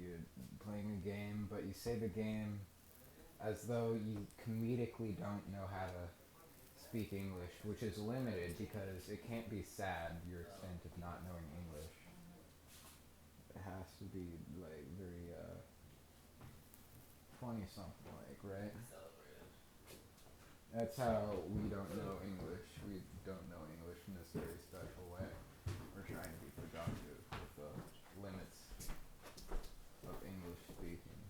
you're playing a game, but you say the game as though you comedically don't know how to speak English, which is limited because it can't be sad, your extent of not knowing English. It has to be like very funny something like, right? That's how we don't know English. We don't know English in this very special way. We're trying to be productive with the limits of English speaking.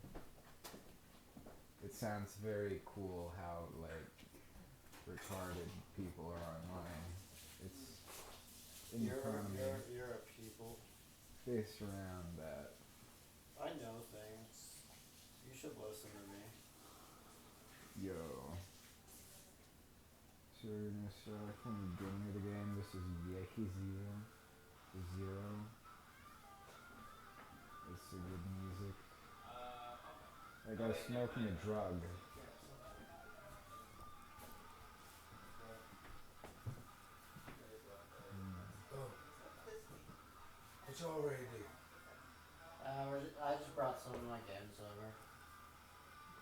It sounds very cool how like retarded people are online. It's in You're front of me. you're a people. Based around that. I know things. You should listen to me. Yo. So we're gonna start from the beginning of the game. This is Yeki Zero. Zero. It's a good music. I got smoking a drug. Oh, what y'all ready to do? I just brought some of my games over.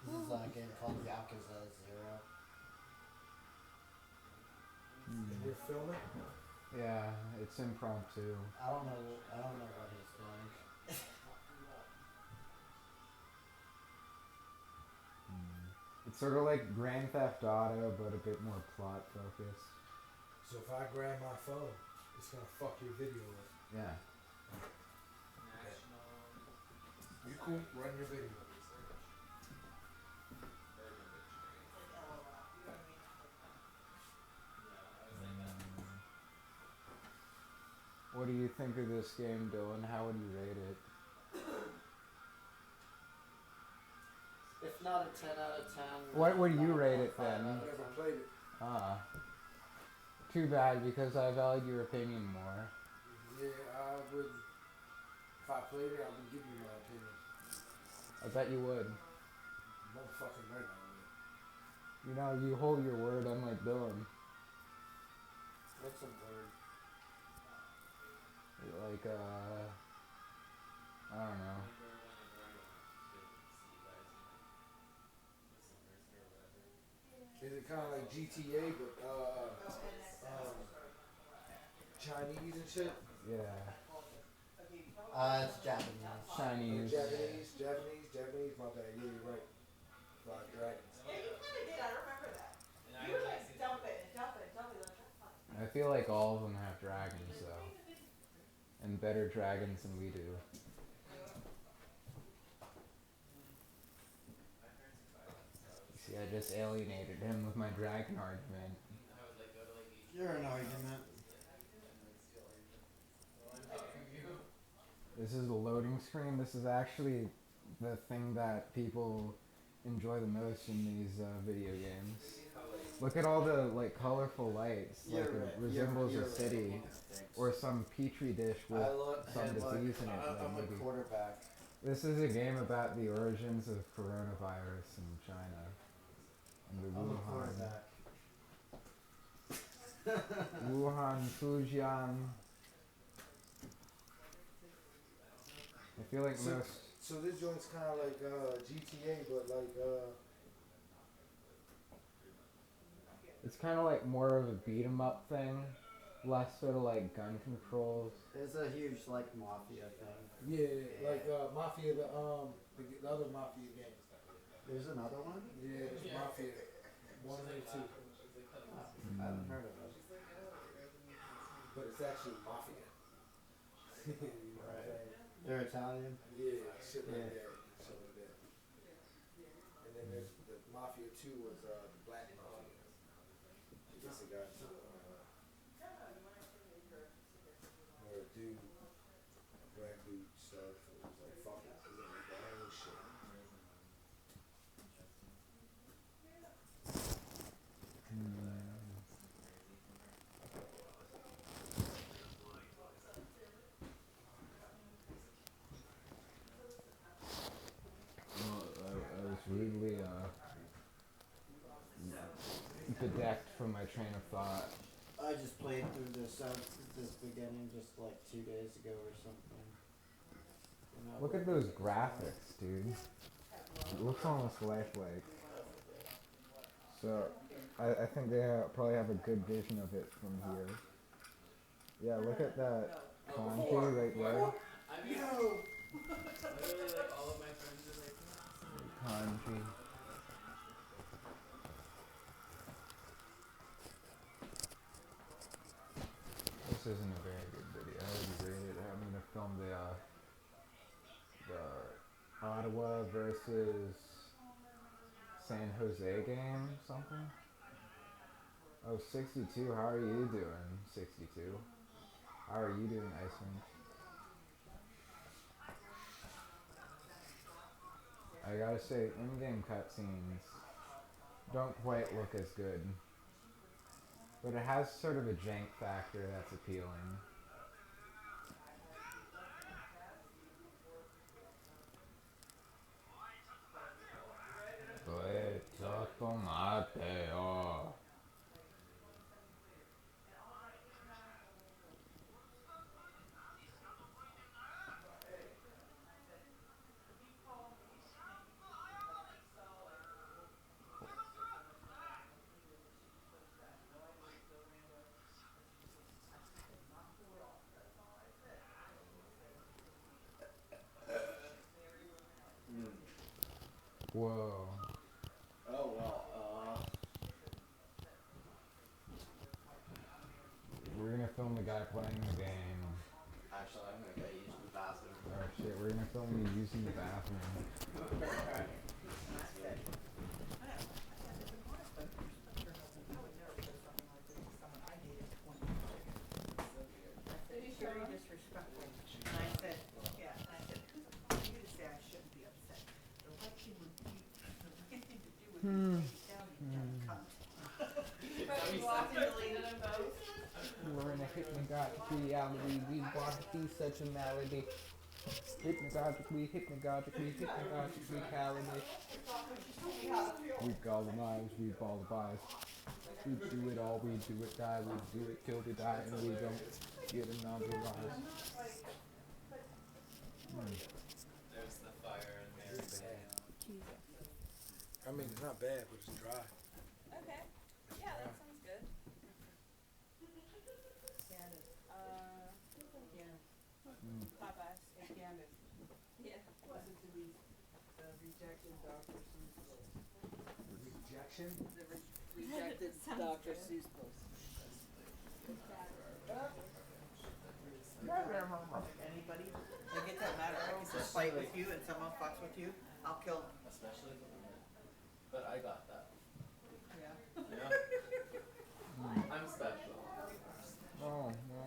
This is a game called Yakuza Zero. And you're filming? Yeah, it's impromptu. I don't know what he's doing. It's sort of like Grand Theft Auto, but a bit more plot focused. So if I grab my phone, it's gonna fuck your video up. Yeah. You cool? Run your video. What do you think of this game, Dylan? How would you rate it? If not a 10 out of 10. What would you rate it then? I've never played it. Ah. Too bad, because I value your opinion more. Yeah, I would. If I played it, I would give you my opinion. I bet you would. Motherfucking right I would. You know, you hold your word, unlike Dylan. What's a word? Like, I don't know. Is it kind of like GTA, but Chinese and shit? Yeah. It's Japanese. Chinese. Japanese, my bad. Yeah, you're right. Five Dragons. Yeah, you kind of did. I remember that. You were like, dump it. I feel like all of them have dragons, though. And better dragons than we do. See, I just alienated him with my dragon argument. You're an argument. This is the loading screen. This is actually the thing that people enjoy the most in these video games. Look at all the like colorful lights. Like it resembles a city or some petri dish with some disease in it. I'm a quarterback. This is a game about the origins of coronavirus in China. And the I'm a Wuhan. quarterback. Wuhan, Fujian. I feel like most. So this joint's kind of like GTA, but like It's kind of like more of a beat 'em up thing, less sort of like gun controls. It's a huge like mafia thing. yeah, like Mafia, the other Mafia game. There's another one? Yeah, there's Mafia 1 and 2. I haven't heard of it. But it's actually Mafia. You know what I'm saying? They're Italian? Yeah, shit like that. Shit like that. And then there's the Mafia 2 was the Black Mafia. I guess it got to where a dude, black dude stuff. It was like, fuck it. It was like gang shit. Well, I was rudely bedecked from my train of thought. I just played through this beginning just like 2 days ago or something. No, Look at those graphics, dude. It looks almost lifelike. So, I think they probably have a good vision of it from here. Yeah, look at that kanji right there. I mean, Yo! literally, like, all of my friends are like, yeah, this is like, Kanji. This isn't a very good video. I already rated it. I'm gonna film the Ottawa versus San Jose game, something. Oh, 62. How are you doing, 62? How are you doing, Iceman? I gotta say, in-game cutscenes don't quite look as good, but it has sort of a jank factor that's appealing. Tomate, oh. Mm. Whoa. Oh, well, We're gonna film the guy playing the game. actually, I'm gonna go use the bathroom. Oh shit, we're gonna film you using the bathroom. Alright. And I said, I know. I said, it's a nice, but your sister doesn't, I would never put something like this to someone I dated 20 years ago. I said, it's very disrespectful. And I said, yeah, and I said, who's you to say I shouldn't be upset? The right thing would be, the right thing to do would be to take it down, you dumb cunt. But you blocked and deleted them both? We're in a hypnagogic reality. We want to be such a malady. Hypnagogically reality. We call the knives, we ball the buys. We do it all, we do it die, we do it till we die, and we don't get another rise. There's the fire and Mary Bay. I mean, it's not bad, but it's dry. Okay. Yeah, that sounds good. Candace, Popeyes. hey Candace, Yeah. listen to these, the rejected Dr. Seuss books. Rejection? The rejected Sounds Dr. good. Seuss books. Like anybody, like it doesn't matter, I can just fight with you and someone fucks with you, I'll kill them. Especially the women. But I got that. Yeah. Yeah. I'm special. Oh no.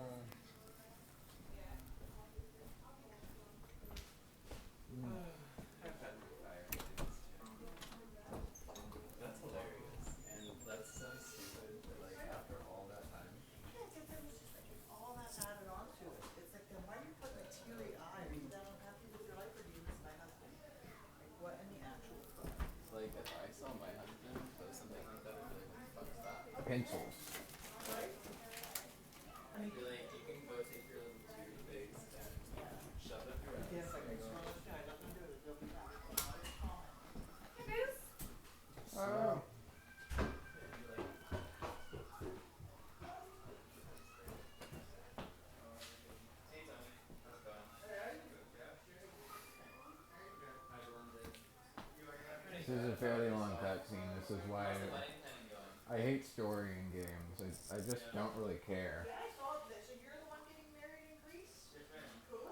I've had fire feelings too. That's hilarious. And that's so stupid that, like, after all that time. Yeah, because there was just like all that added onto it. It's like, then why are you putting a teary eye? Are you that unhappy with your life or do you miss my husband? Like, what in the actual fuck? Like, if I saw my husband post something like that, I'd be like, what the fuck is that? Pencils. Right? I mean, I'd be like, you can go take your little teary face and shove it up your ass. yes, like, I smell this guy, nothing to do with it, they'll be back. Hey, Moose. Oh. Be like, hey Tony, how's it going? How's your London? This is a fairly long cutscene. This is why How's the wedding planning going? I hate story in games. I just don't really care. Yeah, I saw this, so you're the one getting married in Greece? Yes, ma'am. Cool.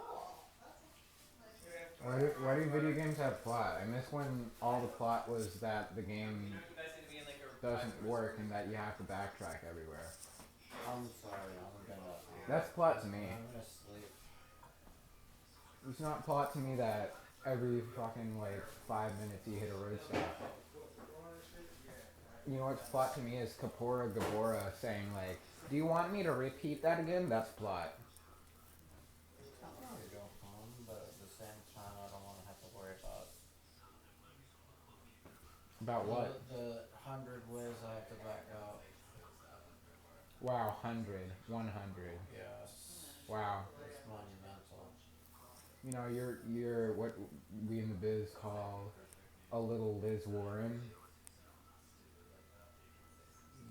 Why do video games have plot? I miss when all the plot was that the game You guys need to be in like a doesn't work and that you have to backtrack everywhere. I'm sorry, I'm gonna. That's plot to me. I'm gonna sleep. It's not plot to me that every fucking like 5 minutes you hit a road stop. You know what's plot to me is Kapora Gabora saying like, do you want me to repeat that again? That's plot. I want to go home, but at the same time, I don't want to have to worry about About what? the 100 ways I have to back out. Wow, 100. 100. Yes. Wow. It's monumental. You know, you're what we in the biz call a little Liz Warren.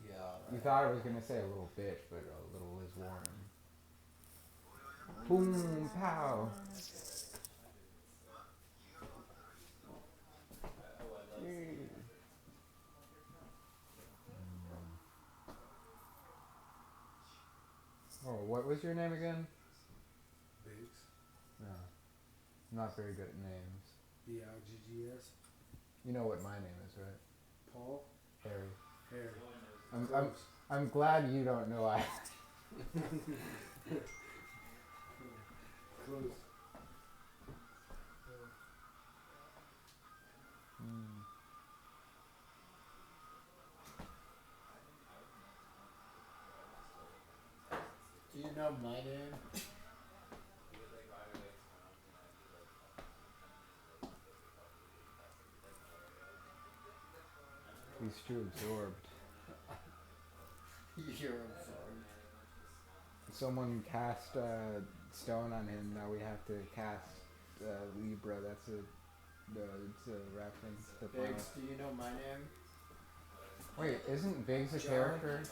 Yeah. You Right. thought I was gonna say a little bitch, but a little Liz Warren. Boom, pow. I would love to see that. Oh, what was your name again? Biggs. No, I'm not very good at names. BIGGS. You know what my name is, right? Paul. Harry. Harry. I'm Close. I'm glad you don't know I. Close. Do you know my name? He's too absorbed. You're absorbed. Someone cast stone on him. Now we have to cast Libra. That's it's a reference to Biggs, do you know my name? Wait, isn't Biggs a John? character?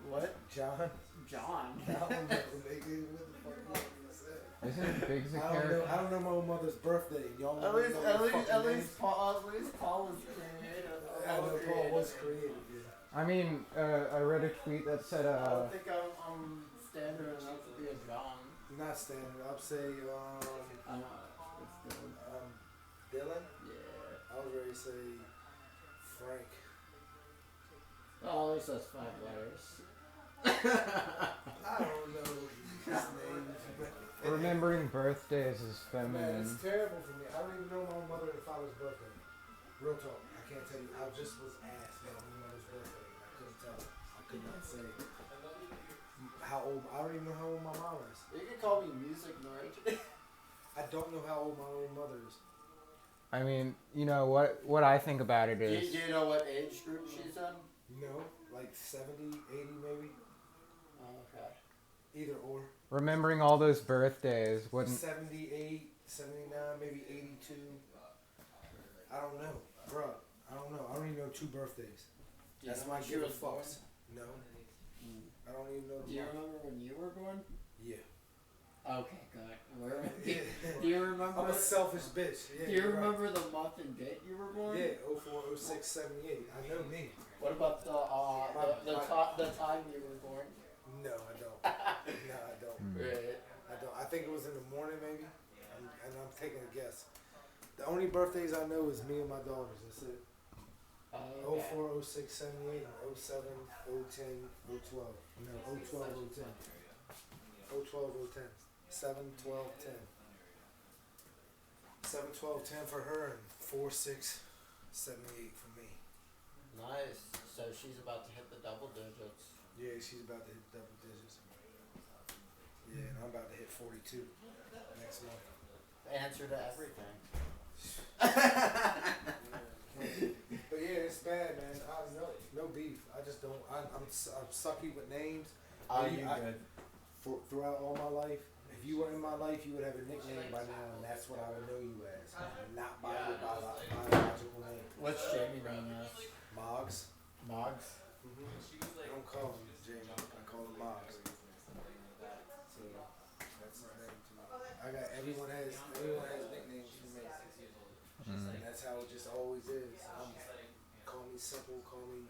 What? John. John. I don't know, nigga. What the fuck you said? Isn't Biggs a I don't character? know. I don't know my own mother's birthday. Y'all At know least, my at least, fucking at name? least Paul was creative. I know Paul was creative. Yeah. I mean, I read a tweet that said I don't think I'm standard enough to be a John. Not standard. I'd say I know. It's good. Dylan. Yeah. I was ready to say Frank. Oh, at least that's 5 letters. I don't know his name. remembering birthdays is Man, feminine. it's terrible for me. I don't even know my mother and father's birthday. Real talk. I can't tell you. I just was asked my mother's birthday and I couldn't tell. I could not say how old. I don't even know how old my mom is. You can call me music nerd. I don't know how old my own mother is. I mean, you know what I think about it Do is you know what age group she's in? No, like 70, 80 maybe. Oh, okay. Either or. remembering all those birthdays wouldn't 78, 79, maybe 82. I don't know. Bruh, I don't know. I don't even know 2 birthdays. Do you That's know my when she give a was born? fucks. No. I don't even know Do the you month. remember when you were born? Yeah. Okay, good. Where, Yeah. do you remember? I'm a selfish bitch. Yeah, Do you you're right. remember the month and date you were born? Yeah, 04, 06, 78. I know me. What about the time you were born? No, I don't. No, I don't. Right. I don't. I think it was in the morning, maybe. And I'm taking a guess. The only birthdays I know is me and my daughters. That's it. Okay. 04, 06, 78, 07, 010, 012. No, 012, 010. 012, 010. 7, 12, 10. 7, 12, 10 for her and 4, 6, 78 for me. Nice. So she's about to hit the double digits. Yeah, she's about to hit double digits. Yeah, and I'm about to hit 42 next month. Answer to everything. But yeah, it's bad, man. No beef. I just don't. I'm sucky with names. Oh, you good. Throughout all my life, if you were in my life, you would have a nickname by now, and that's what I would know you as, not by your biological name. What's Jamie known as? Moggs. Moggs? I don't call him Jamie. I call him Moggs. So that's his name to me. Everyone has nicknames for me. And that's how it just always is. Call me simple, call me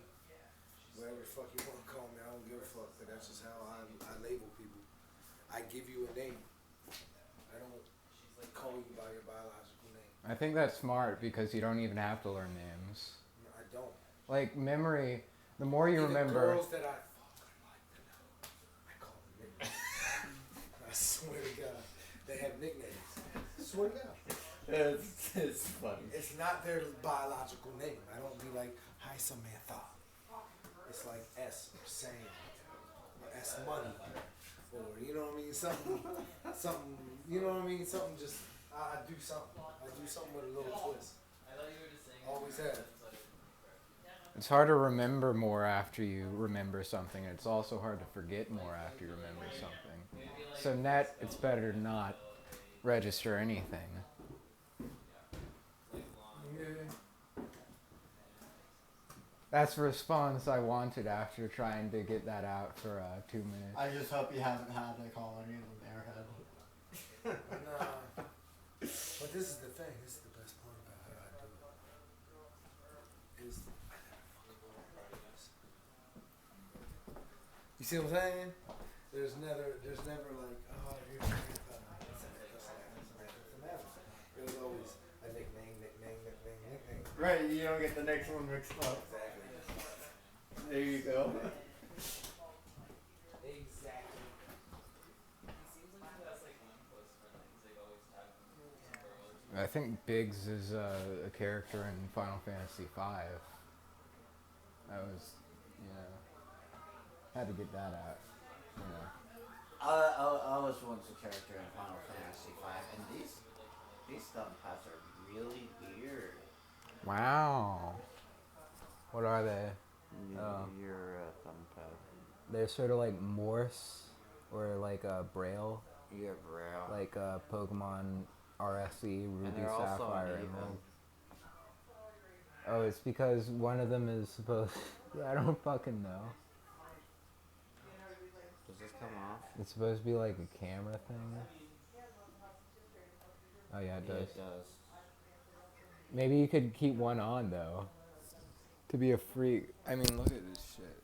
whatever the fuck you want to call me. I don't give a fuck, but that's just how I label people. I give you a name. I don't call you by your biological name. I think that's smart because you don't even have to learn names. No, I don't. Like memory, the more you Even remember. girls that I fucking know, I call them nicknames. I swear to God, they have nicknames. I swear to God. It's funny. It's not their biological name. I don't be like, hi Samantha. It's like S or Sam or S Money or you know what I mean, something. You know what I mean, something. Just I do something. I do something with a little twist. Always have. It's hard to remember more after you remember something, and it's also hard to forget more after you remember something. So net, it's better not. register anything. Yeah. That's the response I wanted after trying to get that out for 2 minutes. I just hope you haven't had to call any of them airhead. Nah. But this is the thing. This is the best part about how I do it. Is I never fucking want to practice. You see what I'm saying? There's never like, oh, here's the It was always a nickname. Right, you don't get the next one mixed up. Exactly. There you go. Exactly. He seems like he has like one close friend that he's like always talking to. I think Biggs is a character in Final Fantasy V. That was, had to get that out. I was once a character in Final Fantasy V, and these thumb pads are really weird. Wow. What are they? Your thumb pad. They're sort of like Morse or like Braille, Your braille. like Pokemon RSE, and Ruby, they're also Sapphire, uneven. Emerald. Oh, it's because one of them is supposed. I don't fucking know. Does this come off? It's supposed to be like a camera thing. Oh yeah, it Yeah, does. it does. Maybe you could keep one on though. To be a freak. I mean, look at this shit.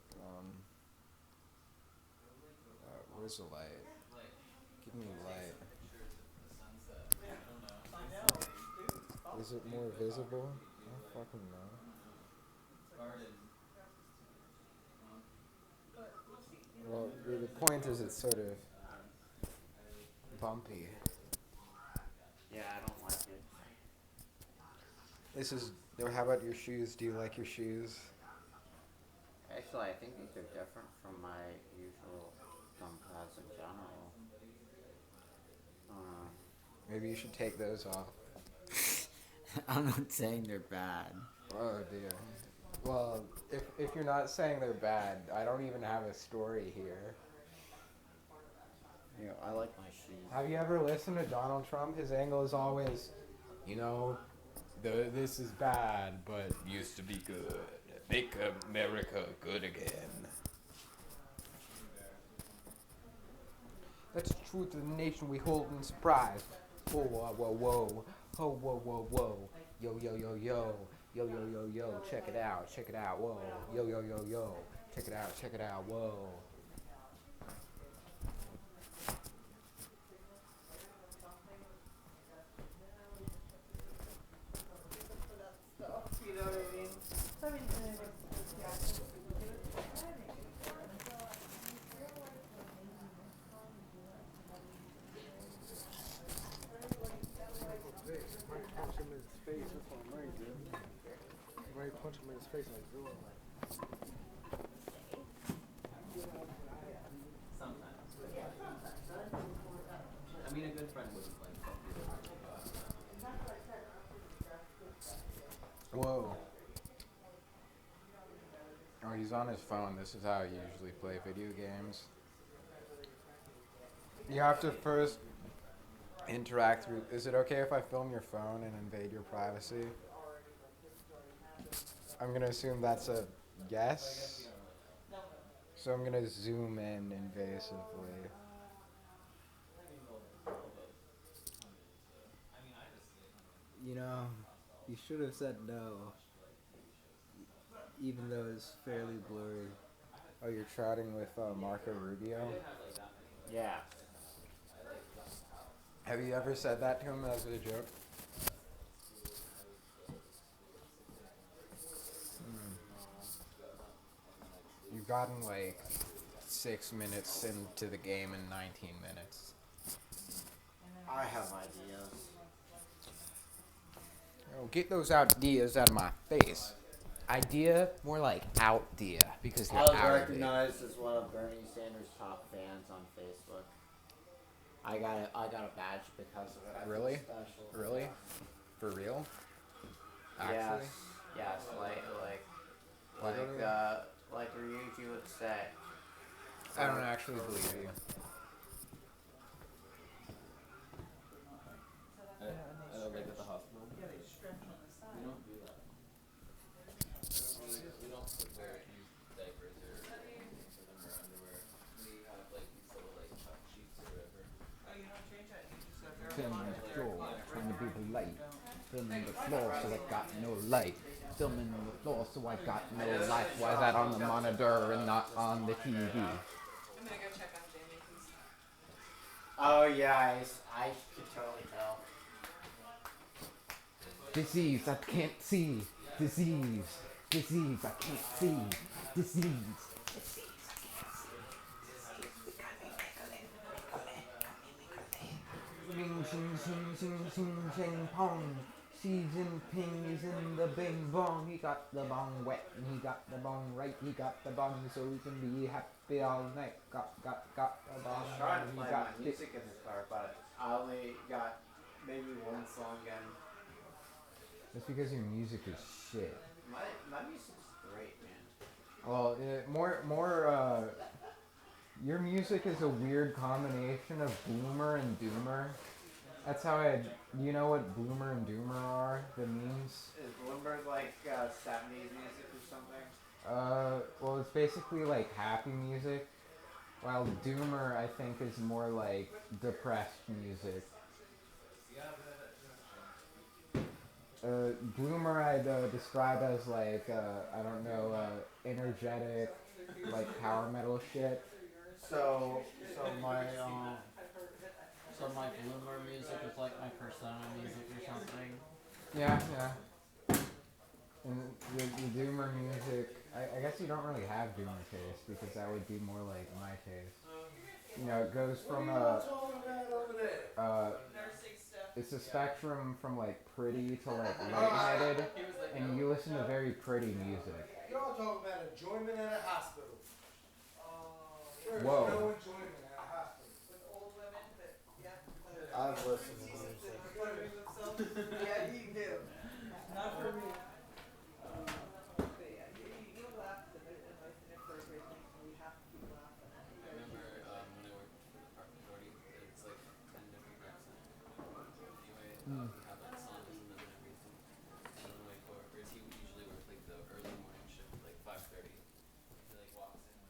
Where's the light? Give me light. Is it more visible? I don't fucking know. Well, the point is it's sort of bumpy. Yeah, I don't like it. This is. How about your shoes? Do you like your shoes? Actually, I think these are different from my usual thumb pads in general. Maybe you should take those off. I'm not saying they're bad. Oh dear. Well, if you're not saying they're bad, I don't even have a story here. You know, I like my shoes. Have you ever listened to Donald Trump? His angle is always, this is bad, but used to be good. Make America good again. That's the truth of the nation we hold in surprise. Whoa, whoa, whoa, whoa. Oh, whoa, whoa, whoa. Yo, yo, yo, yo. Yo, yo, yo, yo. Check it out, whoa. Yo, yo, yo, yo. Check it out, whoa. You know what I mean? So I mean, Punch him in his face. That's what I'm ready to do. I'm ready to punch him in his face like Zoro. Sometimes. I mean, a good friend wouldn't like that. Whoa. Oh, he's on his phone. This is how I usually play video games. You have to first interact through. Is it okay if I film your phone and invade your privacy? I'm gonna assume that's a yes. So I'm gonna zoom in invasively. You should have said no. Even though it's fairly blurry. Oh, you're chatting with Marco Rubio? Yeah. Have you ever said that to him as a joke? You've gotten like 6 minutes into the game in 19 minutes. I have ideas. Oh, get those ideas out of my face. Idea, more like out-dia, because I you're was out of it. recognized as one of Bernie Sanders' top fans on Facebook. I got a badge because of it. I feel Really? special. Really? For real? Actually? Yes, like Ryuji would say. I don't actually believe you. don't do that. We don't use diapers or anything for them or underwear. We have like these little like tuck sheets or whatever. Oh, you don't change that, you just have Film air on the closet, air floor, closet. trying to be polite. Don't. Filming the floor, so I got no light. Filming on the floor, so I got no light. Why is that on the monitor and not on the TV? I'm gonna go check on Jamie. He's Oh yeah, I could totally tell. Disease, I can't see. Disease, disease, I can't see. Disease. Ring, sing, sing, sing, sing, sing, pong. Xi Jinping is in the bing bong. He got the bong wet and he got the bong right. He got the bong so he can be happy all night. Got the I bong. was trying to He play got my music in the car, but I only got maybe one song in. That's because your music is shit. My music's great, man. Well, your music is a weird combination of boomer and doomer. That's how you know what boomer and doomer are? The memes? Is Bloomberg like 70s music or something? Well, it's basically like happy music, while doomer, I think, is more like depressed music. Bloomer I'd describe as like, I don't know, energetic, like power metal shit. So my Bloomer music is like my Persona music or something. Yeah. And the doomer music, I guess you don't really have doomer taste because that would be more like my taste. You know, it goes from it's a spectrum from like pretty to like lightheaded, and you listen to very pretty music. Y'all talking about enjoyment at a hospital. There's Whoa. no enjoyment at a hospital. With old women that, yeah. I've listened to music. Yeah, you do. Not for me. But yeah, you laugh and if they're great things, we have to keep laughing. I remember when I worked for the park authority, it's like 10 different groups in it. Anyway, we have like songs and them and everything. And one of my coworkers, he usually worked like the early morning shift, like 5:30. He like walks in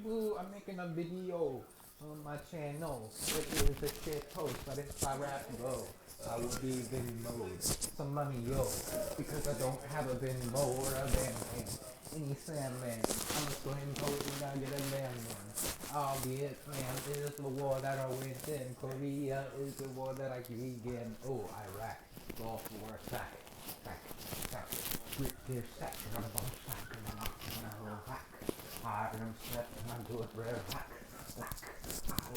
Woo, I'm making a video on my channel. It is a shit post, but if I rap go, I will be bin mode. Some money, yo, because I don't have a bin mo or a bandpan. Any Sandman, I'm a slim poet and I get a landman. Vietnam is the war that I went in. Korea is the war that I began. Oh, Iraq, Gulf War, sack. British sack, and I'm a sack, and I'm a whack. Hard and I'm set, and I'm good, red whack. I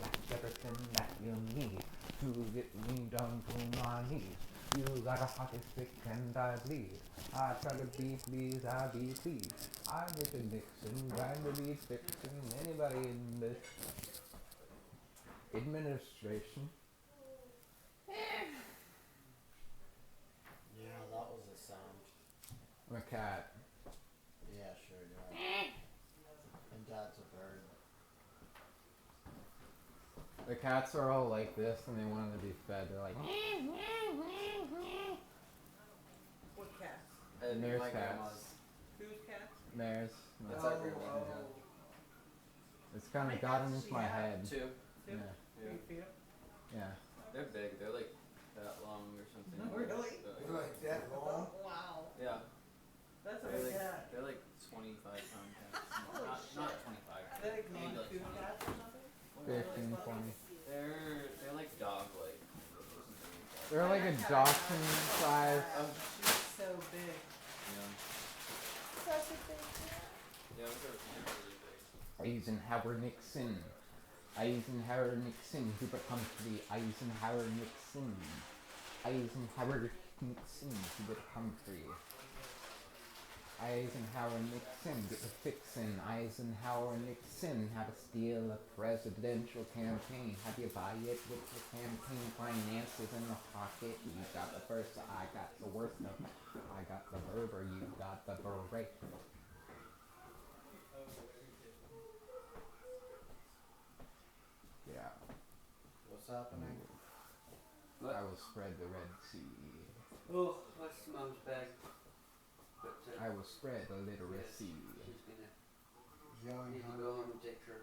lack everything that you need to get me down to my knees. You got a hockey stick and I bleed. I try to be pleased, I be pleased. I get a Nixon, trying to be fixing anybody in this administration. Yeah, that was a sound. I'm a cat. Yeah, sure, Dad. And Dad's a bird. The cats are all like this and they want to be fed. They're like, What cats? Mare's my cats. grandma's. Whose cats? Mares. That's our grandma. It's kind How of many gotten cats into do my you have? head. 2. Yeah. Yeah. You feed 'em? Yeah. They're big. They're like that long or something. No, really? They're like that long. Wow. Yeah. That's a They're big like, cat. they're like 25-pound cats. Holy Not shit. 25. Are they like Maybe like non-food 20. cats or something? 15, 20. They're like dog-like. They're like a dachshund size. She's so big. Yeah. such a big cat. Yeah, they're really big. Eisenhower Nixon. Eisenhower Nixon, Hoover Humphrey. Eisenhower Nixon. Eisenhower Nixon, Hoover Humphrey. Eisenhower Nixon, get the fixin'. Eisenhower Nixon, how to steal a presidential campaign. How do you buy it with the campaign finances in the pocket? You got the first, I got the worst of it. I got the Berber, you got the beret. Yeah. What's happening? What? I will spread the Red Sea. Oh, what's mom's bag? But, I will spread the literacy. she's gonna Young, need to huh? go home and take her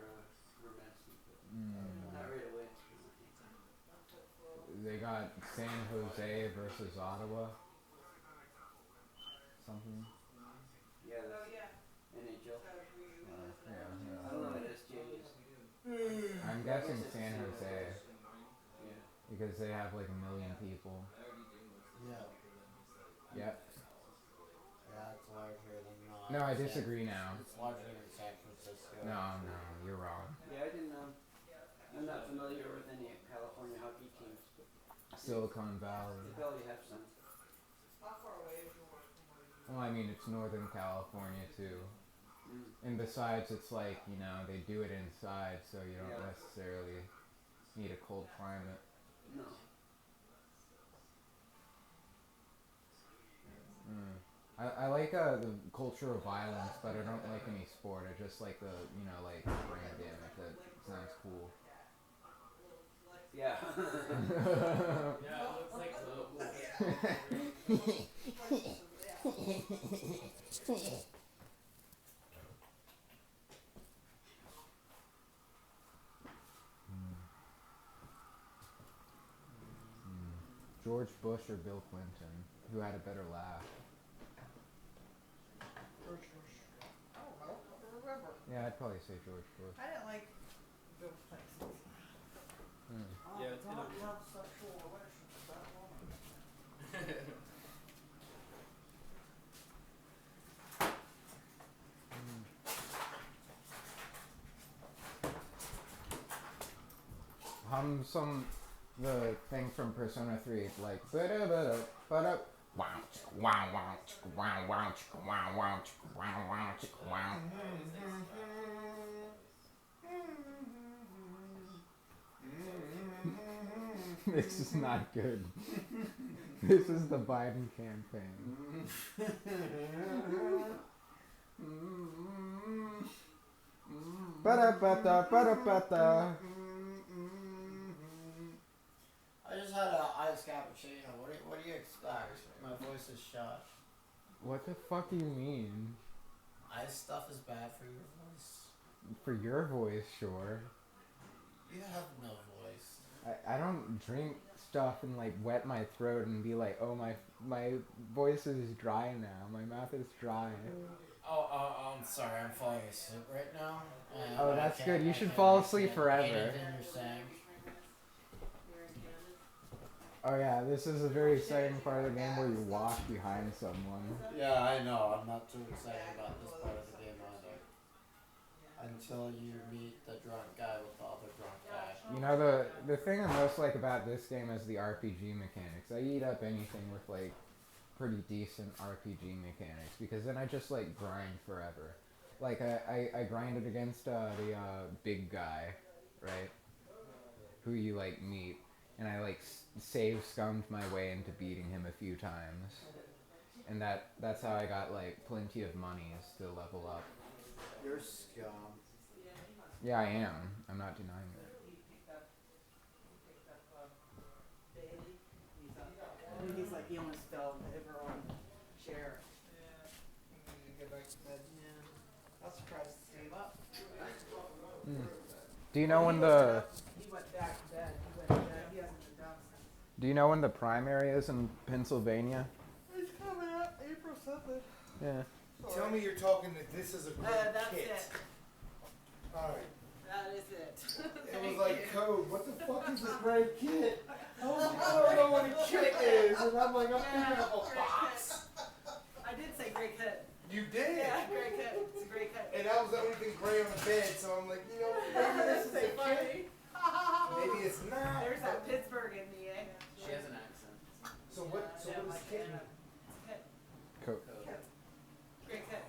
medicine, but not right away. They got San Jose versus Ottawa. Something. Yeah, Oh, that's yeah. NHL. So we use Yeah, I yeah. don't know what SJ is. I'm guessing San Jose Yeah. because they have like 1 million people. Yeah. Yep. Yeah, it's larger than No, I San- disagree now. It's larger than San Francisco. No, you're wrong. Yeah, I didn't know. I'm not familiar with any California hockey teams, but Silicon they Valley. probably have some. How far away is yours from where you Well, I mean, it's Northern California too. Mm. And besides, it's like, you know, they do it inside, so you don't Yeah. necessarily need a cold climate. No. I like the culture of violence, but I don't like any sport. I just like the, you know, like brain damage. That sounds cool. Yeah. Yeah, it looks like George Bush or Bill Clinton? Who had a better laugh? George Bush. I don't know. I don't remember. Yeah, I'd probably say George Bush. I didn't like Bill Clinton. Yeah, it's gonna be- have sexual relations with that woman. The thing from Persona 3, like bada bada bada wow wow wow wow wow wow wow wow wow. This is not good. This is the Biden campaign. Bada bada bada bada. I just had a iced cappuccino. What do you expect? My voice is shot. What the fuck do you mean? Ice stuff is bad for your voice. For your voice, sure. You have no voice. I don't drink stuff and like wet my throat and be like, oh my voice is dry now. My mouth is dry. Oh, I'm sorry. I'm falling asleep right now. Oh, that's good. You should fall asleep forever. Anything you're saying. Oh yeah, this is a very exciting part of the game where you walk behind someone. Yeah, I know. I'm not too excited about this part of the game either. Until you meet the drunk guy with the other drunk guy. You know, the thing I most like about this game is the RPG mechanics. I eat up anything with like pretty decent RPG mechanics because then I just like grind forever. Like I grinded against the big guy, right? Who you like meet, and I like scummed my way into beating him a few times, and that's how I got like plenty of monies to level up. You're scum. Yeah, I am. I'm not denying it. He's like, he almost fell and hit her on the chair. You get back to bed. Yeah. I was surprised to stay up. Do you know when the He went back to bed. He went to bed. He hasn't been down since. Do you know when the primary is in Pennsylvania? It's coming up April 7th. Yeah. Tell me you're talking that this is a great That's kit. it. Alright. That is it. It was like code. What the fuck is a great kit? I don't know what a kit is. And I'm like, I'm thinking of a box. I did say great cut. You did? Yeah, great cut. It's a great cut. And that was the only thing gray on the bed, so I'm like, you know, maybe this is a kit. Maybe it's not. There's that Pittsburgh in me, eh? She has an accent. So what is kit? Coke. Great cut.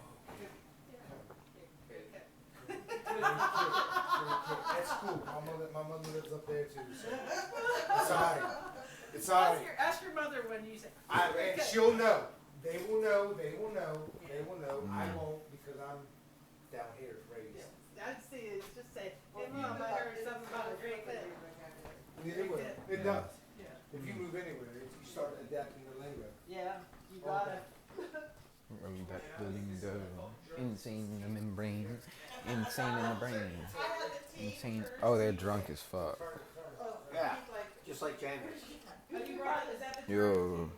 That's cool. My mother lives up there too, so it's alright. It's alright. Ask your mother when you say. And she'll know. They will know. They will know. They will know. I won't because I'm down here raised. I'd say just say, hey mom, I heard something about a great cut. It will. It does. Yeah. If you move anywhere, you start adapting the lingo. Yeah, you got it. That window. Insane in the membrane. Insane in the brain. Insane. Oh, they're drunk as fuck. Yeah, just like James. Yo.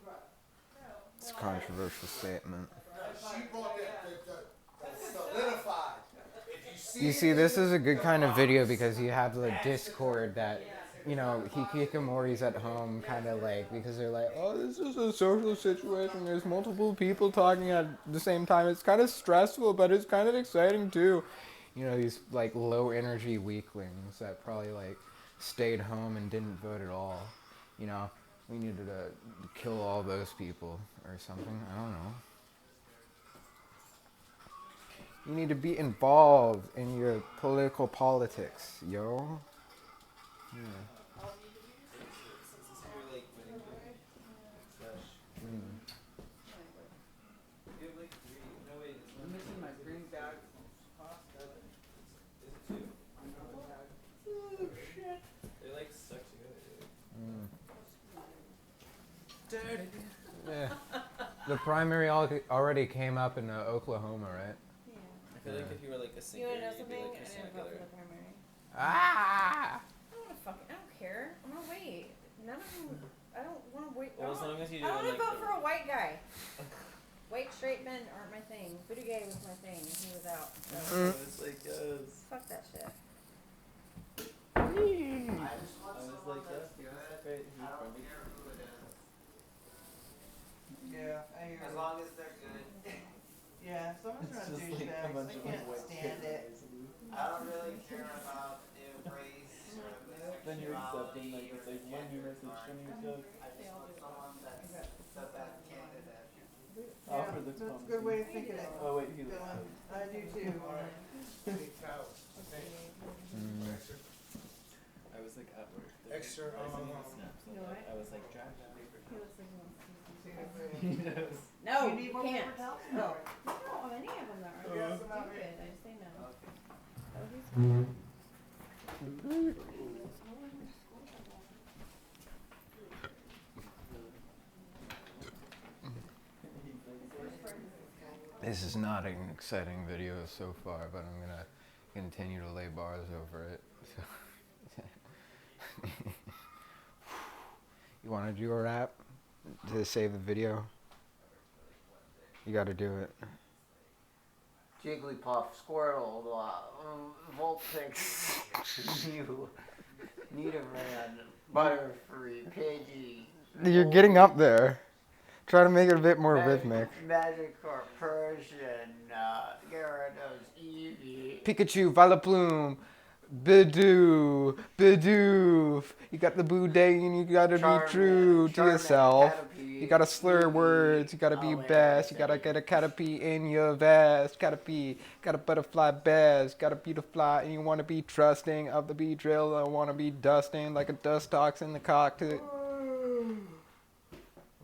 It's a controversial statement. She brought that solidified. You see, this is a good kind of video because you have the Discord that, you know, Hikikomori's at home kind of like, because they're like, oh, this is a social situation. There's multiple people talking at the same time. It's kind of stressful, but it's kind of exciting too. You know, these like low energy weaklings that probably like stayed home and didn't vote at all. You know, we needed to kill all those people or something. I don't know. You need to be involved in your political politics, yo. Yeah. I'm missing my green bag pasta. Oh shit. They like stuck together. Dude. Yeah. The primary already came up in Oklahoma, right? I feel like if you were like a singer, You wanna know you'd be something? like I a didn't vote for singular. the primary. Ah! I don't wanna fucking. I don't care. I'm gonna wait. None of them. I don't wanna wait. Well, as long as you I do don't wanna like vote the, for a white guy. White straight men aren't my thing. Buttigieg was my thing. He was out. So it's like yes. fuck that shit. I was like yes, this is great. He's friendly. Yeah, I hear As you. long as they're good. Yeah, someone's It's around just like a douchebags. bunch I of can't white stand it. I don't really care about the race or the Then you're accepting sexuality like it's or like the one new gender message from part. yourself. I just want someone that's the best candidate. Yeah, Offer the that's a good way of thinking it. Oh wait, he Dylan. looks I do too. Big cows. Extra, I was like at work. extra, Snaps. You know what? I was like drag He looks like he wants to See do if something. He knows. No, you need you more can't. paper towels? No. I don't want any of them that are Yeah, some out stupid. here. I just say no. Oh, he's This is not an exciting video so far, but I'm gonna continue to lay bars over it. So you wanna do a rap to save the video? You gotta do it. Jigglypuff, Squirtle, Vulpix, Mew, Nidoran, Butterfree, Pidgey. You're getting up there. Try to make it a bit more rhythmic. Magikarp, Persian, Gyarados, Eevee. Pikachu, Vileplume, Bidoof, Bidoof. You got the Boudin, you gotta be true to yourself. You gotta slur words, you gotta be best, you gotta get a Caterpie in your vest. Caterpie, got a butterfly best, gotta be the fly, and you wanna be trusting of the bee drill. I wanna be dusting like a dust toxin in the cockpit.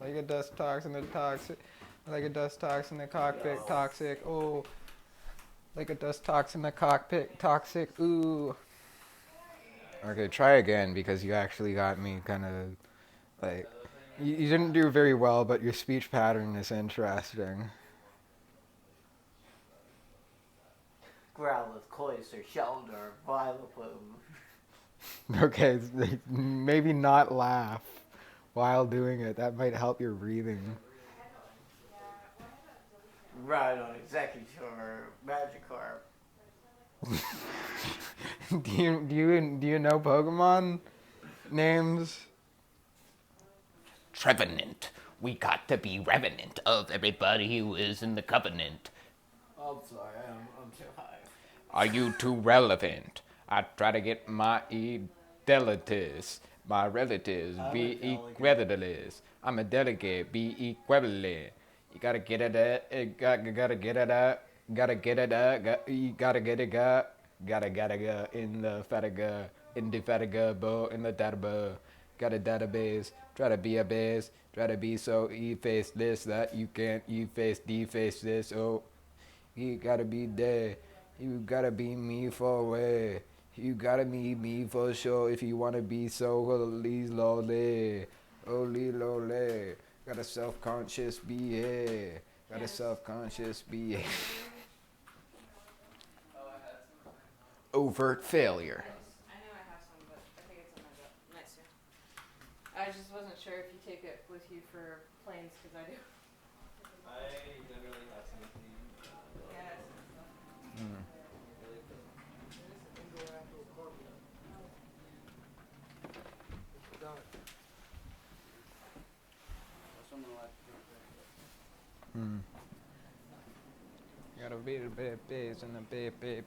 Like a dust toxin in the toxic, like a dust toxin in the cockpit, toxic, oh. Like a dust toxin in the cockpit, toxic, ooh. Okay, try again because you actually got me kind of like, you didn't do very well, but your speech pattern is interesting. Growlithe, Cloyster, Shelter, Vileplume. Okay, maybe not laugh while doing it. That might help your breathing. Rhydon, Executor, Magikarp. Do you know Pokemon names? Trevenant. We got to be revenant of everybody who is in the covenant. I'm sorry, I'm too high. Are you too relevant? I try to get my relatives be equalist. I'm a delegate, be equivalent. You gotta get it up, gotta get it up, gotta get it up, you gotta get it up, gotta go in the fatiga, in the fatiga, in the database. Got a database, try to be a base, try to be so e-face this, that you can't e-face, deface this, oh. You gotta be there, you gotta be me for a way. You gotta be me for sure if you wanna be so slowly. Oli lole. Got a self-conscious BA. Got a self-conscious BA. Oh, I had some. Overt failure. I know I have some, but I think it's in my book. Nice. I just wasn't sure if you take it with you for planes, because I do. I generally have something. Yes. Mm. Really put. It's an indoor outdoor carburetor. It's done. Someone like to drink that. Mm. Got a bit bass and a baby.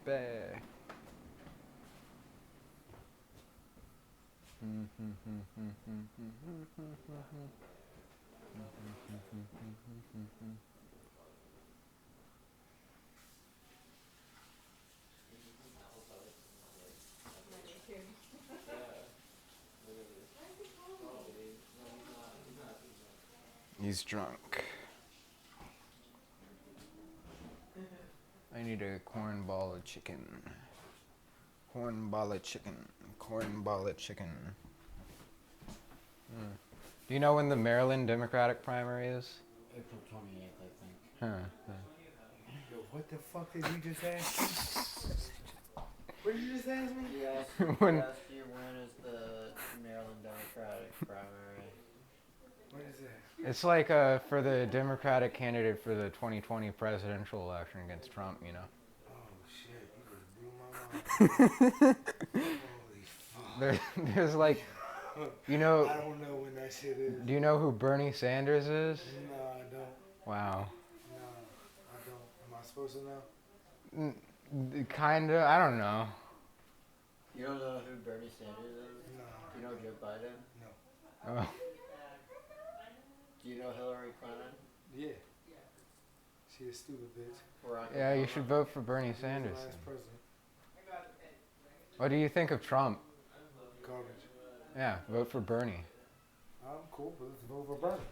He's drunk. I need a corn ball of chicken. Corn ball of chicken. Corn ball of chicken. Mm. Do you know when the Maryland Democratic primary is? April 28th, I think. Huh. Yo, what the fuck did you just ask? What did you just ask me? Yes. When- Last year, when is the Maryland Democratic primary? What is that? It's like for the Democratic candidate for the 2020 presidential election against Trump, you know. Oh shit, you just blew my mind. Holy fuck. There's like, you know, I don't know when that shit is. do you know who Bernie Sanders is? No, I don't. Wow. No, I don't. Am I supposed to know? Kinda, I don't know. You don't know who Bernie Sanders is? No. Do you know Joe Biden? No. Oh. Do you know Hillary Clinton? Yeah. She a stupid bitch. Barack Yeah, you Obama? should vote for Bernie He was the Sanders. last president. What do you think of Trump? Garbage. Yeah, vote for Bernie. I'm cool, but let's vote for Bernie.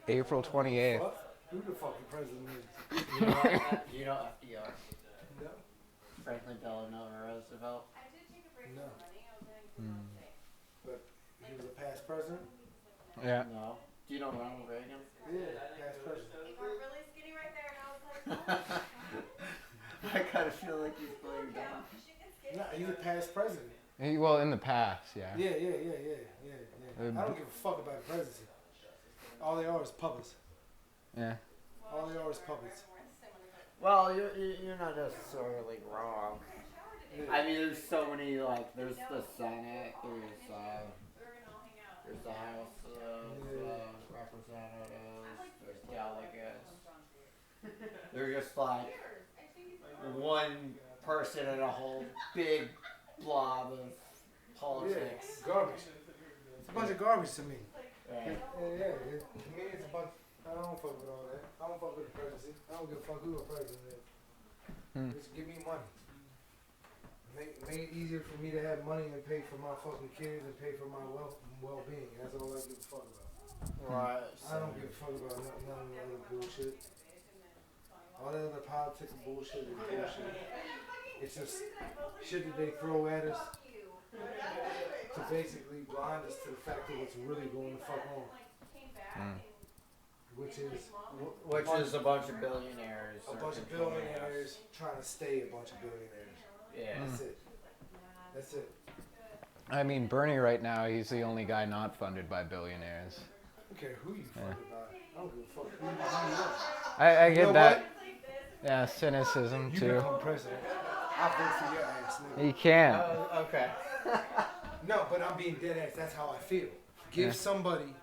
April 28th. Fuck. Who the fuck the president is? You know FDR? No. Franklin Delano Roosevelt? No. Mm. But he was a past president? Yeah. No. Do you know Ronald Reagan? Yeah, past president. Really skinny right there, and I was like, I kind of feel like he's playing dumb. No, he's a past president. Well, in the past, yeah. Yeah. I don't give a fuck about the presidency. All they are is puppets. Yeah. All they are is puppets. Well, you're not necessarily wrong. I mean, there's so many, like, there's the Senate, there's the House of Representatives, there's delegates. They're just like one person in a whole big blob of politics. Yeah, garbage. It's a bunch of garbage to me. Right. Yeah. To me, it's a bunch. I don't fuck with all that. I don't fuck with the presidency. I don't give a fuck who the president is. Just give me money. Make it easier for me to have money and pay for my fucking kids and pay for my well-being. That's all I give a fuck about. Right. I don't give a fuck about none of the other bullshit. All that other politics and bullshit is bullshit. It's just shit that they throw at us to basically blind us to the fact of what's really going the fuck on. Which is a bunch of billionaires. a bunch of billionaires trying to stay a bunch of billionaires. Yeah. That's it. I mean, Bernie right now, he's the only guy not funded by billionaires. I don't care who you fucking about. I don't give a fuck who you are. I get You know that. what? Yeah, cynicism You too. become president. I'll vote for your ass, nigga. You can't. Okay. No, but I'm being dead ass. That's how I feel. Give Yeah. somebody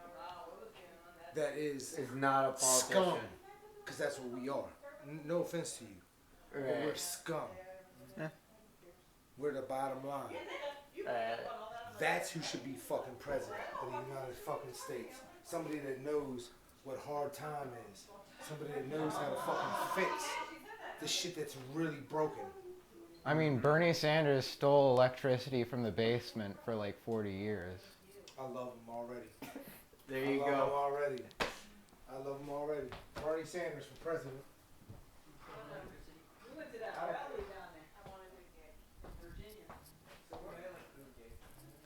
that is Is not a politician. scum. Because that's what we are. No offense to you. But we're Right. scum. Yeah. We're the bottom line. That's who should be fucking president of the United fucking States. Somebody that knows what hard time is. Somebody that knows how to fucking fix the shit that's really broken. I mean, Bernie Sanders stole electricity from the basement for like 40 years. I love him already. There I you love him go. already. I love him already. Bernie Sanders for president. We went to that rally down there. I wanted to get Virginia. So we're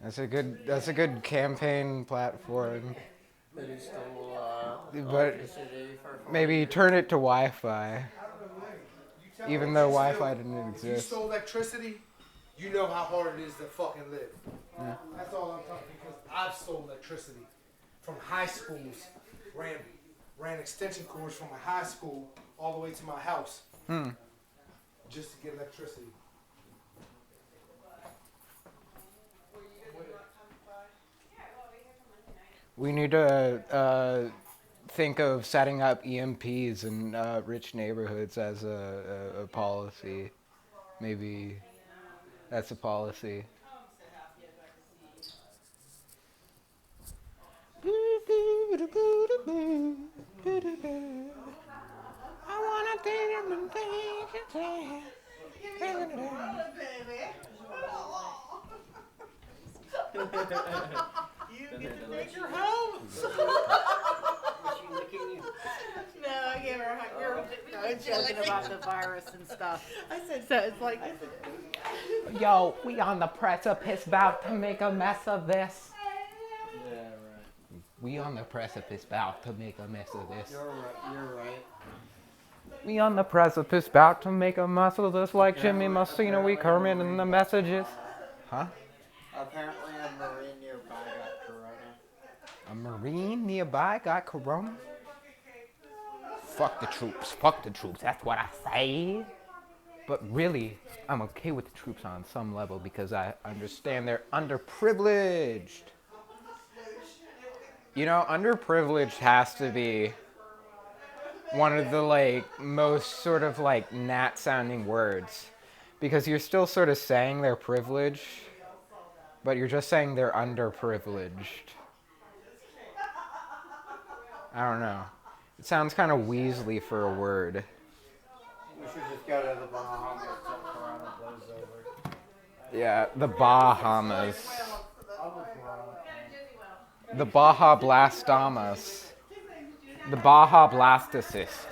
That's a good campaign platform. That he stole But electricity for 4 maybe years. turn it to Wi-Fi, You tell even me though you Wi-Fi stole- didn't If you exist. stole electricity, you know how hard it is to fucking live. Yeah. That's all I'm talking because I've stole electricity from high schools, ran extension cords from my high school all the way to my house just to get electricity. We need to think of setting up EMPs in rich neighborhoods as a policy. Maybe that's a policy. You get to take her home. Was she licking you? No, I gave her a hug. I was joking about the virus and stuff. I said, so it's like, Yo, we on the precipice about to make a mess of this. Yeah, right. We on the precipice about to make a mess of this. You're right. We on the precipice about to make a mess of this like Jimmy Messina, we Kermit in the messages. Huh? Apparently a Marine nearby got corona. A Marine nearby got corona? Fuck the troops. Fuck the troops. That's what I say. But really, I'm okay with the troops on some level because I understand they're underprivileged. You know, underprivileged has to be one of the most sort of gnat sounding words because you're still sort of saying they're privileged, but you're just saying they're underprivileged. I don't know. It sounds kind of Weasley for a word. We should just go to the Bahamas until corona blows over. Yeah, the Bahamas. I'll go corona. The Baja Blastomas. The Baja Blastocyst.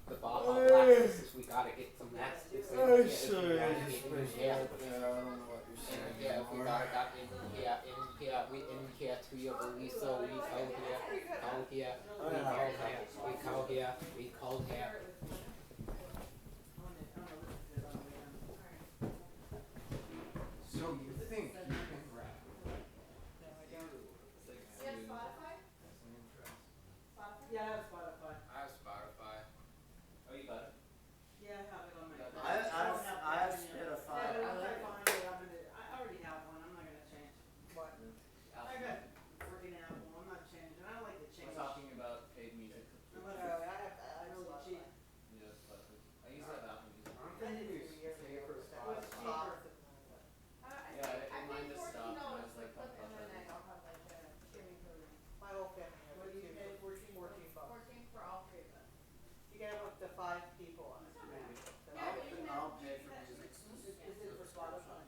The Baja Blastocyst. We gotta get some mastitis. I don't know what you're saying. Yeah, we got in here to your belief, so we call here. So you think you can rap? yeah, I have Spotify. I have Spotify. Oh, you got it? Yeah, I have it on my phone. I have Spotify. Yeah, but once I find it, I already have one. I'm not gonna change. What? I got freaking Apple. I'm not changing. I don't like to change. We're talking about paid music. I'm gonna, I really cheap. Yeah, Spotify. I use that Apple Music. I did it 3 years ago. It was cheaper. Yeah, and mine just stopped and I was like, oh, My whole family has it too. $14 You can have up to 5 people on it. I'll pay for music. Is it for Spotify?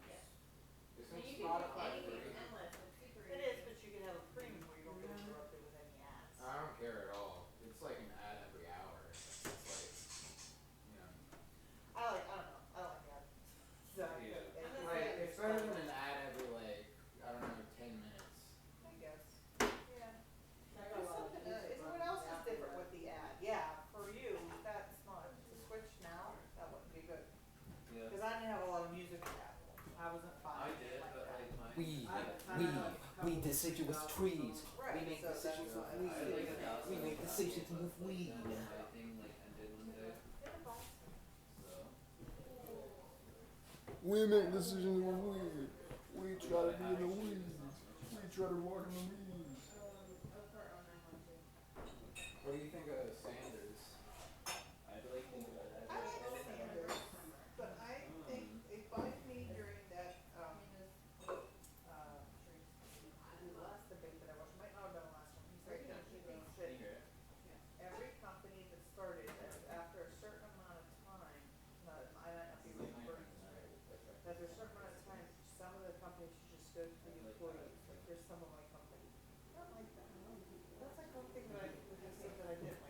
Isn't Spotify free? It is, but you can have a premium where you don't get interrupted with any ads. I don't care at all. It's like an ad every hour. It's like, you know. I don't know. I like ads. So, Like, it's better than an ad every, I don't know, 10 minutes. I guess. Yeah. What else is different with the ad? Yeah, for you, that's not, to switch now, that wouldn't be good. yeah. Cause I didn't have a lot of music with Apple. I wasn't fine. I did, but like my. We deciduous trees. Right, We make so decisions that's with why- weed. We make decisions with weed. My thing like ended one day. So. We make decisions with weed. We try to be in the weeds. We try to walk in the weeds. What do you think of Sanders? I really think about it. I like Sanders, but I think if I me during that, the last debate that I watched, might not have been the last one, he's like, he thinks that every company that started, after a certain amount of time, I might not be remembering this right, that there's a certain amount of time, some of the companies should just go to the employees, like there's some of my companies. I don't like that. That's like one thing that I did, like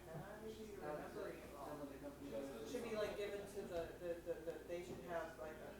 I'm not really remembering it all. Should be like given to they should have like an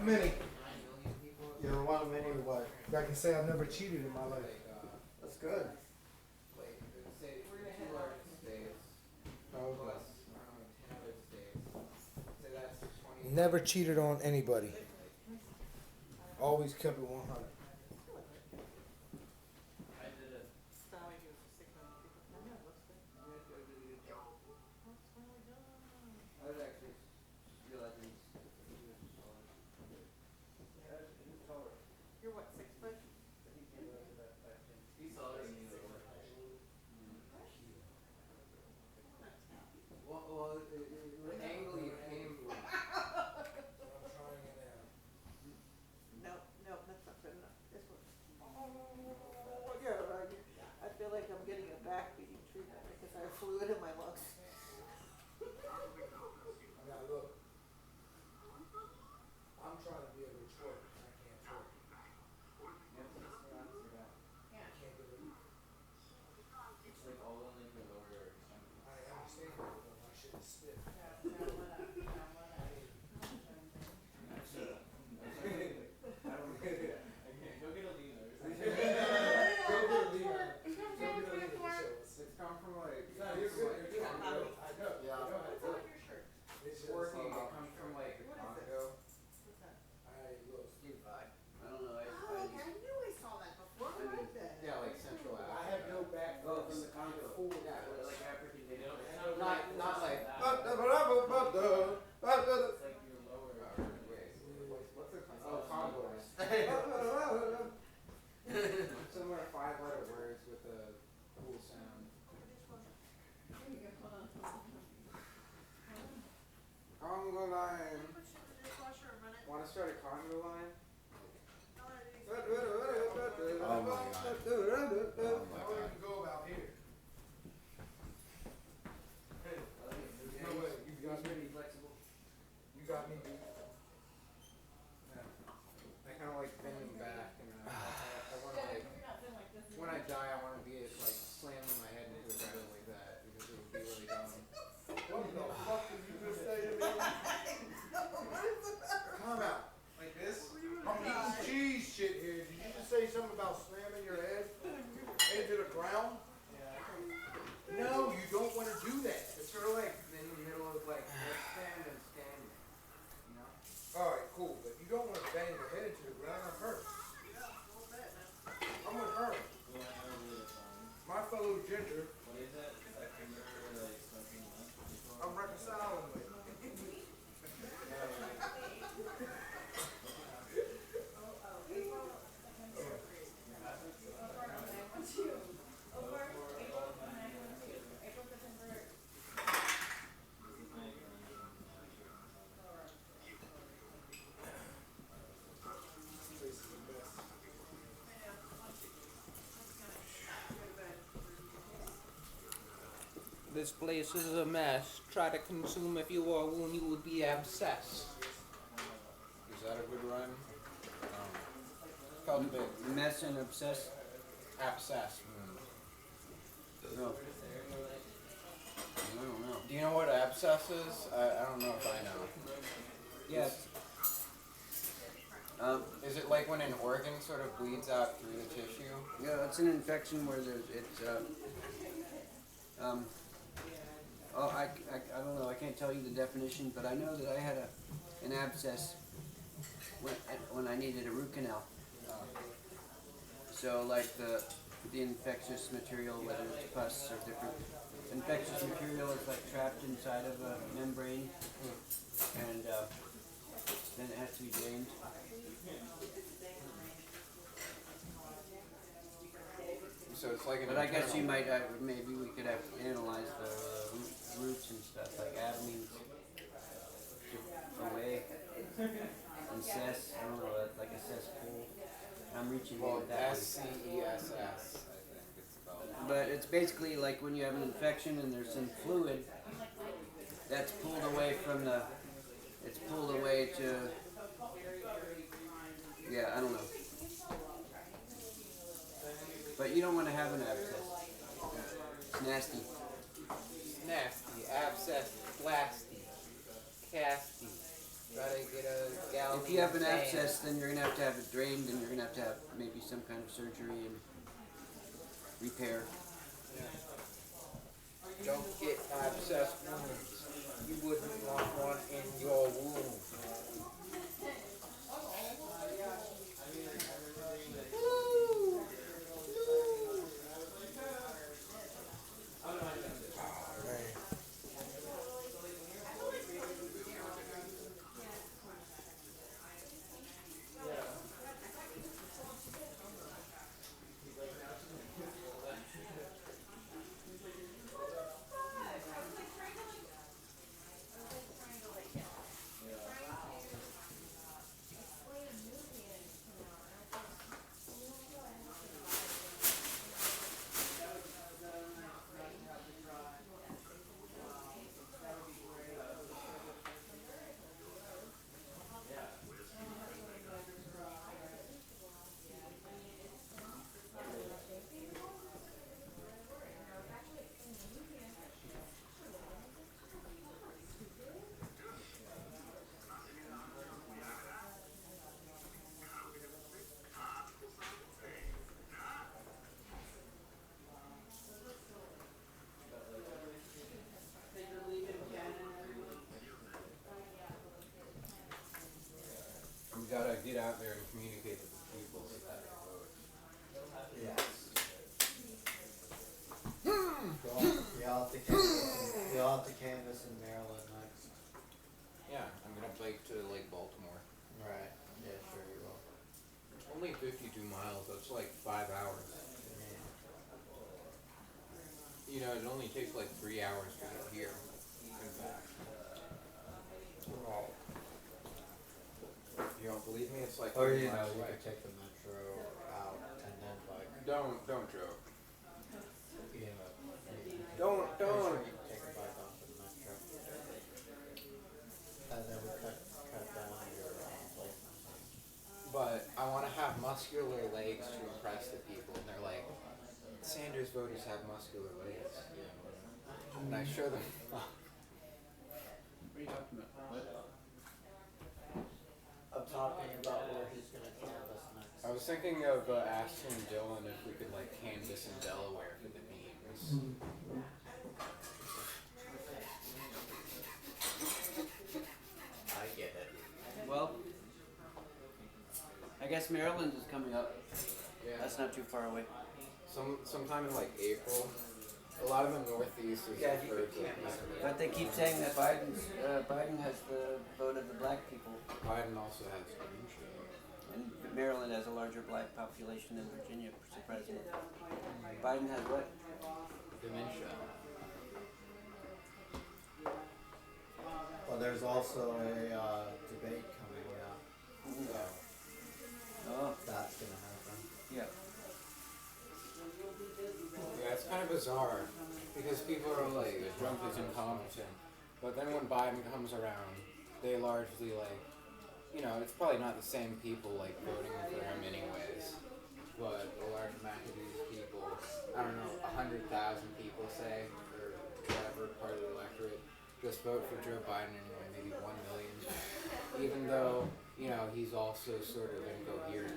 many. 9 million people. You don't want many what? I can say I've never cheated in my life. That's good. Like, say, the 2 largest states, Oh, plus around 10 other states. Say that's 20. never cheated on anybody. Always kept it 100. I did it. Sound like he was just 6 million people. I know, it looks good. I was actually just realizing You're what, 6 foot? he's taller than me. Well, the angle you came from. I'm trying it now. No, no, that's not good enough. This one. Oh, yeah, I feel like I'm getting a back beating treatment because I have fluid in my lungs. Now look. I'm trying to be able to twerk. I can't twerk. I can't do it. It's like all in like your lower extremity. I understand that, but my shit is stiff. I don't get it. I can't. Go get a lean or something. Go get a lead on it. Go get a lead on the show. It's come from like. No, you're good. You're good. I know. I know. Yeah. I know how to do it. Your shirt. It's just, Twerking, it comes from like the What is Congo. What's that? I look. I don't know. Oh, okay, I knew I saw that before. I read that. Yeah, like Central Africa. I have no back. Oh, from the Congo. Yeah, like African. They don't. Not like. It's like your lower waist. What's it called? Oh, Congos. Similar 5-letter words with a cool sound. Congo line. Want to start a Congo line? Oh my god. I don't even go about here. No way. You got me. Pretty flexible. You got me, dude. I kind of like bending back, and I want to like. When I die, I want to be like slamming my head into the ground like that because it would be really dumb. What the fuck did you just say to me? Come out. Like this? I'm eating cheese shit here. Did you just say something about slamming your head into the ground? No, you don't want to do that. It's sort of like in the middle of like headstand and standing, you know? Alright, cool. But you don't want to bang your head into the ground. I'm hurt. I'm with her. My fellow ginger. What is that? Like smoking lunch? I'm reconciling with. This place is a mess. Try to consume if you are one, you would be abscess. Is that a good rhyme? Cultivate. Mess and obsess. Abscess. No. I don't know. Do you know what abscess is? I don't know if I know. Yes. Is it like when an organ sort of bleeds out through the tissue? Yeah, it's an infection where I don't know, I can't tell you the definition, but I know that I had an abscess when I needed a root canal. So like the infectious material, whether it's pus or different, infectious material is like trapped inside of a membrane, and then it has to be drained. So it's like an But I guess you internal- might, maybe we could have analyzed the roots and stuff, like ab means away, and cess, I don't know, that's like a cesspool. I'm reaching Well, with that. SCESS, I think it's spelled. But it's basically like when you have an infection and there's some fluid that's pulled away from it's pulled away to, yeah, I don't know. But you don't want to have an abscess. It's nasty. Nasty, abscess, blasty, casty. Try to get a tell If me you have you're an saying. abscess, then you're gonna have to have it drained, and you're gonna have to have maybe some kind of surgery and repair. Don't get abscess wounds. You wouldn't want one in your womb. We gotta get out there and communicate with the people so that they vote. Yes. You'll have to canvass in Maryland next. Yeah, I'm gonna bike to Lake Baltimore. Right. Yeah, sure you will. Only 52 miles, that's like 5 hours. You know, it only takes like 3 hours to get here and back. You don't believe me? It's like Or 30 you know, miles you away. could take the metro out and then bike. Don't joke. Yeah. Don't. Pretty sure you can take a bike onto the metro. And then we cut down your bike. But I want to have muscular legs to impress the people. And they're like, Sanders voters have muscular legs. And I show them. What are you talking about? What? I'm talking about where he's gonna canvass next. I was thinking of asking Dylan if we could like canvass in Delaware for the memes. I get it. Well, I guess Maryland is coming up. Yeah. That's not too far away. Sometime in like April. A lot of the Northeast is Yeah, the you third could place. But they keep saying that Biden has the vote of the black people, Biden also has dementia. and Maryland has a larger black population than Virginia, surprisingly. Biden has what? Dementia. Well, there's also a debate coming up. So Oh, that's gonna happen. yeah. Yeah, it's kind of bizarre because people are like, Trump is incompetent. But then when Biden comes around, they largely like, you know, it's probably not the same people like voting for him anyways. But a large amount of these people, I don't know, 100,000 people say, or whatever part of the electorate, just vote for Joe Biden anyway, maybe 1 million. Even though, you know, he's also sort of incoherent.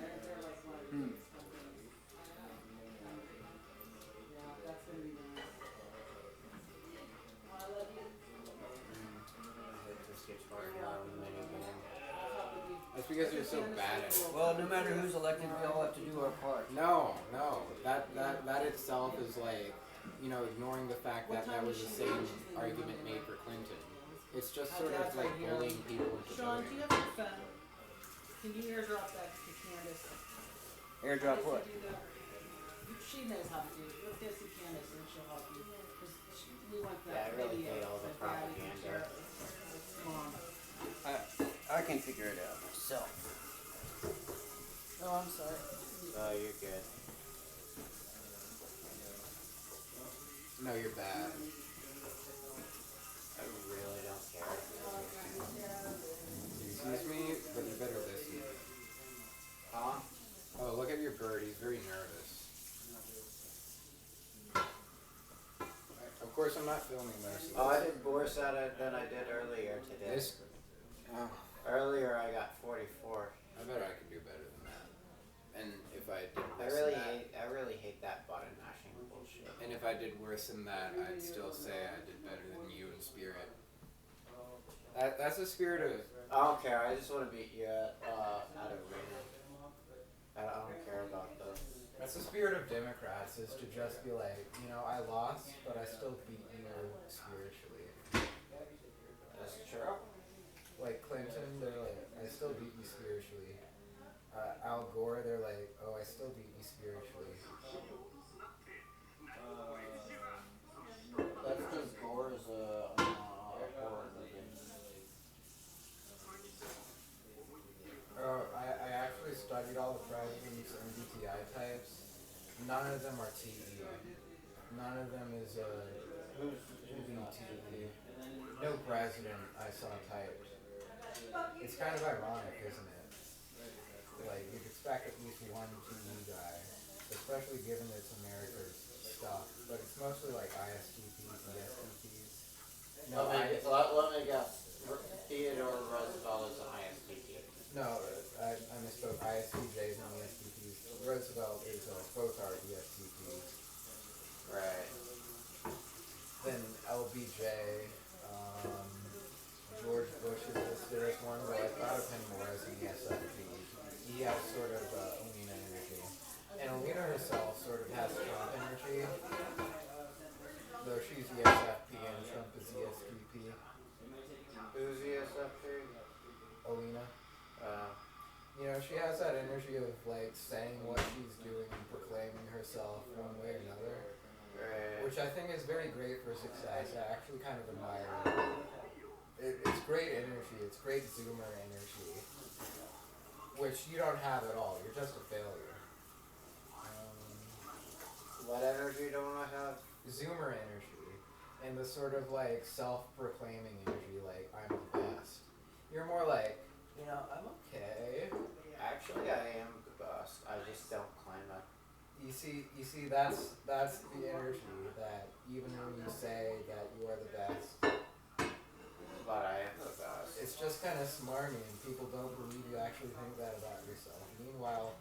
That's because you're so bad at it. Well, no matter who's elected, we all have to do our part. No. That itself is like, you know, ignoring the fact that that was the same argument made for Clinton. It's just sort of like bullying people into Sean, do voting. you have your phone? Can you airdrop that to Candace? Airdrop what? She knows how to do it. Look this to Candace and she'll help you. 'Cause we want Yeah, that I really video hate all the so Daddy can propaganda. share it with Mom. I can figure it out myself. Oh, I'm sorry. Oh, you're good. No, you're bad. I really don't care. Excuse me, but you better listen. Huh? Oh, look at your bird. He's very nervous. Of course, I'm not filming this. Oh, I did worse at it than I did earlier today. This. Oh, Earlier I got 44. I bet I could do better than that. And if I did I worse really than that, hate that button mashing bullshit. and if I did worse than that, I'd still say I did better than you in spirit. That's the spirit of. I don't care. I just want to beat you at a ring. I don't care about this. That's the spirit of Democrats, is to just be like, I lost, but I still beat you spiritually. That's true. Like Clinton, they're like, I still beat you spiritually. Al Gore, they're like, oh, I still beat you spiritually. That's because Gore is a horror movie. I actually studied all the president's MBTI types. None of them are TE. None of them is Who's not TE. No president I saw typed. It's kind of ironic, isn't it? Like, you'd expect at least one TE guy, especially given it's America's stuff. But it's mostly like ISTPs and ESTPs. No, let me guess. Theodore Roosevelt is an ISTP. No, I misspoke. ISTJs and ESTPs. Roosevelt is both are ESTPs. Right. Then LBJ, George Bush is listed as one, but I thought of him more as an ESFP. He has sort of Alina energy. And Alina herself sort of has Trump energy, though she's ESFP and Trump is ESTP. Who's ESFP? Alina. She has that energy of like saying what she's doing and proclaiming herself one way or another. Right. Which I think is very great for success. I actually kind of admire it. It's great energy. It's great Zoomer energy. Which you don't have at all. You're just a failure. What energy don't I have? Zoomer energy. And the sort of like self-proclaiming energy, like, I'm the best. You're more like, I'm okay. Actually, I am the best. I just don't claim it. You see, that's the energy that even when you say that you are the best, But I am the best. it's just kind of smarmy and people don't believe you actually think that about yourself. Meanwhile,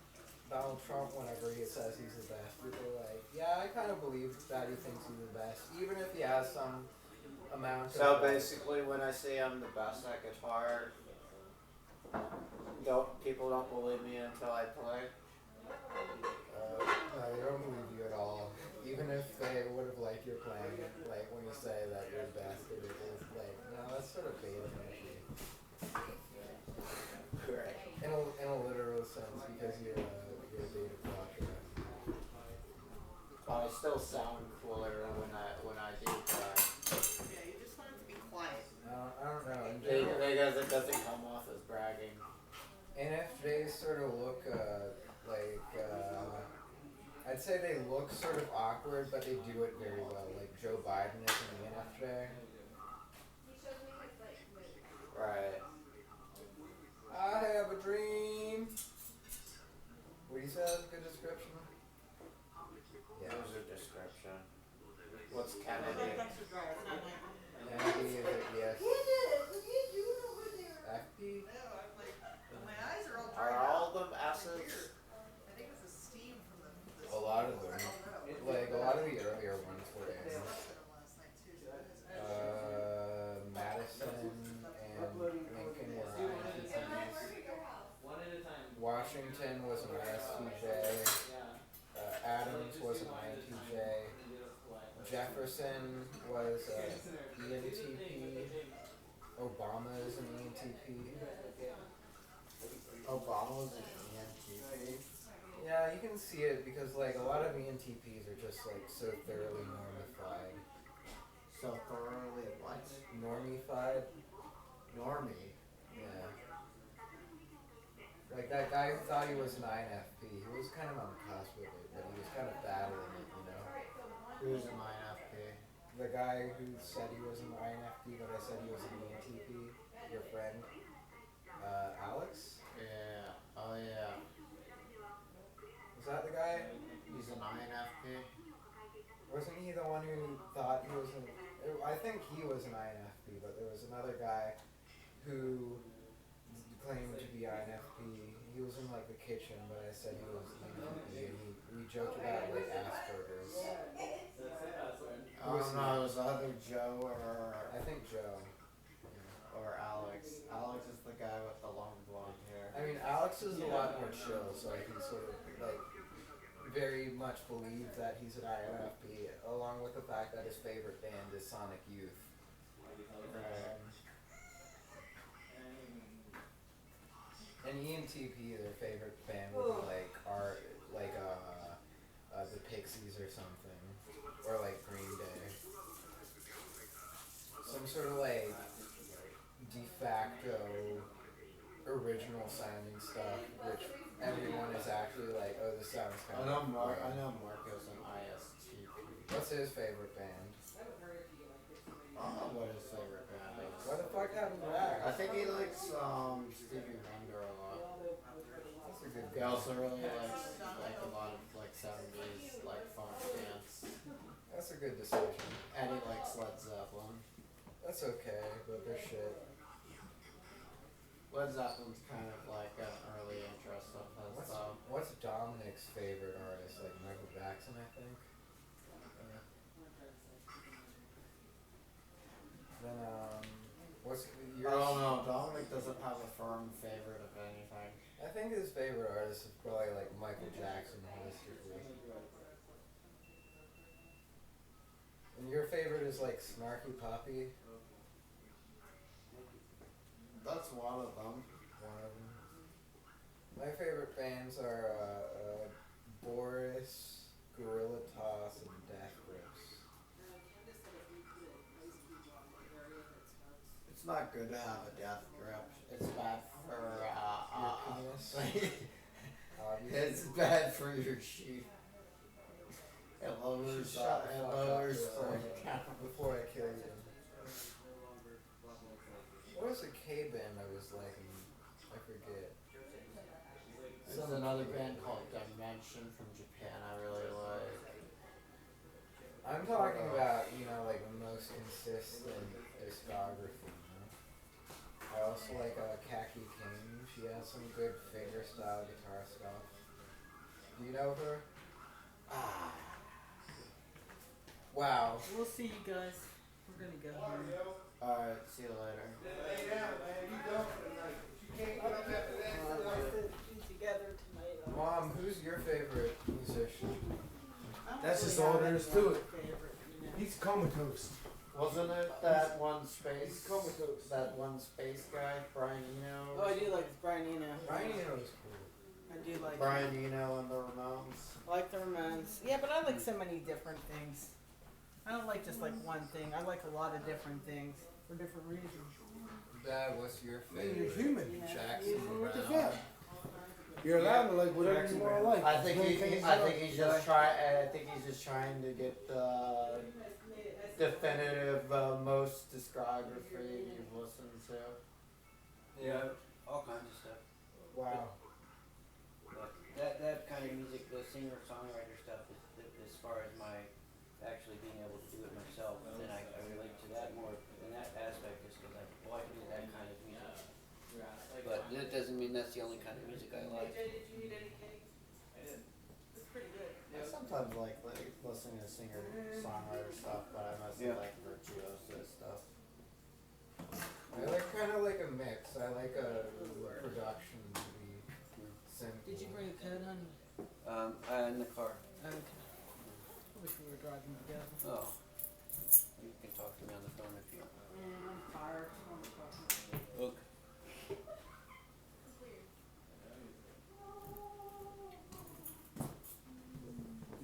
Donald Trump, whenever he says he's the best, people are like, yeah, I kind of believe that he thinks he's the best, even if he has some amount of... So basically, when I say I'm the best at guitar, people don't believe me until I play? No, they don't believe you at all. Even if they would have liked your playing, like when you say that you're the best, it is like, no, that's sort of beta energy. Right. In a literal sense, because you're a beta quadra. But I still sound cooler when I do play. Yeah, you just want it to be quiet. I don't know. Because it doesn't come off as bragging. NFJs sort of look I'd say they look sort of awkward, but they do it very well. Like Joe Biden is an ENFJ. Right. I have a dream. What do you say? That's a good description. Yeah. There's a description. What's Oh, Kennedy? that's extra dry. It's not my... Kennedy is a yes. FP. My eyes are all Are dried all out. of them S's? I think it's the steam from the... A lot of them. Like a lot of the earlier ones were in. Madison and Lincoln were INTPs. One at a time. Washington was an ISTJ. Adams was an INTJ. Jefferson was an ENTP. Obama is an ENTP. Obama was an ENTP. Yeah, you can see it because like a lot of ENTPs are just like so thoroughly normified. So thoroughly what? Normified? Normie. Yeah. Like that guy who thought he was an INFP, he was kind of on the cusp with it, but he was kind of battling it, Who's an INFP? The guy who said he was an INFP, but I said he was an ENTP, your friend, Alex? Yeah. Oh yeah. Was that the guy? He's an INFP. Wasn't he the one who thought he was an... I think he was an INFP, but there was another guy who kitchen, but I said he was ENTP, and we joked about like Asperger's. I don't know, it was either Joe I think Joe. or Alex. Alex is the guy with the long blonde hair. I mean, Alex is a lot more chill, so I can sort of like very much believe that he's an INFP, along with the fact that his favorite band is Sonic Youth. And ENTP, their favorite band would be the Pixies or something, or like Green Day. Some sort of like de facto original sounding stuff, which everyone is actually like, oh, this sounds kind of. I know Marco's an ISTP. What's his favorite band? I don't know what his favorite band is. What the fuck happened to that? I think he likes Stevie Wonder a lot. That's a good He band. also really likes like a lot of like 70s like funk dance. That's a good decision. And he likes Led Zeppelin. That's okay, but they're shit. Led Zeppelin's kind of like an early interest of his. What's Dominic's favorite artist? Like Michael Jackson, I think. Then what's yours? I don't know. Dominic doesn't have a firm favorite of anything. I think his favorite artist is probably like Michael Jackson holistically. And your favorite is like Snarky Puppy? That's one of them. One of them. My favorite bands are Boris, Gorilla Toss, and Death Grips. It's not good to have a death grip. It's bad for Your penis? It's bad for your sheep. It lowers before I kill you. What was the K band I was liking? I forget. There's another band called Dimension from Japan I really like. I'm talking about, like the most consistent discography. I also like Khaki King. She has some good finger style guitar stuff. Do you know her? Wow. We'll see you guys. We're gonna go home. Alright, see you later. Mom, who's your favorite musician? That's just all there is to it. He's comatose. Wasn't it that one space? He's comatose. That one space guy, Brian Eno? Oh, I do like Brian Eno. Brian Eno is cool. I do like Brian Eno and the Ramones. I like the Ramones. Yeah, but I like so many different things. I don't like just like one thing. I like a lot of different things for different reasons. Dad, what's your favorite? You're human. Jackson What the Brown. fuck? You're allowed to like whatever you want to like. I think he's just trying to get the definitive most discography you've listened to. Yeah, all kinds of stuff. Wow. But that kind of music, the singer-songwriter stuff, is as far as my actually being able to do it myself, then I relate to that more in that aspect, just because I can do that kind of music. But that doesn't mean that's the only kind of music I like. Did you need any cake? I did. It's pretty good. I sometimes like listening to singer-songwriter stuff, but I mostly like virtuoso stuff. I like kind of like a mix. I like a production to be simple. Did you bring a coat, honey? In the car. Okay. I wish we were driving together. Oh. You can talk to me on the phone if you want. I'm tired. Okay.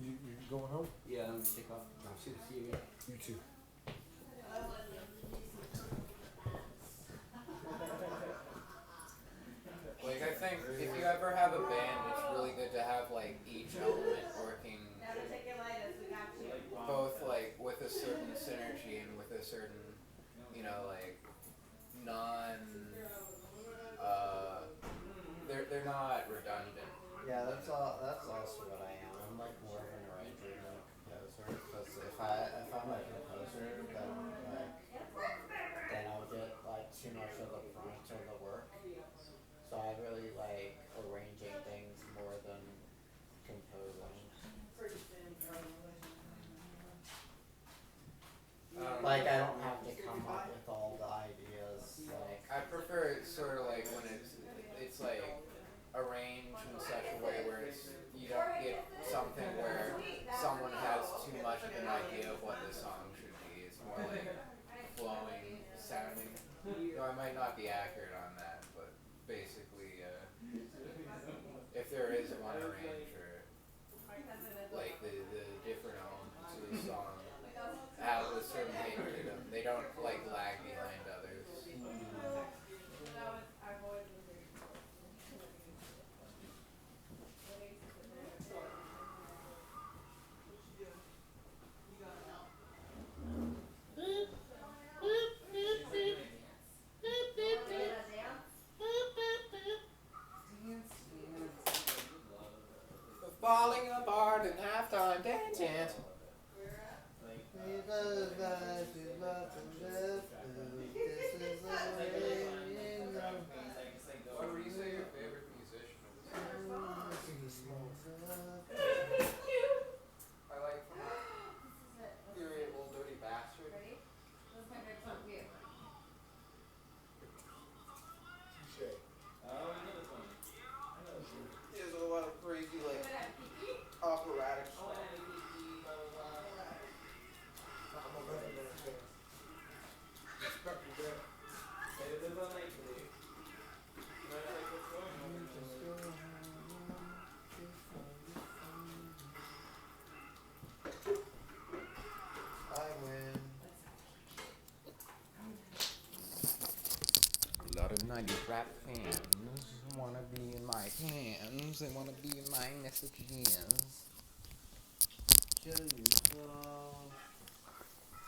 You going home? Yeah, I'm gonna take off. See you again. You too. Like, I think if you ever have a band, it's really good to have like each element working both like with a certain synergy and with a certain, like they're not redundant. Yeah, that's also what I am. I'm like more of an arranger than a composer. Because if I'm a composer, then I'll get like too much of the brunt of the work. So I really like arranging things Like I don't have to come up with all the ideas. Like I prefer it sort of like when it's like arranged in such a way where you don't get something where someone has too much of an idea of what the song should be. It's more like flowing, sounding. No, I might not be accurate on that, but basically, if there is one arranger, like the different elements of the song have a certain thing to them. They don't like lag behind others. Falling apart in halftime dancing. we love as we love to live. This is the way we love. What would you say your favorite musician is? I like from your old dirty bastard. There's a lot of crazy like operatic stuff. I'm a Weatherman fan. Respect me, bro. I win. A lot of 90s rap fans wanna be in my hands. They wanna be in my messages.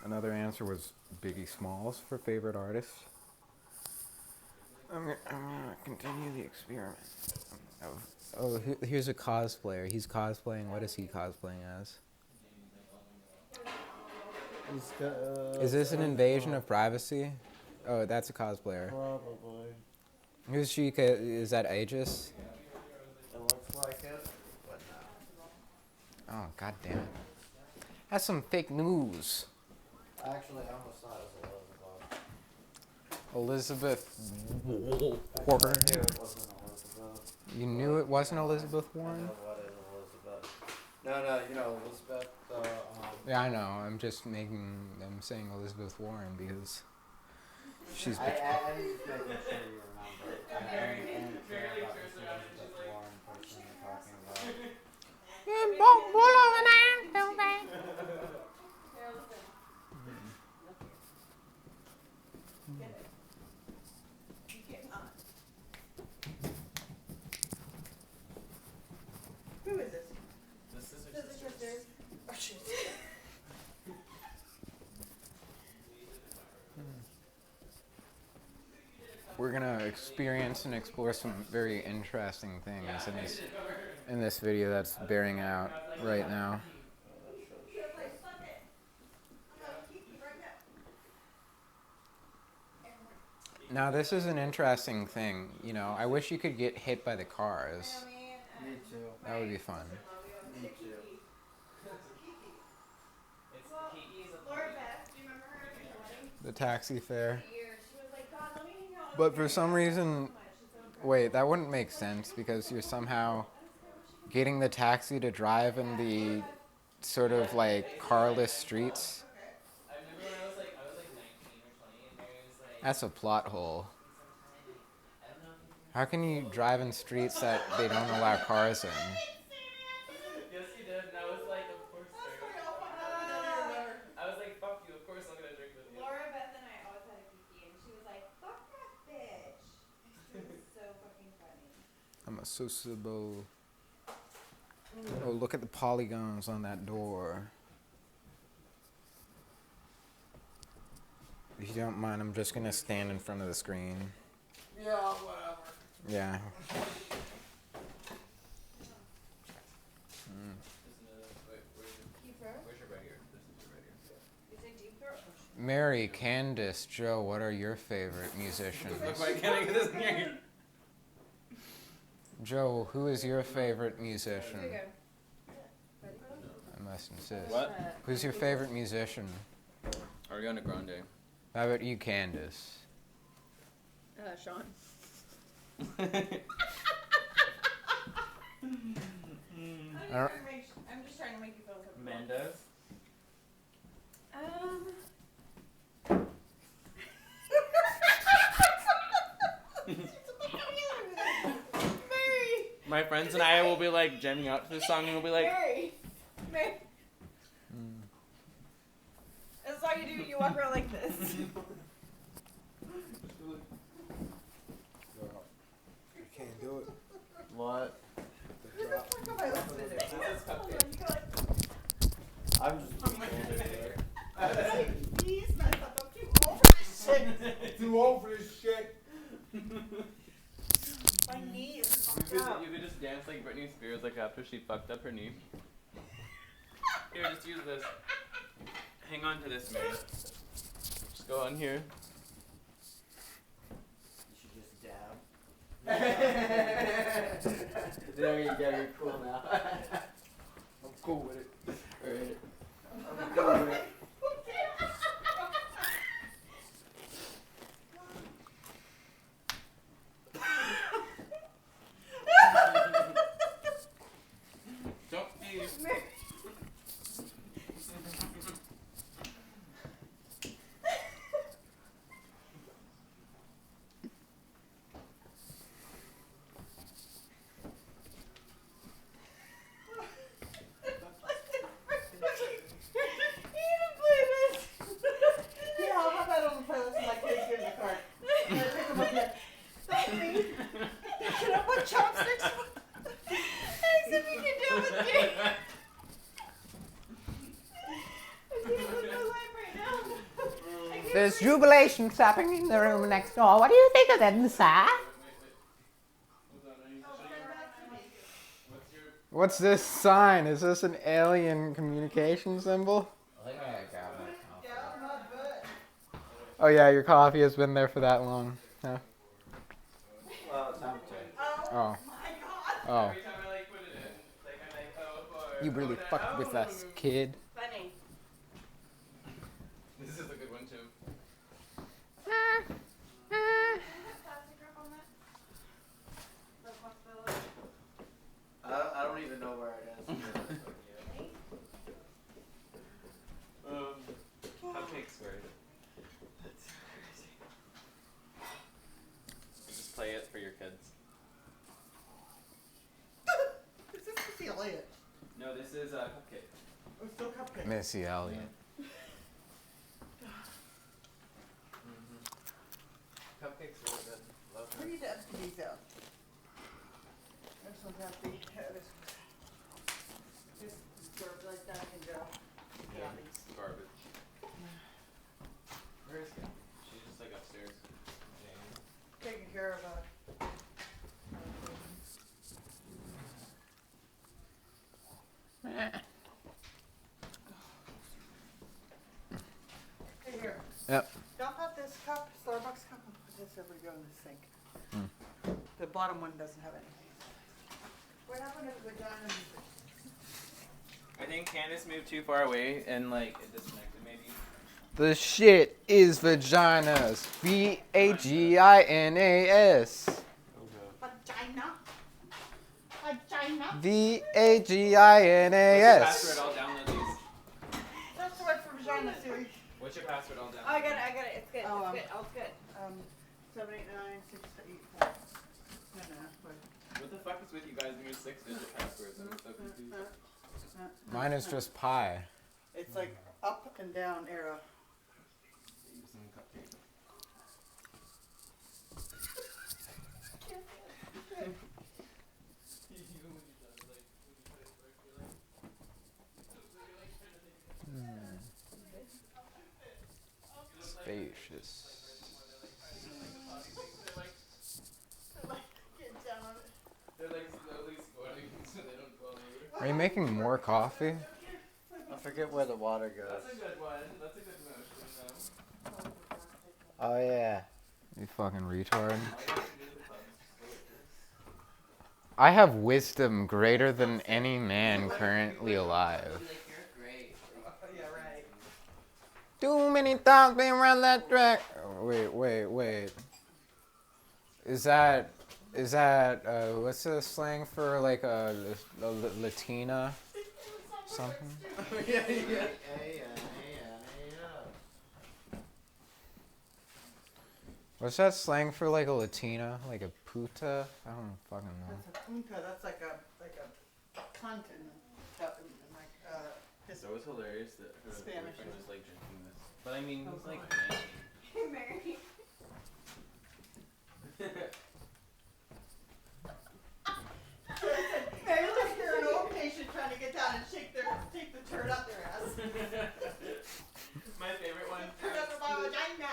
Another answer was Biggie Smalls for favorite artist. I'm gonna continue the experiment. Here's a cosplayer. He's cosplaying. What is he cosplaying as? Is this an invasion of privacy? Oh, that's a cosplayer. Probably. Who's she? Is that Aegis? It looks like it, but no. Oh, god damn it. That's some fake news. Actually, I almost thought it was Elizabeth. Elizabeth I Warren. knew it wasn't Elizabeth. You knew it wasn't Elizabeth I Warren? know what is Elizabeth. No, you know Elizabeth. Yeah, I know. I'm just saying Elizabeth Warren because she's. I'm just making sure you remember. I don't care about this Elizabeth Warren person you're talking about. Who is this? This is This is sisters. Oh shit. We're gonna experience and explore some very interesting things in this video that's bearing out right now. Now this is an interesting thing. You know, I wish you could get hit by the cars. Me too. That would be fun. Me too. The taxi fare. But for some reason, wait, that wouldn't make sense because you're somehow getting the taxi to drive in the sort of like carless streets. I remember when I was like 19 or 20, and Mary was like, That's a plot hole. I don't know if you can. How can you drive in streets that they don't allow cars in? Yes, you did, and I was like, of course, Mary. I was like, fuck you, of course I'm gonna drink with you. Laura, Beth, and I always had a kiki, and she was like, "Fuck that bitch." It was so fucking funny. I'm a sociable. Oh, look at the polygons on that door. If you don't mind, I'm just gonna stand in front of the screen. Yeah, whatever. Yeah. Deep throat? Where's your radio? This is your radio. You say deep throat? Mary, Candace, Joe, what are your favorite musicians? Why can't I get this near you? Joe, who is your favorite musician? Okay. I must insist. What? Who's your favorite musician? Ariana Grande. How about you, Candace? Sean. I don't, I'm just trying to make you feel comfortable. Mendez. Mary. My friends and I will be like jamming out to this song, and we'll be like, Mary. That's all you do. You walk around like this. I can't do it. What? The drop. I'm just He's messed up. I'm too old for this shit. Too old for this shit. My knee is you fucked could, up. you could just dance like Britney Spears, like after she fucked up her knee. Here, just use this. Hang on to this, man. Just go on here. You should just dab. There you go, you're cool now. I'm cool with it. Alright. I'm cool with it. Don't be. Yeah, I'll have that on the playlist and my kids get in the car. I'm gonna pick them up yet. Don't me. Should I put chopsticks? As if you can do it with me. I can't live my life right now. I can't there's breathe. jubilation clapping in the room next door. What do you think of that, sir? What's this sign? Is this an alien communication symbol? I think I got my coffee. Yeah, not good. Oh yeah, your coffee has been there for that long. Yeah. Well, it's time to. Oh. My God. Oh. Every time I like put it in, like I'm like, oh, for You really fucked with us, kid. Funny. This is a good one too. Plastic wrap on that? No possibility. I don't even know where it is. Cupcakes were. Just play it for your kids. Is this Missy Elliott? No, this is Cupcake. Or still cupcake? Missy Elliott. Cupcakes are really good. Love We them. need to empty these out. This one's empty. This served like that can go. Yeah, garbage. Where is Kim? She's just like upstairs. Taking care of Hey, here. Yep. Dump out this cup, Starbucks cup, and put this over to go in the sink. The bottom one doesn't have anything. What happened to the vagina music? I think Candace moved too far away and like it disconnected maybe. The shit is vaginas. VAGINAS. Vagina? Vagina? What's your VAGINAS. password? I'll download these. That's the word for vagina, Siri. What's your password? I'll download. Oh, I got it. It's good. Oh, It's good. All's good. 789-684. No, wait. What the fuck is with you guys and your 6-digit passwords? I'm so confused. Mine is just pi. It's like up and down arrow. Some cupcake. Spacious. They're like slowly squatting so they don't fall over. Are you making more coffee? I forget where the water goes. That's a good one. That's a good motion though. Oh yeah. You fucking retard. All you have to do is I have wisdom greater than any man currently alive. like, you're great. Yeah, right. Too many times been around that track. Oh, wait. Is that what's the slang for like a Latina something? Yeah. Yeah. What's that slang for like a Latina? Like a puta? I don't fucking know. That's a punta. That's like a cunt in like So it was hilarious that her Spanish. boyfriend was like drinking this. But I mean, he's like 19. Mary. Mary, look, you're an old patient trying to get down and take the turd up their ass. My favorite one. Turd up my vagina.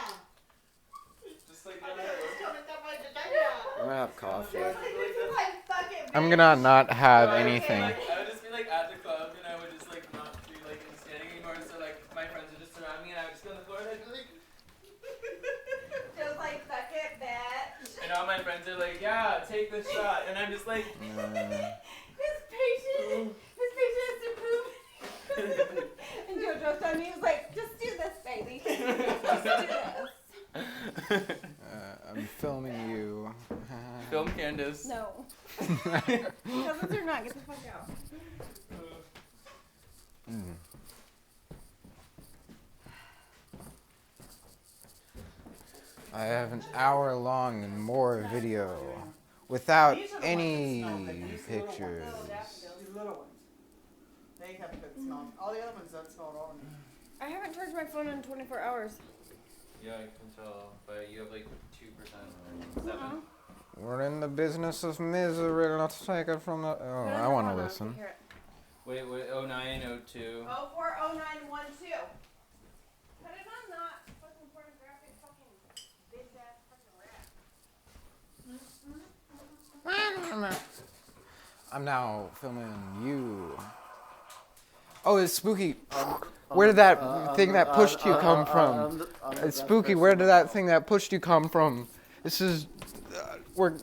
Just like My that. dad is coming down my vagina. I'm gonna have coffee. It's like, this is like fucking I'm gonna not have anything. Like, I would just be like at the club and I would just like not be like standing anymore. So like my friends would just surround me and I would just go on the floor and I'd be like. Just like, fuck it, bitch. And all my friends are like, yeah, take the shot. And I'm just like. His patient has to poop. And JoJo's done, he was like, just do this, baby. Just do this. I'm filming you. Film Candace. No. Cousins or not, get the fuck out. I have an hour long and more video without any pictures. These little ones. They have good smell. All the other ones don't smell at all. I haven't charged my phone in 24 hours. Yeah, I can tell. But you have like 2% or 7. We're in the business of misery. Let's take it from the. Oh, I want to listen. Wait, 0902. 040912. Put it on that fucking pornographic fucking bitch ass fucking rat. I'm now filming you. Oh, it's spooky. Where did that thing that pushed you come from? It's spooky. Where did that thing that pushed you come from? This is. We're.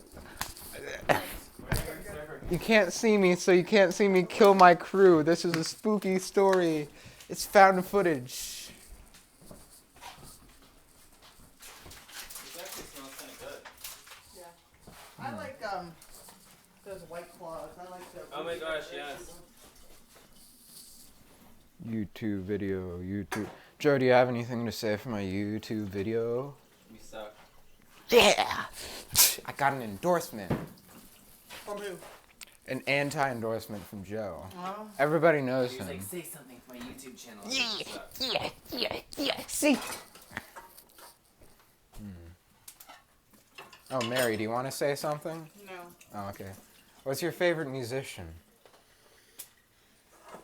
You can't see me, so you can't see me kill my crew. This is a spooky story. It's found footage. This actually smells kind of good. Yeah. I like those White Claws. I like the. Oh my gosh, yes. YouTube video, YouTube. Joe, do you have anything to say for my YouTube video? We suck. Yeah! I got an endorsement. From who? An anti-endorsement from Joe. Oh. Everybody knows He's him. like, say something for my YouTube channel. Yeah. See? Oh, Mary, do you want to say something? No. Oh, okay. What's your favorite musician?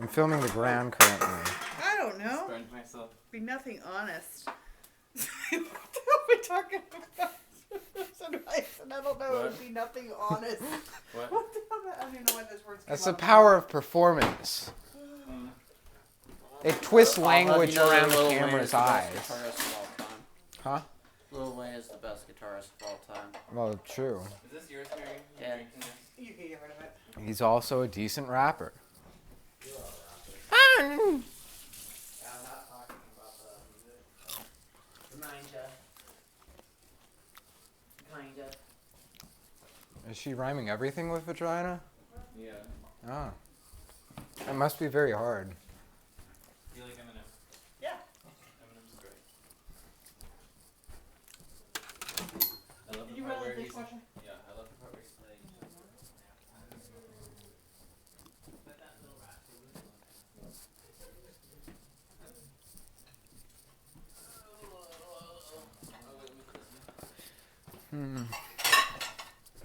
I'm filming the ground currently. I don't know. Burned myself. Be nothing honest. What the hell are we talking about? Advice, and I don't know. It would be nothing honest. What? What the hell? I don't even know why those words. That's came the out. power of performance. It twists language around the camera's eyes. Huh? Lil Wayne is the best guitarist of all time. Well, true. Is this yours, Mary? Yeah. You can get rid of it. He's also a decent rapper. I'm not talking about the Kinda. Is she rhyming everything with vagina? Yeah. Ah. It must be very hard. You like M&M? Yeah. M&M's great. I love Did the you part run where the he's... dishwasher? Yeah, I love the part where he's playing.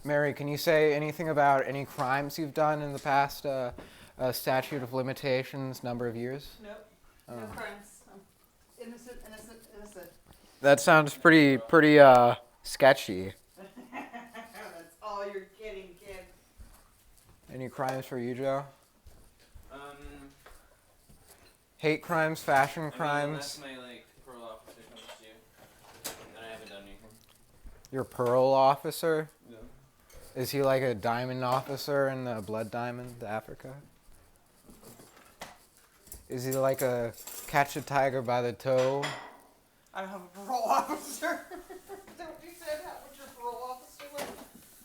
Mary, can you say anything about any crimes you've done in the past statute of limitations number of years? Nope. Oh. No crimes. Innocent. That sounds pretty sketchy. That's all you're getting, kid. Any crimes for you, Joe? Hate crimes, fashion I mean, crimes. unless my like parole officer comes to you, then I haven't done anything. Your parole officer? No. Is he like a diamond officer in the Blood Diamond, Africa? Is he like a catch a tiger by the toe? I don't have a parole officer. Is that what you said? How much your parole officer was?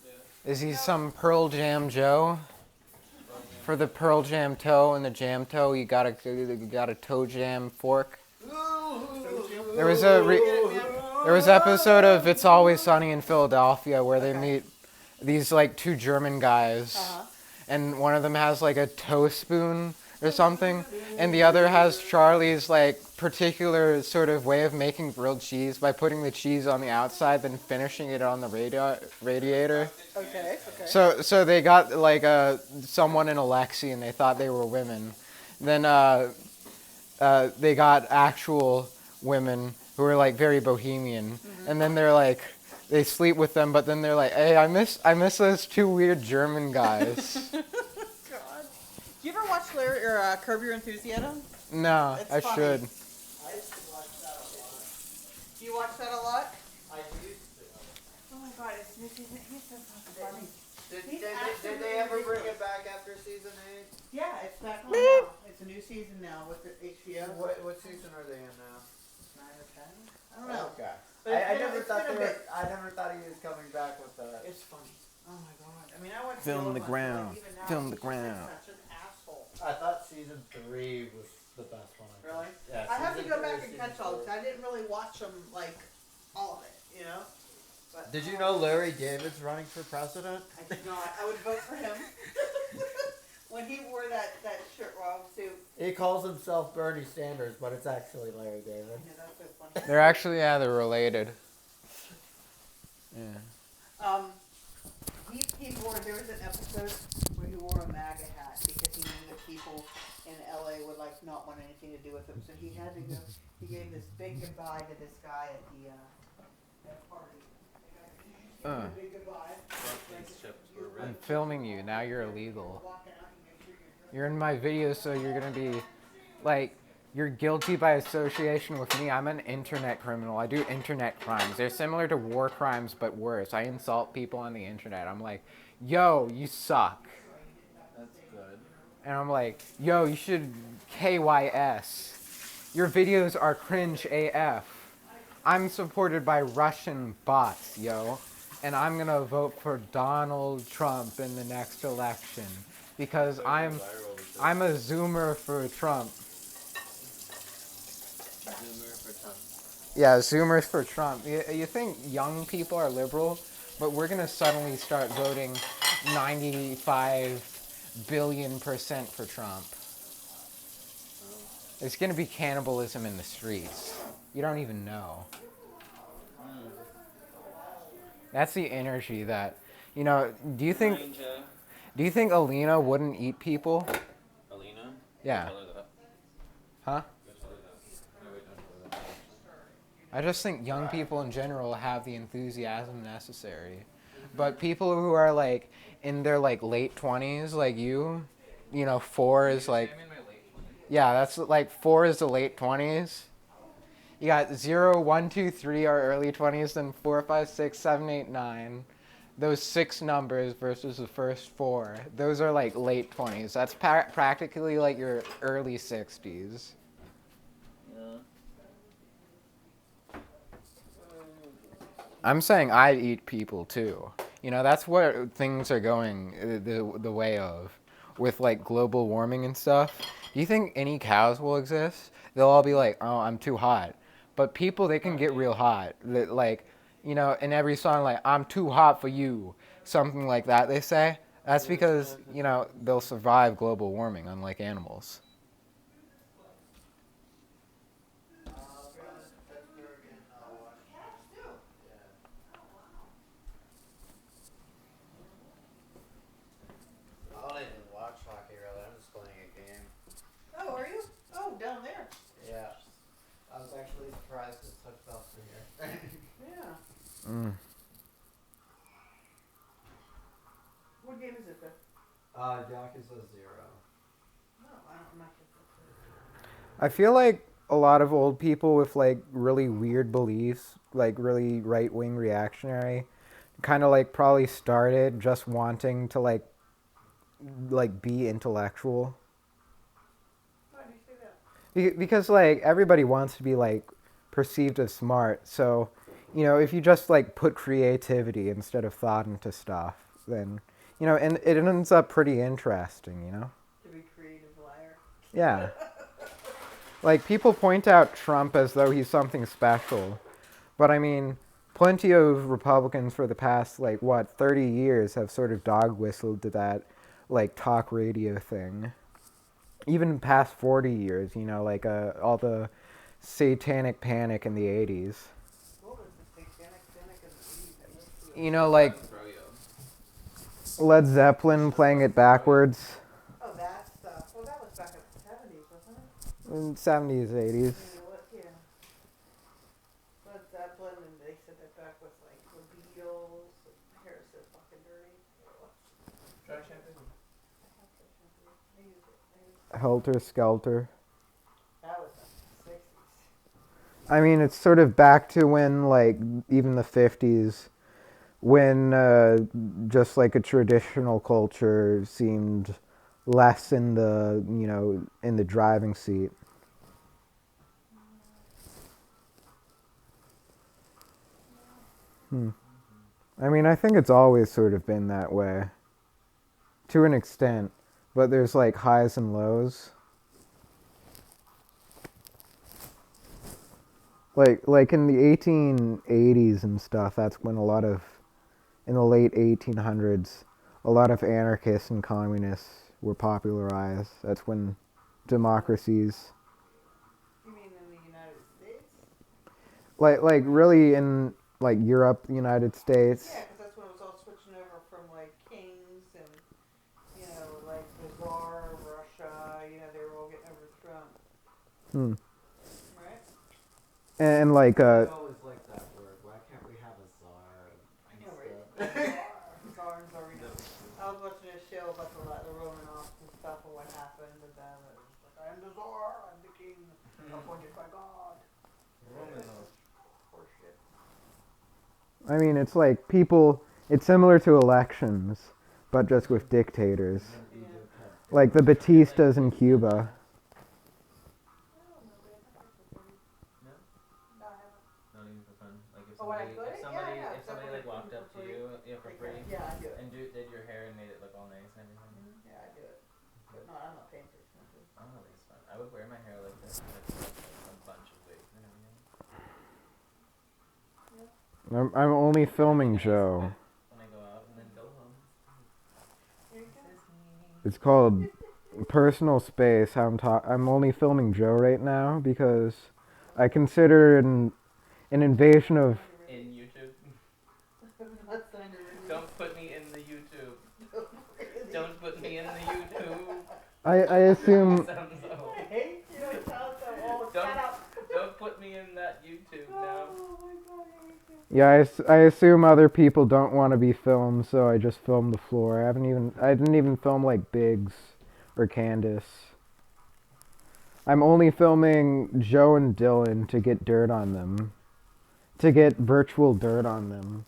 Yeah. Is he some Pearl Jam Joe? For the Pearl Jam toe and the jam toe, you got a toe jam fork. There was an episode of It's Always Sunny in Philadelphia where they meet these like two German guys, and one of them has like a toe spoon or something, and the other has Charlie's like particular sort of way of making grilled cheese by putting the cheese on the outside, then finishing it on the radiator. Okay. So they got like someone in a Lexi, and they thought they were women. Then they got actual women who are like very bohemian, and then they're like they sleep with them, but then they're like, hey, I miss those two weird German guys. God. Do you ever watch Larry or Curb Your Enthusiasm? No, It's I funny. should. I used to watch that a lot. Do you watch that a lot? I used to. Oh my God, it's new season. He's so fucking funny. Did they ever bring it back after season 8? Yeah, it's back on now. It's a new season now with the HBO. What season are they in now? 9 or 10? I don't know. Okay. But I it's never been thought a they bit. were. I never thought he was coming back with that. It's funny. Oh my God. I mean, I watched Film old the ones, but, ground. like, even now, Film the he's just, like, ground. Such an asshole. I thought season 3 was the best one. Really? Yeah. I have to season go 3 back is and season catch all 4. this. I didn't really watch them like all of it, you know. But, Did you know Larry David's running for president? I did not. I would vote for him. When he wore that shirt wrong suit. He calls himself Bernie Sanders, but it's actually Larry David. Yeah, that's so funny. They're actually they're related. Yeah. There was an episode where he wore a MAGA hat because he knew that people in LA would like not want anything to do with him. So he had to go. He gave this big goodbye to this guy at the that party. He gave him a big goodbye. These chips were red. I'm filming you. Now you're illegal. Walking out, you make sure You're in my video, so you're gonna be like you're guilty by association with me. I'm an internet criminal. I do internet crimes. They're similar to war crimes, but worse. I insult people on the internet. I'm like, yo, you suck. That's good. And I'm like, yo, you should KYS. Your videos are cringe AF. I'm supported by Russian bots, yo. And I'm gonna vote for Donald Trump in the next election. Because I'm a Zoomer for Trump. Zoomer for Trump. Yeah, Zoomers for Trump. You think young people are liberal, but we're gonna suddenly start voting 95 billion% for Trump. It's gonna be cannibalism in the streets. You don't even know. That's the energy that, do you think Alina wouldn't eat people? Alina? Yeah. Tell her that. Huh? Tell her that. No, wait, don't tell her that. I just think young people in general have the enthusiasm necessary. But people who are like in their like late 20s, like you, 4 is like, I'm in my late 20s. yeah, that's like 4 is the late 20s. You got 0, 1, 2, 3 are early 20s, then 4, 5, 6, 7, 8, 9. Those 6 numbers versus the first 4, those are like late 20s. That's practically like your early 60s. Yeah. I'm saying I'd eat people too. That's what things are going the way of with like global warming and stuff. Do you think any cows will exist? They'll all be like, oh, I'm too hot. But people, they can get real hot. Like, in every song, like, I'm too hot for you. Something like that, they say. That's because, they'll survive global warming, unlike animals. I don't even watch hockey really. I'm just playing a game. Oh, are you? Oh, down there. Yeah. I was actually surprised it's hooked up to here. Yeah. Mm. What game is it then? Yakuza 0. No, I'm not sure. I feel like a lot of old people with, like, really weird beliefs, like, really right-wing reactionary, kind of, like, probably started just wanting to, like, be intellectual. Why do you say that? Because like everybody wants to be like perceived as smart, so if you just like put creativity instead of thought into stuff, then and it ends up pretty interesting. To be creative liar. Yeah. Like people point out Trump as though he's something special, but I mean, plenty of Republicans for the past 30 years have sort of dog whistled to that like talk radio thing. Even past 40 years, all the satanic panic in the 80s. What was the satanic panic in the 80s? Like Led Zeppelin playing it backwards. Oh, that stuff. Well, that was back in the 70s, wasn't it? In 70s, 80s. Yeah. Led Zeppelin, and they said that back was like the Beatles. My hair is so fucking dirty. Try shampoo. Helter Skelter. That was the 60s. I mean, it's sort of back to when, even the 50s, when just like a traditional culture seemed less in the, in the driving seat. I mean, I think it's always sort of been that way, to an extent, but there's like highs and lows. Like in the 1880s and stuff, that's when in the late 1800s, a lot of anarchists and communists were popularized. That's when democracies... You mean in the United States? Like really in, Europe, the United States. Yeah, because that's when it was all switching over from, kings and, the Tsar, Russia, they were all getting overthrown. Right? And I always like that word. Why can't we have a czar? I know, right? Tsar and Tsarina. I was watching a show about the Romanovs and stuff and what happened to them. It was like, I am the Tsar, I'm the king, appointed by God. Romanovs. Horseshit. I mean, it's similar to elections, but just with dictators. Yeah. Like the Batistas in Cuba. Not even for fun. Like if Oh, when I somebody, could? if somebody, Yeah, if somebody definitely walked for up to free. you, for free, Yeah, I do it. and did your hair and made it look all nice and everything. Yeah, I do it. But no, I'm not paying for expensive. Oh, that's fun. I would wear my hair like this, like a bunch of wigs and everything. I'm only filming Joe. When I go out and then go home. It's called personal space. I'm only filming Joe right now because I consider an invasion of... In YouTube. Don't put me in the YouTube. Don't put me in the YouTube. I assume... Sounds so- I hate you. It sounds so old. Shut up. Don't put me in that YouTube now. Oh my god, I hate you. Yeah, I assume other people don't want to be filmed, so I just filmed the floor. I didn't even film like Biggs or Candace. I'm only filming Joe and Dylan to get dirt on them. To get virtual dirt on them.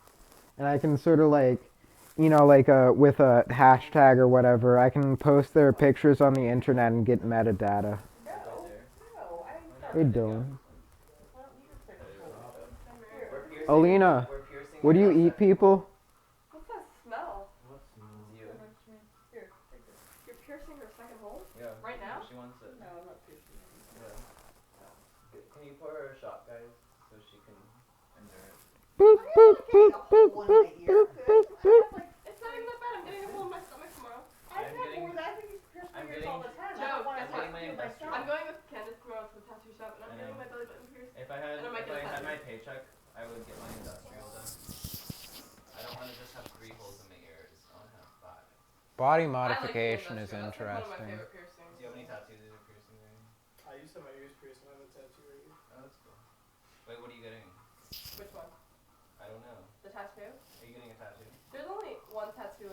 And I can sort of with a hashtag or whatever, I can post their pictures on the internet and get metadata. No, Hey Dylan. I don't need a picture. We're piercing- Alina, we're piercing would you our eat people? What's that smell? You. Here, take this. You're piercing her second hole? Yeah. Right now? She wants it. No, I'm not piercing it. Yeah. Can you pour her a shot, guys, so she can endure it? Boop, boop, boop, boop, One boop, right here. boop, boop, boop. It's not even that bad. I'm getting a hole in my stomach tomorrow. I've had more than I think he's piercing I'm yours getting- all the time. I Joe, don't want guess to what? have to do it myself. I'm going with Candace tomorrow to the tattoo shop, and I'm I getting know. my belly button pierced. If I had, And I might if get I a had tattoo. my paycheck, I would get my industrial done. I don't want to just have 3 holes in my ears. I want to have 5. Body I like the modification is industrial. That's like one of my interesting. favorite piercings. Do you have any tattoos or piercings or anything? I used to have my ears pierced when I have a tattoo right here. Oh, that's cool. Wait, what are you getting? Which one? I don't know. The tattoo? Are you getting a tattoo? There's only one tattoo,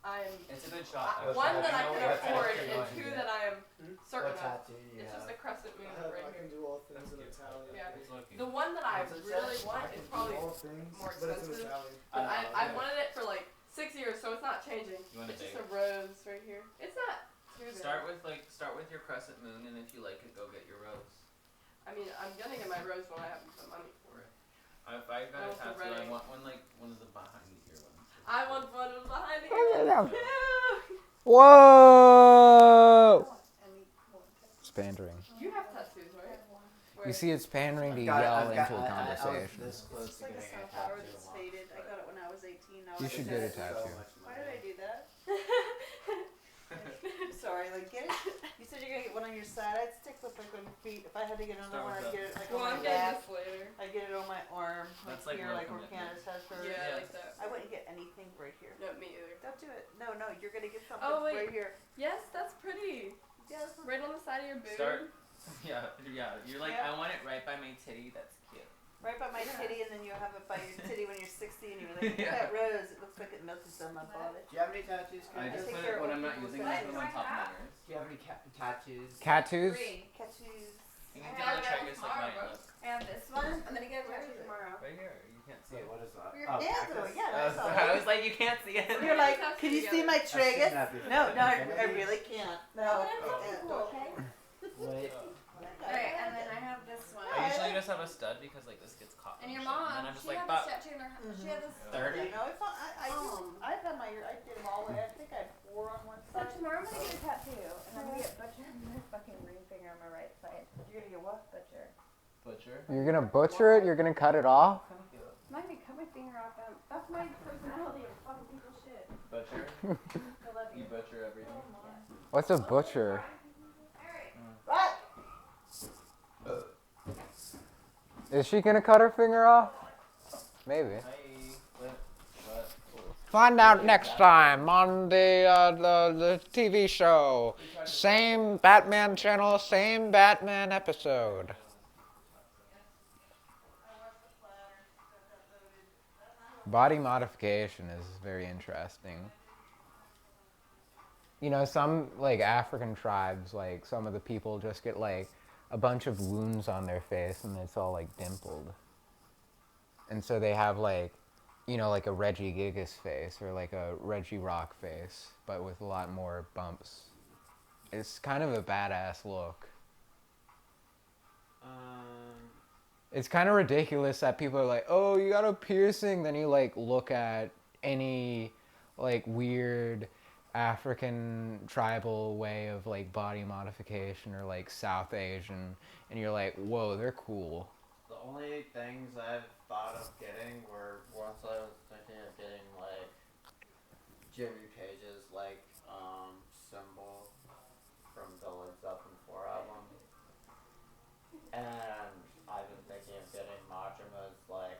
I'm... It's a good shot. one that I know can what afford, tattoo and you 2 get. that I am certain What of. tattoo do you It's just have? a crescent moon I right can here. do all things That's in cute. Italian. Yeah. It's lucky. The one that I What's it really say? want I is can do probably all things, more But it's in expensive. Italian. But I yeah. wanted it for 6 years, so it's not changing. You want It's it just a big? rose right here. It's not through there. Start with your crescent moon, and if you like it, go get your rose. I mean, I'm gonna get my rose when I have the money for it. If I got a Also tattoo, I running. want one like one of the behind the ear ones. I want one of behind the ears too. Whoa! It's pandering. You have tattoos, right? Where? You see, it's pandering to Got it, yell I've got- into a I was conversation. this close It's to like a getting a sunflower tattoo. that's faded. I got it when I was 18. Now You I should get get a it. tattoo. Why did I do that? Sorry, like get it. You said you're gonna get one on your side. I'd stick with like on your feet. If I had to get another Start one, with I'd get it like Well, on I'm my getting back. this later. I'd get it on my arm, like That's like here, real like where commitment. Candace has hers. Yeah, Yeah. like that. I wouldn't get anything right here. No, me either. Don't do it. No, you're gonna get something Oh, wait. right here. Yes, that's pretty. Yeah, that's not Right on the side of your boob. Start. Yeah. You're like, Yeah. I want it right by my titty. That's cute. right by my Yeah. titty, and then you'll have it by your titty when you're 60, and you're like, look Yeah. at that rose. It looks like it melted on my body. Do you have any tattoos, I Candace? just take put care it of when I'm old not people's using it. eyes. Put them on top of my ears. Do you have any tattoos? Tattoos? Tattoos. You can I get have a tragus like tomorrow, mine. bro. Look. I have this one. I'm gonna get a Where is tattoo it? tomorrow. Right here. You can't see Wait, it. what is that? Your Oh, Yeah, cactus? yeah, I saw I it. was like, you can't see it. You're like, Tattoos can you see together. my I've seen tragus? that before. No, I Can you? really can't. Oh, No. that's so cool, okay? Wait. Alright, and then I have this one. I usually just have a stud because like this gets caught. And in your shit. And then mom, I'm just she like, had but this tattoo in her. She had this. 30. No, it's not. I've had my ear. I did them all the way. I think I had 4 on one So side. tomorrow I'm gonna get a tattoo, and I'm gonna get butcher on my fucking ring finger on my right side. You're gonna get what? Butcher. Butcher. You're gonna butcher it? You're gonna cut it off? I'm not gonna cut my finger off. That's my personality. I'm fucking people shit. Butcher. I love You you. butcher everything. What's a butcher? What? Is she gonna cut her finger off? Maybe. Hi. What? Find out next time on the TV show. Same Batman channel, same Batman episode. Body modification is very interesting. You know, some like African tribes, like some of the people just get like a bunch of wounds on their face and it's all like dimpled. And so they have like, you know, like a Reggie Gigas face or like a Reggie Rock face, but with a lot more bumps. It's kind of a badass look. It's kind of ridiculous that people are like, oh, you got a piercing. Then you like look at any like weird African tribal way of like body modification or like South Asian, and you're like, whoa, they're cool. The only things I've thought of getting were once I was thinking of getting like Jimmy Page's like symbol from the Led Zeppelin 4 album, and I've been thinking of getting Majima's like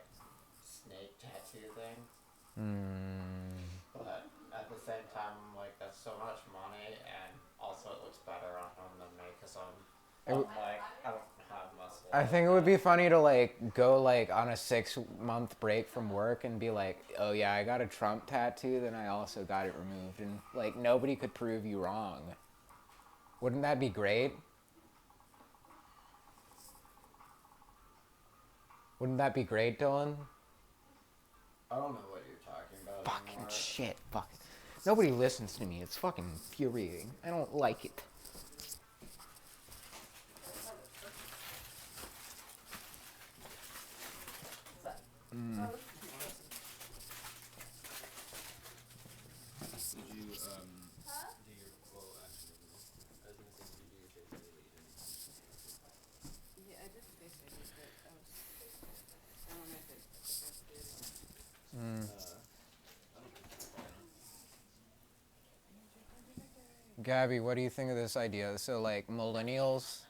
snake tattoo thing, but at the same time I'm like, that's so much money, and also it looks better on him than me because I don't have muscle. I think it would be funny to like go like on a 6-month break from work and be like, oh yeah, I got a Trump tattoo, then I also got it removed, and like nobody could prove you wrong. Wouldn't that be great? Wouldn't that be great, Dylan? I don't know what you're talking about Fucking anymore. shit. Fucking. Nobody listens to me. It's fucking infuriating. I don't like it. Did you do your quote actually? I was gonna say, did you do your face ID, but you didn't. Yeah, I did face ID, but I don't know if it. Gabby, what do you think of this idea? So like millennials,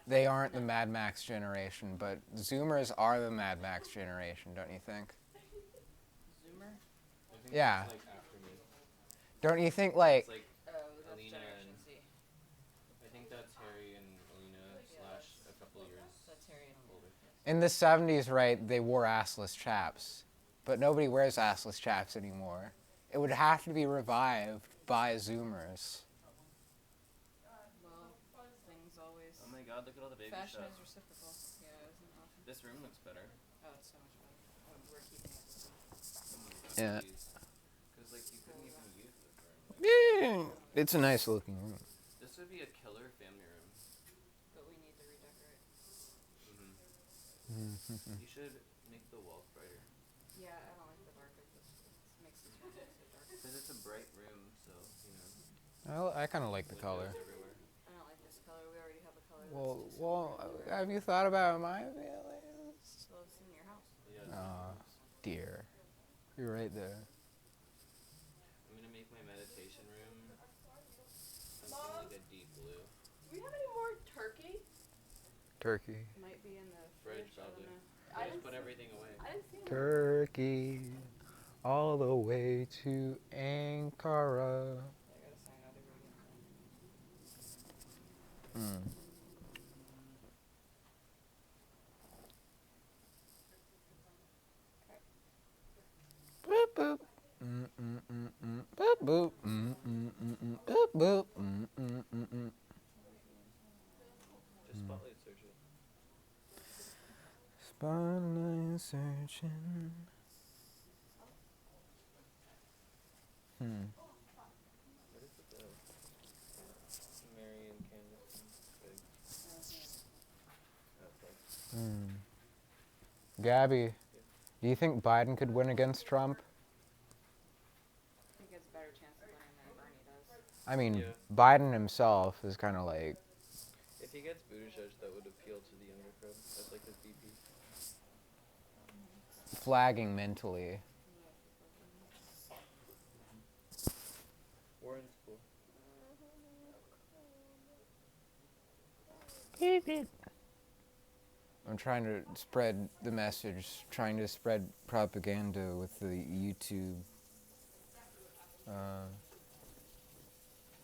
they aren't the Mad Max generation, but Zoomers are the Mad Max generation, don't you think? Zoomer? I think Yeah. it's like after me. Don't you think like It's like Oh, that's Alina Generation and- Z. I think that's Harry and Alina slash a couple years That's Harry and older. in the 70s, right, they wore assless chaps, but nobody wears assless chaps anymore. It would have to be revived by Zoomers. Well, things always. Oh my god, look at all the baby Fashion stuff. is reciprocal. Yeah, isn't it awesome? This room looks better. Oh, it's so much better. Oh, we're keeping it this way. Yeah. Because like you couldn't even use this room. Like, It's a nice looking room. this be a killer family room. But we need to redecorate. You should make the walls brighter. Yeah, I don't like the dark. It makes this room look so dark. Cause it's a bright room, so you know. I kind of like the Windows color. everywhere. I don't like this color. We already have a color that's Well, too well, similar everywhere. have you thought about my feelings? Well, it's in your house. Yeah. Aw, dear. You're right there. I'm gonna make my meditation room something like a deep blue. Do we have any more turkey? Turkey. Might be in the Fridge, fridge. I probably. don't know. I just put everything away. I didn't see any. Turkey. All the way to Ankara. I gotta sign out of here again. Mm. Boop boop. Mm mm mm mm. Boop boop. Mm mm mm mm. Boop boop. Mm mm mm mm. Just spotlight search it. Spotlight searching. What is it Mary and Candace and Big? Oh, okay. Gabby, do you think Biden could win against Trump? I think it's a better chance of winning than Bernie does. I mean, Yeah. Biden himself is kind of like If he gets Buttigieg, that would appeal to the younger crowd. That's like his VP. flagging mentally. Warren's cool. I'm trying to spread the message, trying to spread propaganda with the YouTube.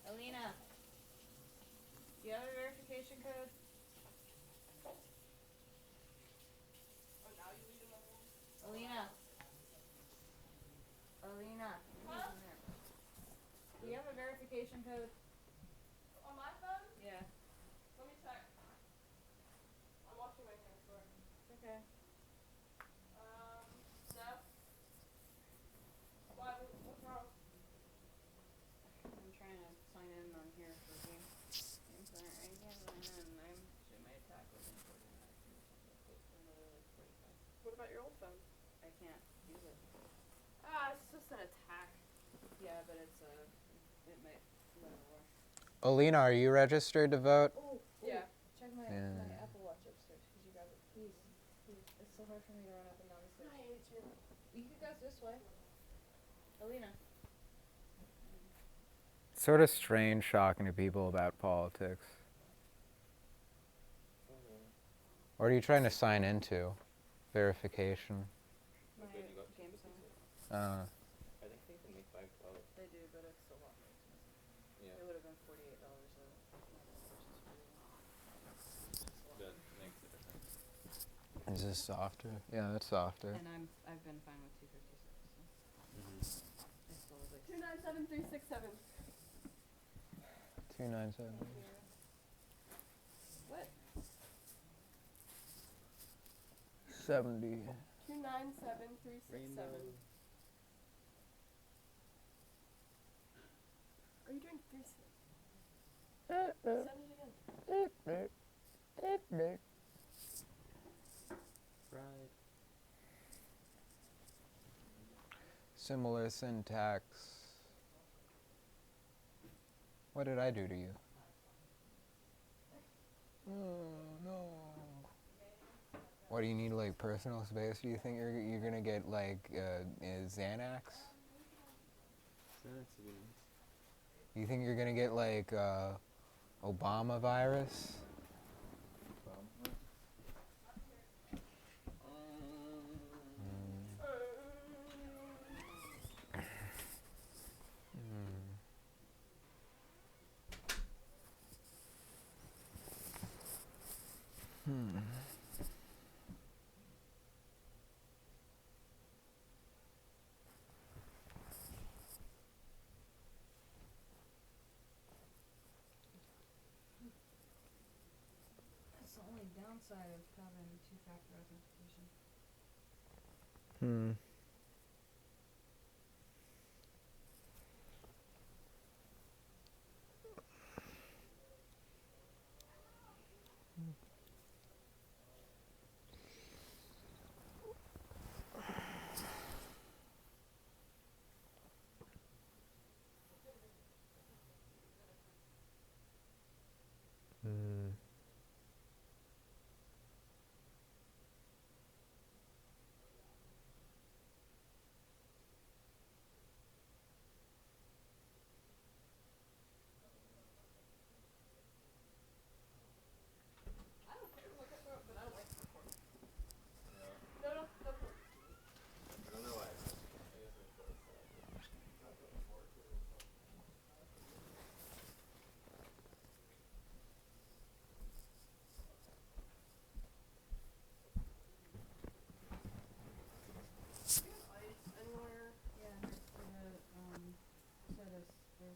Alina, do you have a verification code? Alina. Alina. Huh? Do you have a verification code? On my phone? Yeah. Let me check. I'm washing my hands, sorry. It's okay. No. Why? What's wrong? I'm trying to sign in on here for the game. I'm sorry, I can't sign in. Actually, my attack was in 49. For another like 45. What about your old phone? I can't use it. It's just an attack. Yeah, but it's it might let it work. Alina, are you registered to vote? Oh, Yeah. check my Yeah. my Apple Watch upstairs. Could you grab it, please? Please. It's so hard for me to run up and down the stairs. You could go this way. Alina. Sort of strange talking to people about politics. What are you trying to sign into? Verification. My Okay, you got game sign. I think they can make $5. They do, but it's a lot more expensive. Yeah. It would have been $48 versus That makes a difference. Is this softer? Yeah, that's softer. And I've been fine with 256. So it still was like 297367. 297. what? 70. 297367. Are you doing 3 Send it again. Right. Similar syntax. What did I do to you? Oh, no. What do you need, like personal space? Do you think you're gonna get like Xanax? Xanax would be nice. You think you're gonna get like Obama virus? That's the only downside of having two-factor authentication.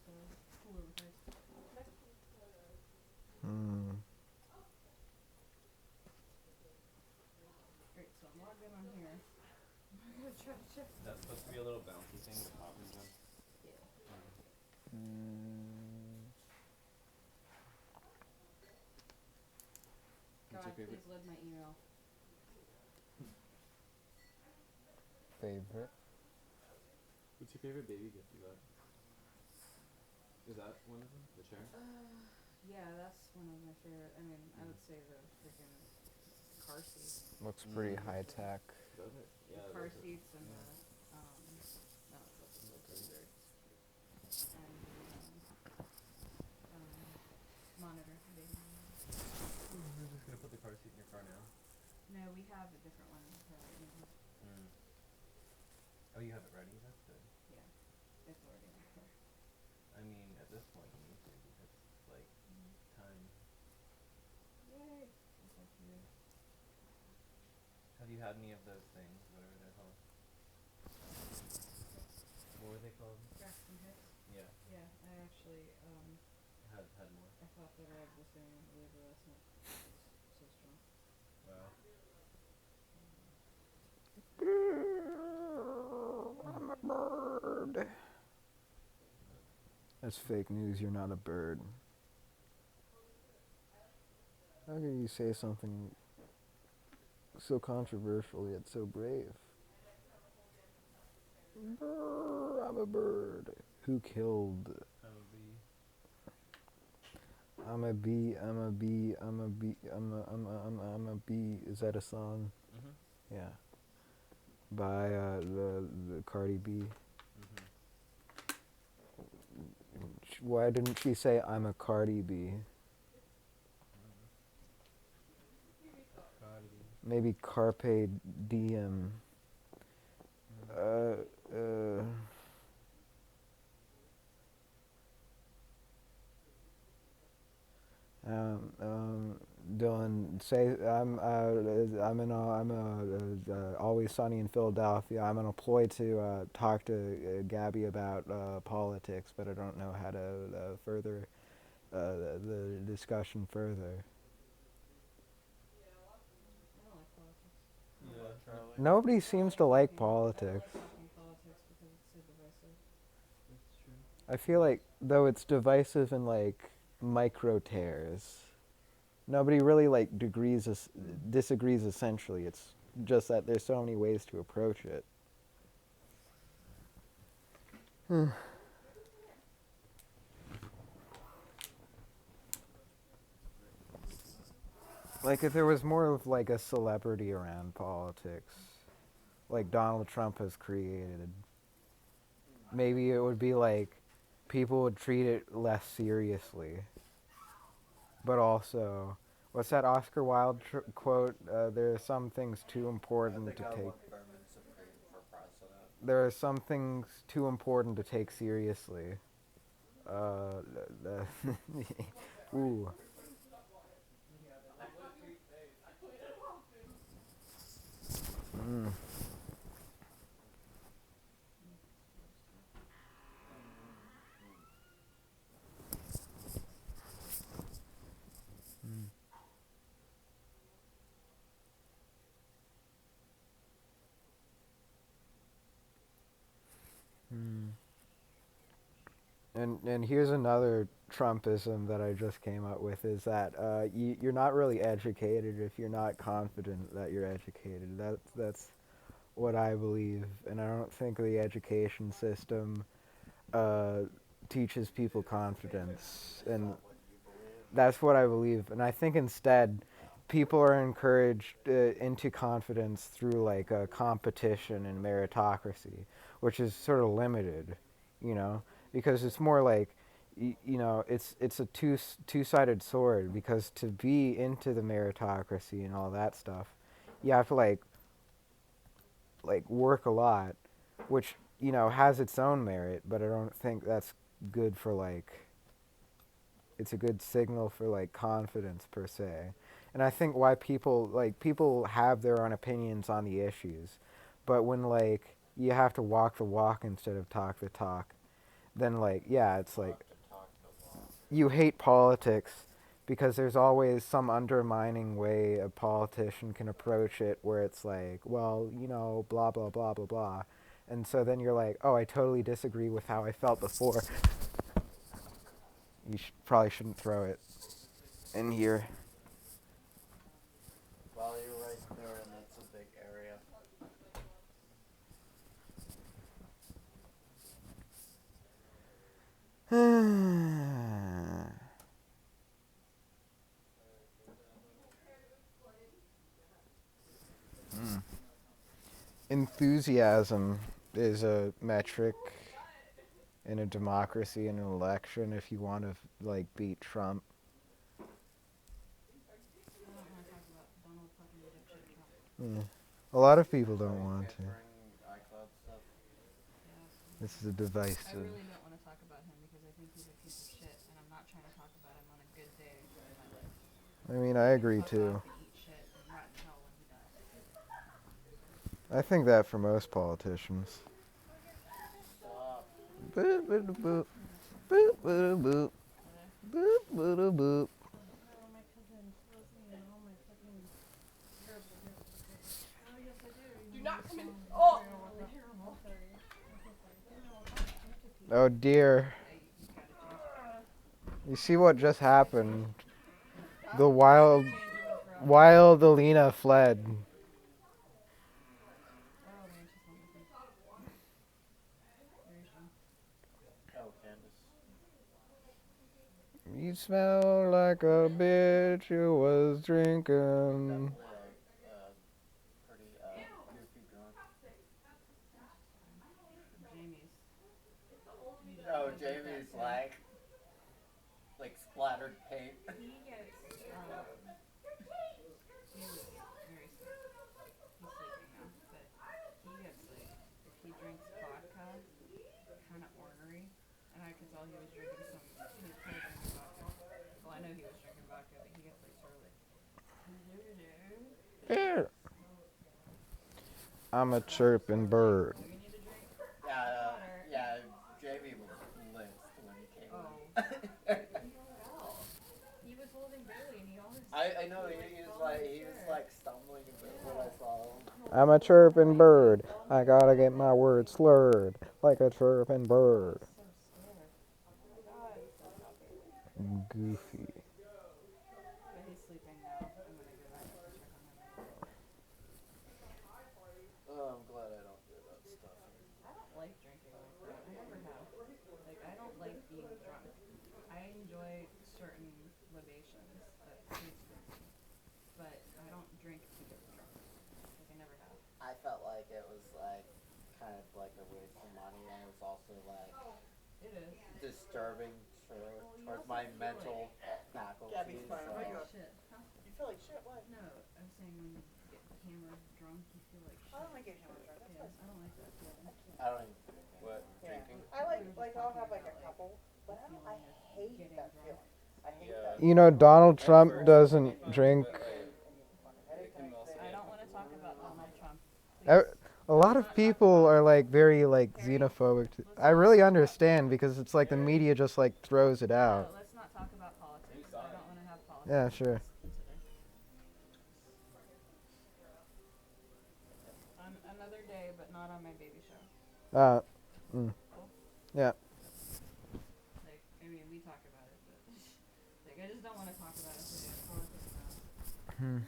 with a cooler with ice. Hmm. Great, so I'm logged in on here. I'm gonna try to check. That's supposed to be a little bouncy thing, the coffee one. Yeah. What's God, your favorite? please load my email. Favorite? What's your favorite baby gift you got? Is that one of them? The chair? Yeah, that's one of my favorite. I mean, I would say the freaking car seats. Looks pretty high tech. Does it? The Yeah. car those are- seats and yeah. no, that's Okay. very and monitor, baby monitor. We're just gonna put the car seat in your car now. No, we have a different one right now. Oh, you have it ready? That's good. Yeah, it's already in there. I mean, at this point you need to because like time. Yay! It's like weird. Have you had any of those things? Whatever they're called. What were they called? Braxton Hicks? Yeah. Yeah, I actually Had more. I thought that I was doing a really lesson. It's so strong. Wow. I'm a bird. That's fake news. You're not a bird. How can you say something so controversial yet so brave? I'm a bird. Who killed? I'm a bee. I'm a bee. I'm a bee. I'm a bee. Is that a song? Mhm. Yeah. By the Cardi B. Why didn't she say I'm a Cardi B? Maybe Carpe Diem. Dylan, say I'm always sunny in Philadelphia. I'm unemployed to talk to Gabby about politics, but I don't know how to further the discussion further. I don't like politics. Yeah, Charlie. Nobody seems to like I politics. don't like talking politics because it's so divisive. That's true. I feel like though it's divisive in like micro tears. Nobody really like disagrees essentially. It's just that there's so many ways to approach it. Like if there was more of like a celebrity around politics, like Donald Trump has created, maybe it would be like people would treat it less seriously. But also, what's that Oscar Wilde quote? There are some things too important to take. There are some things too important to take seriously. Ooh. Mm. Mm. Mm. And here's another Trumpism that I just came up with is that you're not really educated if you're not confident that you're educated. That's what I believe, and I don't think the education system teaches people confidence, and that's what I believe. And I think instead, people are encouraged into confidence through like a competition and meritocracy, which is sort of limited, you know, because it's more like, it's a two-sided sword. Because to be into the meritocracy and all that stuff, you have to like work a lot, which has its own merit, but I don't think that's good for like. It's a good signal for like confidence per se. And I think why people have their own opinions on the issues, but when like you have to walk the walk instead of talk the talk, then like yeah, it's We'll like have to talk to law. you hate politics because there's always some undermining way a politician can approach it where it's like, well, you know, blah blah blah blah blah. And so then you're like, oh, I totally disagree with how I felt before. You probably shouldn't throw it in here. Well, you're right there, and that's a big area. Enthusiasm is a metric in a democracy in an election if you want to like beat Trump. I don't wanna talk about Donald fucking dipshit Trump. Yeah. A lot of people So don't you want can't to. bring iCloud stuff. Yeah. This is a I divisive. really don't wanna talk about him because I think he's a piece of shit, and I'm not trying to talk about him on a good day in my life. I mean, I He can agree fuck too. off and eat shit and rot in hell when he dies. I think that for most politicians. Stop. Boop, boop, boop. Boop, boop, boop. Boop, boop, boop. Oh, my cousin tells me all my fucking terrible. Oh, yes, I do. Do not come in. Oh! Terrible. Oh dear. You see what just happened? The wild Alina fled. Oh, man, she's not with me. Very strong. Oh, Candace. You smell like a bitch who was drinking. Definitely a pretty goofy drunk. Jamie's. Oh, Jamie's like splattered paint. He gets, he was very sick. He's sleeping now, but he gets like, if he drinks vodka, kind of ornery, and I could tell he was drinking he was probably drinking vodka. Well, I know he was drinking vodka, but he gets like sort of like, Here. I'm a chirping bird. do you need a drink? Yeah, Jamie was blitzed when he came Oh. in. He was holding Bailey and he almost. I know, he was like stumbling a bit when I saw him. I'm a chirping bird. I gotta get my words slurred like a chirping bird. So scared. Oh my god. Goofy. But he's sleeping now. I'm gonna go back and check on him. Oh, I'm glad I don't do that stuff. I don't like drinking like that. I never have. Like, I don't like being drunk. I enjoy certain libations that taste drinking. But I don't drink to get drunk. Like, I never have. I felt like it was like kind of like a waste of money, and it was also like It is. disturbing towards my mental faculties. Gabby's fine. So. Oh my god. Shit. Huh? You feel like shit? What? No, I'm saying when you get hammered drunk, you feel like shit. I don't like getting hammered drunk. That's Yeah, fine. I don't like that feeling. I don't even what Yeah. drinking. I like I'll have like a couple, but I don't. I hate that feeling. I hate that. You know, Donald Trump doesn't drink. I don't want to talk about Donald Trump. A lot of people are like very like xenophobic. I really understand because it's like the media just like throws it No, out. let's not talk about politics. I don't want to have politics. Yeah, sure. On another day, but not on my baby show. Yeah. Like, I mean, we talk about it, but like, I just don't want to talk about it today. Politics now.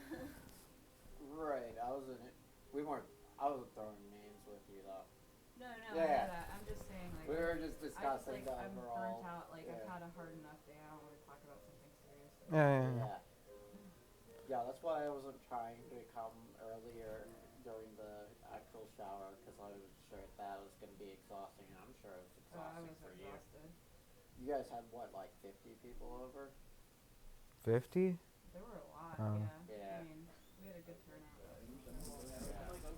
Right, I wasn't throwing names with you though. No, I Yeah. know that. I'm just saying, like, We were just I just, discussing like, the I'm overall. burnt out. Like, yeah. I've had a hard enough day. I don't want to talk about something serious. Yeah. Yeah, that's why I wasn't trying to come earlier during the actual shower because I was sure that was going to be exhausting, and I'm sure it was I exhausting was for exhausted. you. You guys had what, like 50 people over? 50? There were a lot. Yeah. I mean, we had a good turnout.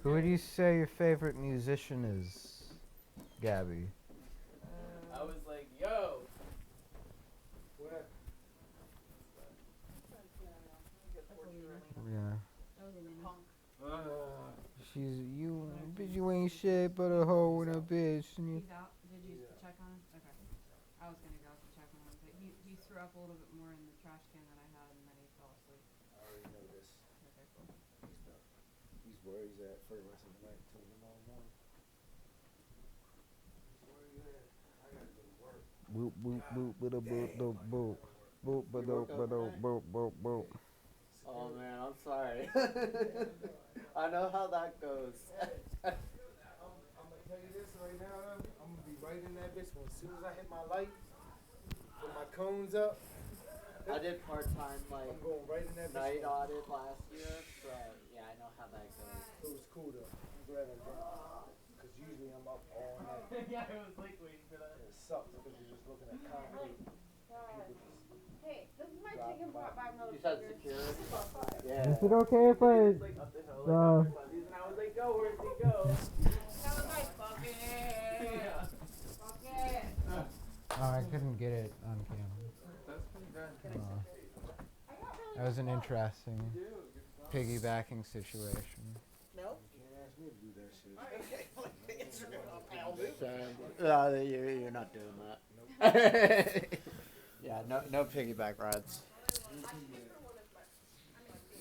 Who would you say your favorite musician is, Gabby? I was like, yo. What? Yeah. That was Alina. She's you. Bitch, you ain't shit but a hoe and a bitch. And you. He's out. Did you check on him? Okay. he threw up a little bit more in the trash can than I had, and then he fell asleep. I already know this. Okay, cool. He's where he's at for the rest of the night till tomorrow morning. Where he's at. I gotta go to work. Boop boop boop boop boop Dang, boop boop boop boop You work boop overnight? boop boop boop. Oh man, I'm sorry. I know how that goes. I'm gonna tell you this right now. I'm gonna be right in that bitch as soon as I hit my light, with my cones up. I did part-time like I'm going right in that night bitch. audit last year, so yeah, I know how that goes. It was cool though. I'm glad I did. Cause usually I'm up all night. Yeah, it was like waiting for that. It sucks because you're just looking at concrete. People just Hey, this is my drop chicken pot by You said motherfucker. security? Is Yeah. it okay if I? Like up the hill, like after Bundy's, and I was like, go, where's he go? That was like, fuck it. Yeah. Fuck it. Oh, I couldn't get it on camera. That's pretty good. That was an interesting piggybacking situation. Nope. you can't ask me to do that shit. You're not doing that. Yeah, no piggyback rides.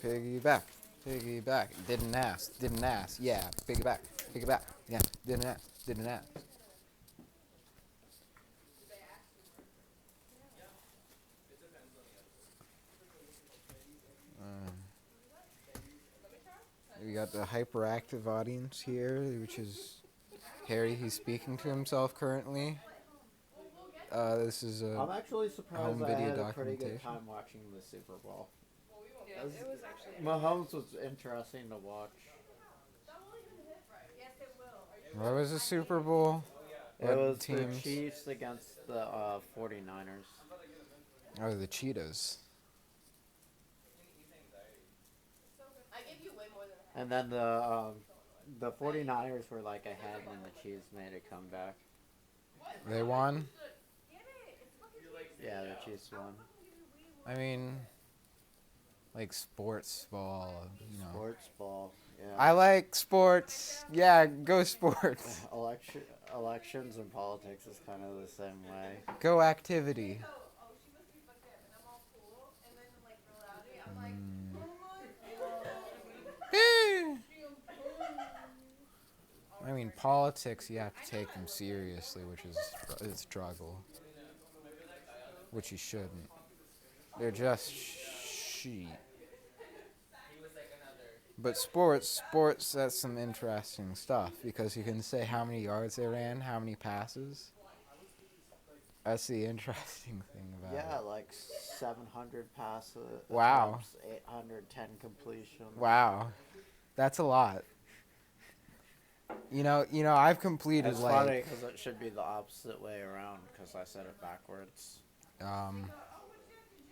Piggyback, piggyback. Didn't ask. Yeah, piggyback, piggyback. Yeah, didn't ask. We got the hyperactive audience here, which is Harry. He's speaking to himself currently. This is I'm a actually surprised home I video had a pretty good documentation. time watching the Super Bowl. Yeah, it was actually. Mahomes was interesting to watch. Yes, it will. What was the Super Bowl? It What was teams? the Chiefs against the 49ers. Oh, the Cheetos. I give you way more than And then the 49ers were like ahead and the Chiefs made a comeback. They won. Yeah, the Chiefs won. I mean, like sports ball, you know. Sports ball. Yeah. I like sports. Yeah, go sports. Elections and politics is kind of the same way. Go activity. oh, she must be fucked up, and I'm all cool, and then like real loudly, I'm like, I mean, politics, you have to take them seriously, which is a struggle. Which you shouldn't. They're just sheep. But sports, that's some interesting stuff because you can say how many yards they ran, how many passes. That's the interesting thing about Yeah, it. like 700 passes. Wow. 810 completions. Wow. That's a lot. You know, I've completed It's like funny because it should be the opposite way around because I said it backwards.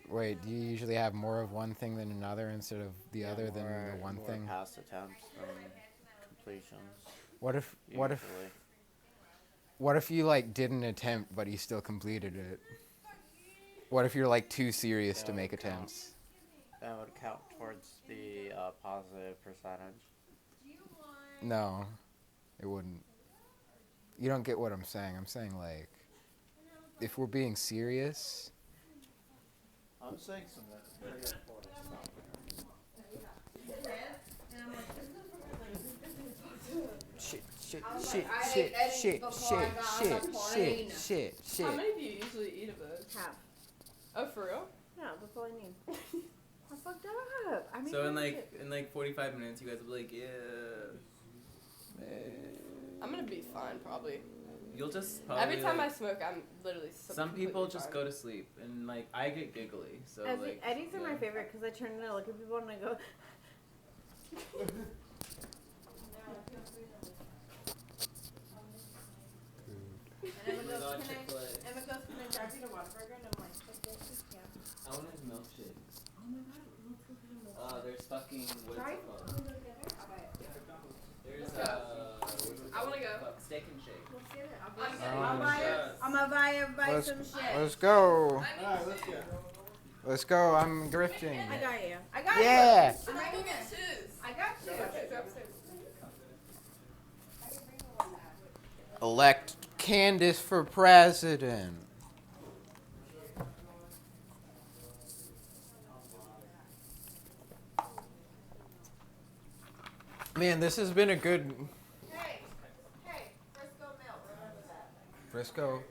Wait, do you usually have more of one thing than another instead of the other than the one more thing? pass attempts than completions. What if Usually. what if you like didn't attempt but you still completed it? What if you're like too serious to make attempts? That would count towards the positive percentage. No, it wouldn't. You don't get what I'm saying. I'm saying like, if we're being serious. I'm saying some pretty important stuff. Shit. How many do you usually eat of those? half. Oh, for real? Yeah, that's all I need. I fucked up. I mean, So in like 45 minutes, you guys will be like, yeah. I'm gonna be fine, probably. You'll just probably. Every time like, I smoke, I'm literally some people completely just fine. go to sleep, and like I get giggly, so like. Eddie's are my yeah. favorite because I turn and I look at people and I go. And Emma goes, can I drive you to Whataburger? And I'm like, yes, you can. I want his milkshakes. Oh my god, let's go get a milkshake. There's fucking what's Right? it called? Wanna go get it? I'll buy it. There's what's it I wanna called? go. Fuck, steak and shake. Let's get it. I'm I'll buy it. I'm gonna buy everybody Let's some shit. let's go. Alright, let's go. Let's go. I'm grifting. I got you. I got Yeah. you. I'm Go get shoes. I got you. Okay, go upstairs. Elect Candace for president. Man, this has been a good Hey, Frisco milk, remember that. Frisco.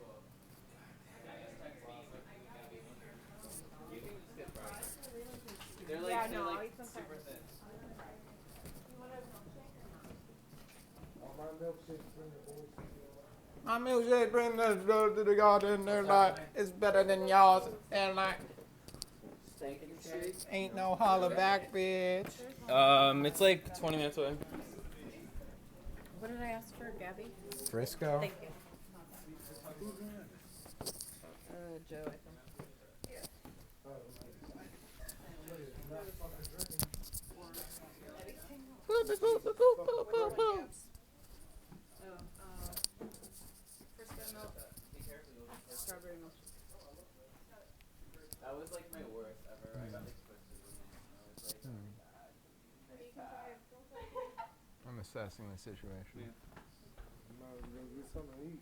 They're like, Yeah, they're no, like I'll eat some super thin. All my milkshakes bring the boys to the My milkshake bring the to the garden. They're like, it's better than yours. And like, Steak and shake. ain't no holler back, bitch. It's like 20 minutes away. What did I ask for, Gabby? Frisco. Thank you. Joe, I think. Frisco milk, strawberry milk. That was like my worst ever. I got like twisted with it. I was like, oh my god. I'm assessing the situation. Might as well get something to eat.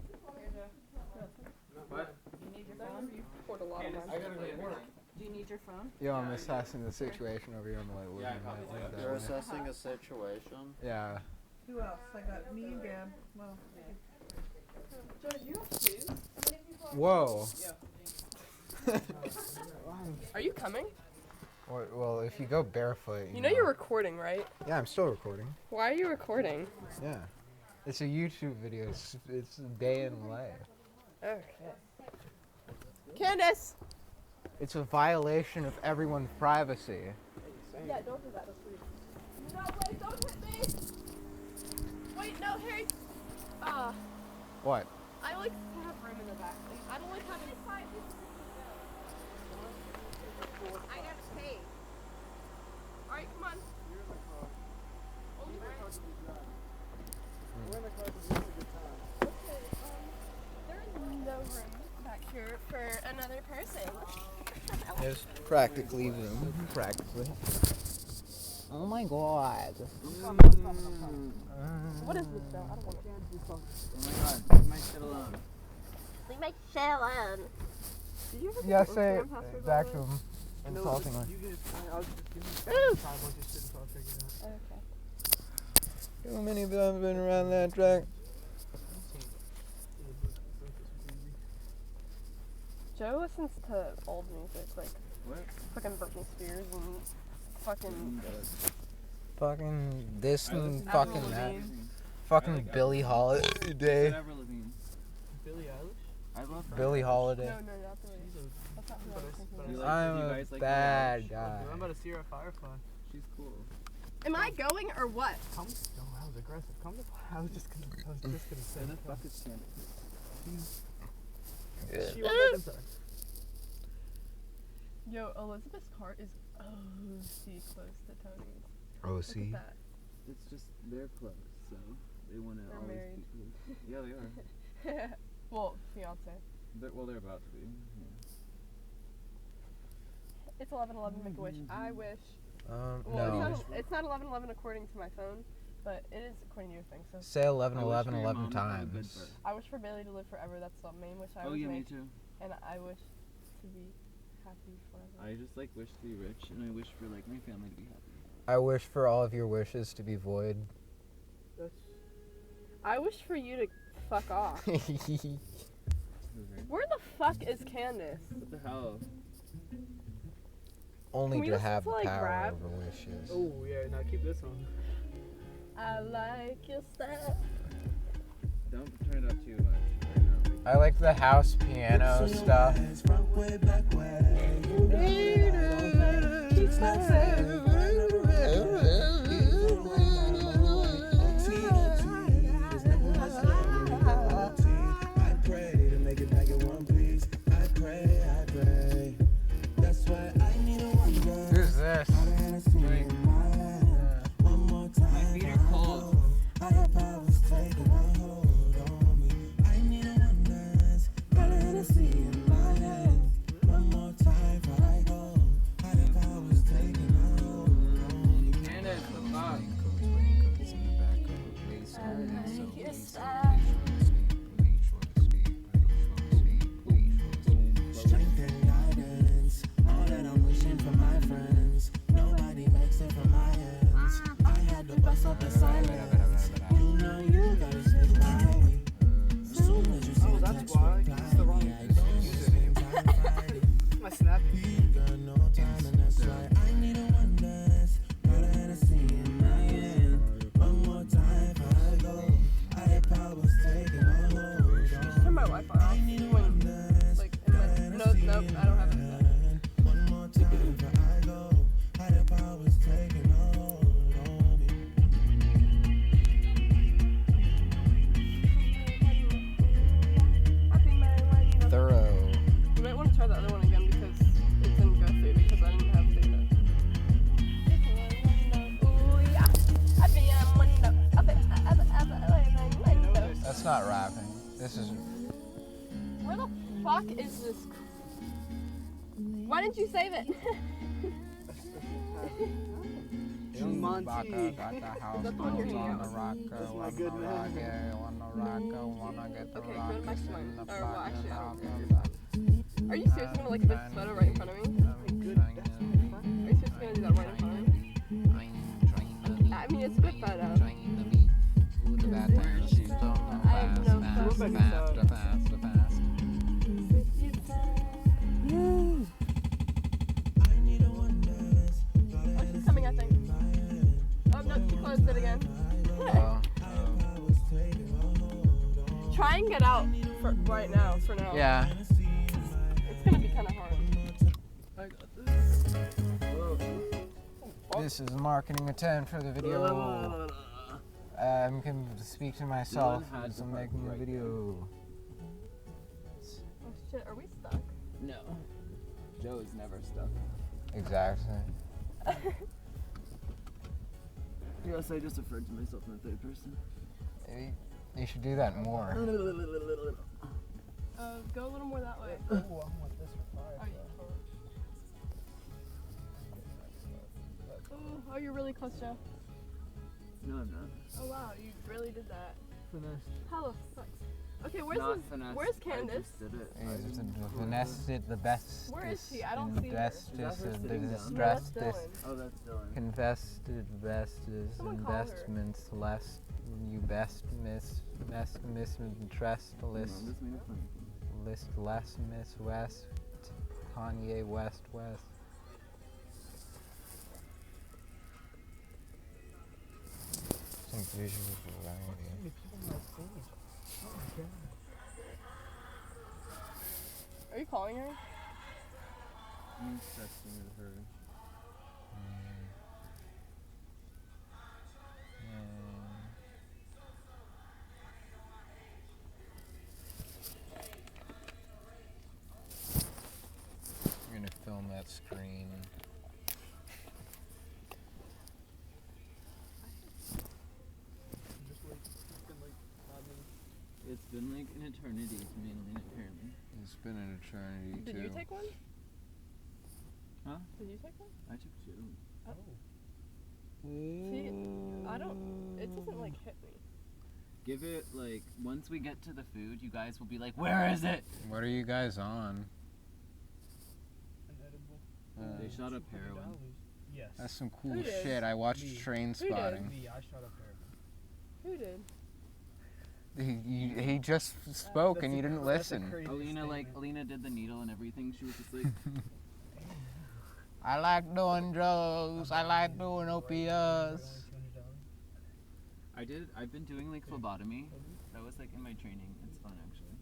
What? Do you need your phone? Poured a lot of I gotta go to work. Do you need your phone? Yo, I'm assessing the situation over here. I'm like, Yeah, I looking probably at it do. that You're way. assessing a situation. Yeah. Who else? I got me and Gab. Well, Joe, do you have shoes? Whoa. Are you coming? Well, if you go barefoot, You know you're recording, right? Yeah, I'm still recording. Why are you recording? Yeah. It's a YouTube video. It's a day in life. Okay. Candace! It's a violation of everyone's privacy. Yeah, don't do that. That's rude. No, wait, don't hit me! Wait, no, Harry! What? I like to have room in the back. I don't like having five people. I gotta pay. Alright, come on. Only there is no room back here for another person. There's practically room. Practically. Oh my god. What is this, though? I don't want it. Oh my god, leave my shit alone. Leave my shit alone. Did you ever get Yeah, the say Instagram password, it by back the to way? him. Insultingly. I'll just give me time once you sit until I figure it out. Okay. Too many times been around that track. Joe listens to old music, like What? fucking Britney Spears and fucking Fucking this and Avril fucking that. Lavigne. Fucking Billie Holiday. Avril Lavigne. Billie Eilish? I love her. Billie Holiday. No, not Billie. That's not who I was thinking. You of. like- I'm you a guys like bad Billie guy. I'm about to see her at Firefly. She's cool. Am I going or what? Come. No, that was aggressive. Come to. I was just gonna say. Who the fuck is Candace? She went back inside. Yo, Elizabeth's car is OC close to Tony's. Look OC. at that. It's just they're close, so they want to They're always married. be close. Yeah, they are. Well, fiance. They're about to be. Yeah. It's 11:11. Make a wish. I wish. No. Well, it's not 11:11 according to my phone, but it is according to your thing. So Say 11, I wish 11, for your 11 mom to have a good times. birth. I wish for Bailey to live forever. That's the main wish I Oh would yeah, make. me too. And I wish to be happy forever. I just like wish to be rich, and I wish for like my family to be happy. I wish for all of your wishes to be void. I wish for you to fuck off. Where the fuck is Candace? What the hell? Only Can we to listen have to, the like, power rap? over wishes. Oh yeah, now keep this on. I like your style. Don't turn it up too much right now. I like the house piano stuff. Who's this? My feet are cold. One more time before I go. How the power's taking snap it. Turn my Wi-Fi off when, like, in my, nope, I don't have it set. Thorough. You might want to try the other one again because it didn't go through because I didn't have data. That's not rapping. This is. Where the fuck is this? Why didn't you save it? Young Monty. Got the house That's on your on hand. the rocker, That's my wanna good man. rock it, wanna rocker, wanna get the Okay, go to rockets next in one. the Or, well, actually, I don't fucking care. Are you seriously gonna look at this photo right in front of me? Are you seriously gonna do that right in front of me? I mean, it's a good photo. I have no fucking Oh, she's coming, I think. Oh, no, she closed it again. Try and get out for right now, for now. Yeah. It's gonna be kind of hard. I got this. This is a marketing attempt for the video. I'm going to speak to myself as I'm making a video. Oh shit, are we stuck? No. Joe is never stuck. Exactly. Yes, I just referred to myself in the third person. Maybe you should do that more. Go a little more that way. Oh, I want this for fire. Oh, you can't. Oh, you're really close, Joe. No, I'm not. Oh wow, you really did that. Finesse. How the fuck? Okay, where's Not this? finesse. Where's I Candace? just did it. Vanessa did the best. Where is she? I don't see her. Is that her sitting down? No, that's Distressed. Dylan. Oh, that's Dylan. Invested bestest Someone call her. investments less you best miss interest Hold list on, this made it funny. list less miss west Kanye West. Some visual variety. Are you calling her? I'm texting with her. I'm gonna film that screen. It's been like an eternity to me and Lena, apparently. It's been an eternity Did too. you take one? Huh? Did you take one? I took two. See, I don't. It doesn't like hit me. Give it like, once we get to the food, you guys will be like, where is it? What are you guys on? They shot up heroin. Yes. That's some cool Who did? shit. I watched Me. Train Who did? Spotting. I shot up heroin. Who did? He just spoke and you didn't listen. Alina did the needle and everything. She was just like, I like doing drugs. I like doing opiates. I've been doing like phlebotomy. That was like in my training. It's fun actually.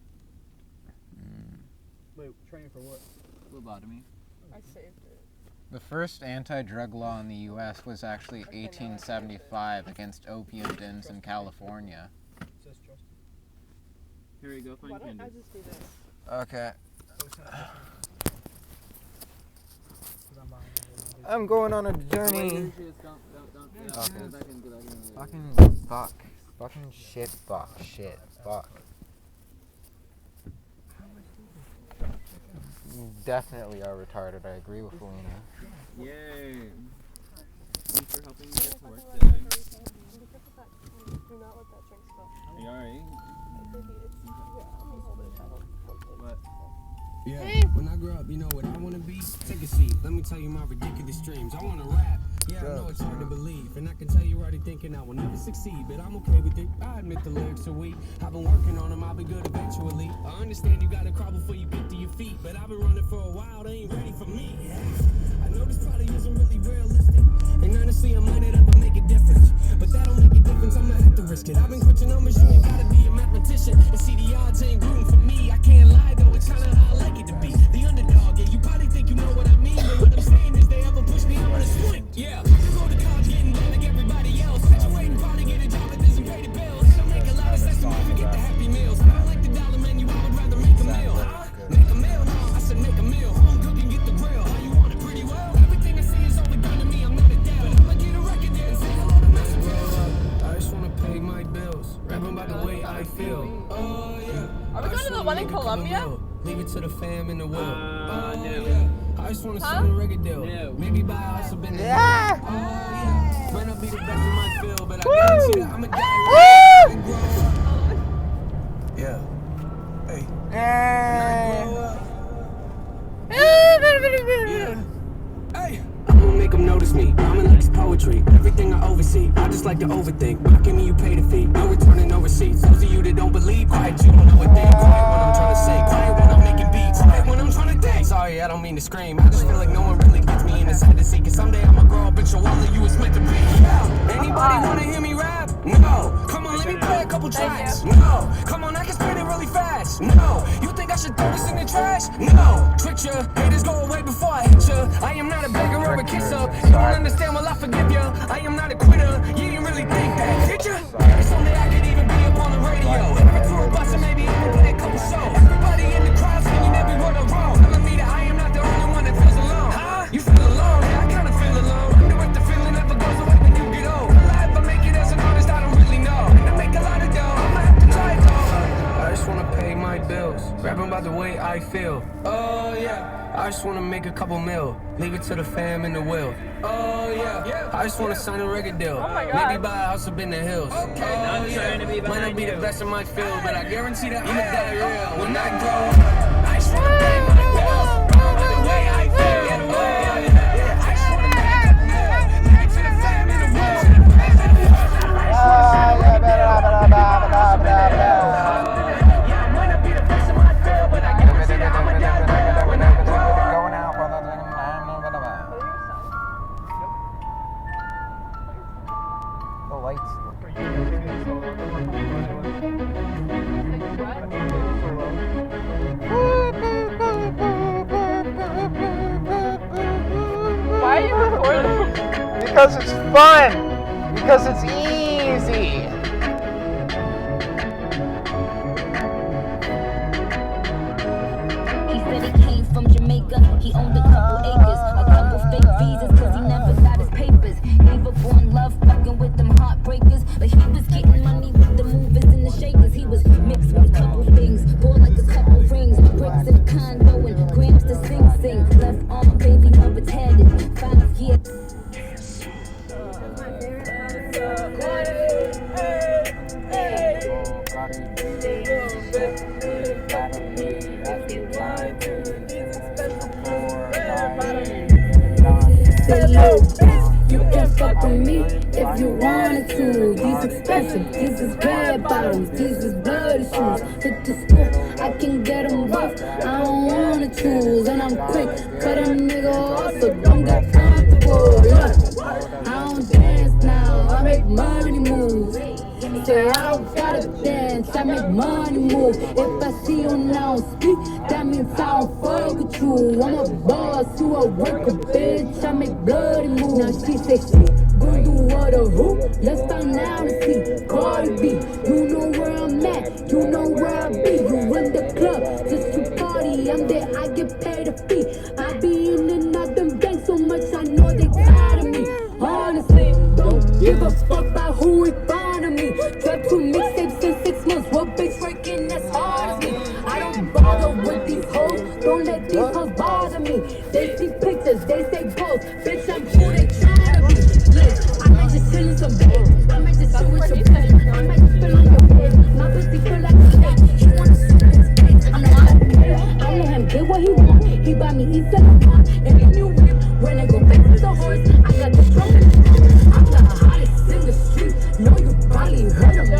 Wait, training for what? Phlebotomy. I saved it. The first anti-drug law in the U.S. was actually 1875 against opium dens in California. Says trust. Here we go, Why find don't I Candace. just do this? Okay. I'm I'm going on a journey. Don't. Yeah, Okay. go back in, go back in. Fucking fuck. Fucking shit. Fuck. Shit. Fuck. You definitely are retarded. I agree with Alina. Yay. Thanks for helping me get to work today. Do not let that drink spill. Are you alright? What? Yeah, Hey. when I grow up, you know what I wanna be? Take a seat, let me tell you my ridiculous dreams. I wanna rap, Yeah, I know it's hard to believe, and I can tell you're already thinking I will never succeed, but I'm okay with it. I admit the lyrics are weak. I've been working on them, I'll be good eventually. I understand you gotta crawl before you get to your feet, but I've been running for a while, they ain't ready for me. I know this probably isn't really realistic, and honestly, I might not ever make a difference, but that don't make a difference, I'ma have to risk it. I've been crunching numbers, you ain't gotta be a mathematician, and see the odds ain't rooting for me. I can't lie though, it's kinda how I like it to be. The underdog, yeah, you probably think you know what I mean, but what I'm saying is they ever push me, I'm gonna swing. Yeah, go to college getting done like everybody else. Graduating, probably get a job that doesn't pay the bills. I don't make a lot of sense to me, forget the happy meals. I don't like the dollar menu, I would rather make a meal. Make a meal, no, I said make a meal. Home cooking, get the grill. How you want it pretty well? Everything I see is overdone to me, I'm not a devil. I'ma get a record there and say hello to Mexico. I just wanna pay my bills, rapping about the way I feel. Oh yeah. Are we going to the one in Colombia? Leave it to the fam in the will. Oh yeah. I just wanna sign a record deal. No. Maybe buy a house up in the Yeah. Oh yeah. Might not be the best in my field, but I guarantee that I'ma die right. Yeah. Hey. Yeah. Hey. I'm gonna make them notice me. Rhyming like it's poetry. Everything I oversee. I just like to overthink. Mocking me, you pay the fee. No returning, no receipts. Those of you that don't believe, quiet, you don't know a thing. Quiet when I'm trying to say. Quiet when I'm making beats. Quiet when I'm trying to think. Sorry, I don't mean to scream. I just feel like no one really gets me in the side to see. Cause someday I'ma grow up and show all of you it's meant to be. Yeah. Anybody wanna hear me rap? No. Come on, let me play a couple tracks. No. Come on, I can spin it really fast. No. You think I should throw this in the trash? No. Trick ya. Haters go away before I hit ya. I am not a beggar or a kisser. You don't understand, well I forgive ya. I am not a quitter. You didn't really think that, did ya? Someday I could even be up on the radio. Every tour bus and maybe even play a couple shows. Everybody in the crowd singing every word I wrote. Telling me that I am not the only one that feels alone. Huh? You feel alone? Yeah, I kinda feel alone. Wonder if the feeling ever goes away when you get old. Will I ever make it as an artist? I don't really know. I make a lot of dough. I'ma have to try it though. I just wanna pay my bills. Rapping about the way I feel. Oh yeah. I just wanna make a couple mil. Leave it to the fam in the will. Oh yeah. I just wanna sign a record deal. Oh my God. Maybe buy a house up in the hills. Okay. Oh yeah. Might not be the best in my field, but I guarantee that I'ma die real when I grow up. I just wanna pay my bills. Rapping about the way I feel. Oh yeah. I just wanna make a couple mil. Leave it to the fam in the will. The lights. Why are you recording? Because it's fun. Because it's easy. He said he came from Jamaica. He owned a couple acres, a couple fake visas, cause he never got his papers. Gave up on love, fucking with them heartbreakers. But he was getting money with the movers and the shakers. He was mixed with a couple things, bought like a couple rings, bricks in a condo and grams to sing. Left arm, baby, mother tatted. 5 years. Say yo, you can fuck with me if you wanted to. These expensive, these is red bottoms, these is bloody shoes. Hit the school, I can get them both. I don't wanna choose, and I'm quick, cut a nigga off, so don't get comfortable. Look, I don't dance now, I make money move. Say I don't gotta dance, I make money move. If I see you now speak, that means I don't fuck with you. I'm a boss, you a worker, bitch. I make bloody moves. Now she say she gon' do what a who? Let's find out and see. Cardi B, you know where I'm at, you know where I be. You in the club just to party. I'm there, I get paid a fee. I be in and out them gangs so much, I know they tired of me. Honestly, don't give a fuck about who in front of me. Drop 2 mixtapes in 6 months. What bitch working as hard as me? I don't bother with these hoes. Don't let these hoes bother me. They see pictures, they say ghosts. Bitch, I'm who they try to be. Look, I might just chill in some bed. I might just chill with your friend. I might just spill on your bed. My pussy feel like a snake. He wanna shoot his face. I'm not okay. I let him get what he want. He buy me eat till I want. And then you whip. When I go back to the horse, I got the drum. I'm the hottest in the street. Know you probably heard of me.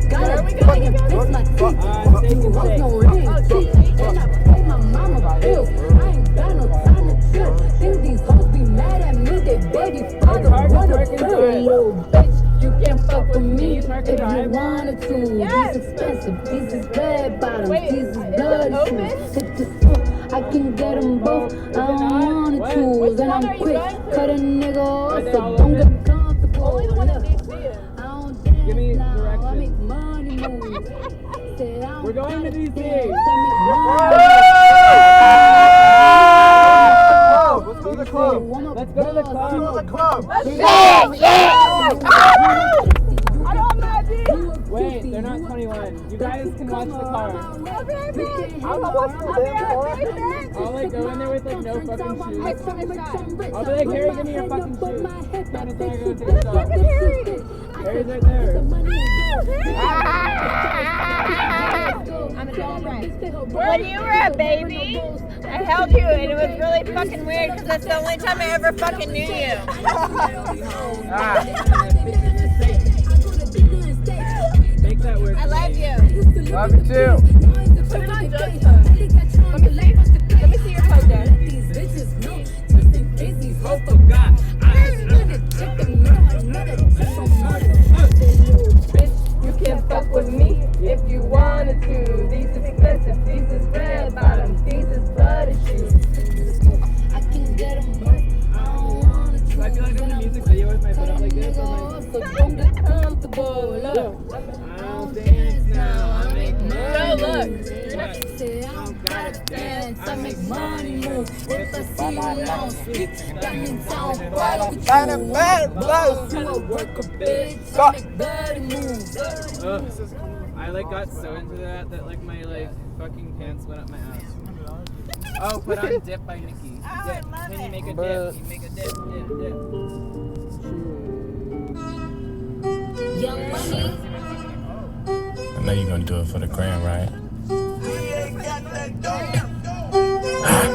Got a fucking fix my teeth. Fuck you, hoes know it ain't cheap. And I pay my mama bills. I ain't got no time to chill. Think these hoes be mad at me. They baby father wanna kill. Little bitch, you can't fuck with me if you wanted to. These expensive, these is red bottoms, these is bloody shoes. Hit the school, I can get them both. I don't wanna choose, and I'm quick. Cut a nigga off, so don't get comfortable. Only the one that needs to be in. I don't dance now, I make money move. We're going to DC. Let's go to the club. Let's go to the club. Wait, they're not 21. You guys can watch the car. I'll like go in there with like no fucking shoes. I'll be like, Harry, give me your fucking shoes. Kind of thing I go to the shop. Harry's right there. When you were a baby, I held you and it was really fucking weird because that's the only time I ever fucking knew you. Make that work. I love you. Love you too. Let me see your toe, Dad. Hope of God. You can't fuck with me if you wanted to. These is expensive, these is red bottoms, these is bloody shoes. I can get them both. I don't wanna choose. I feel like doing a music video with my foot up like this. So don't get comfortable. Look, I'll dance now. I make money. No, look. say I don't gotta dance. I make money move. If I see you on street, that means I don't fuck with you. You a worker, bitch. I make bloody moves. I like got so into that like my like fucking pants went up my ass. Oh, put on Dip by Nicki. Oh, I love Can you it. make a dip? You make a dip. Young money. I know you're gonna do it for the gram, right?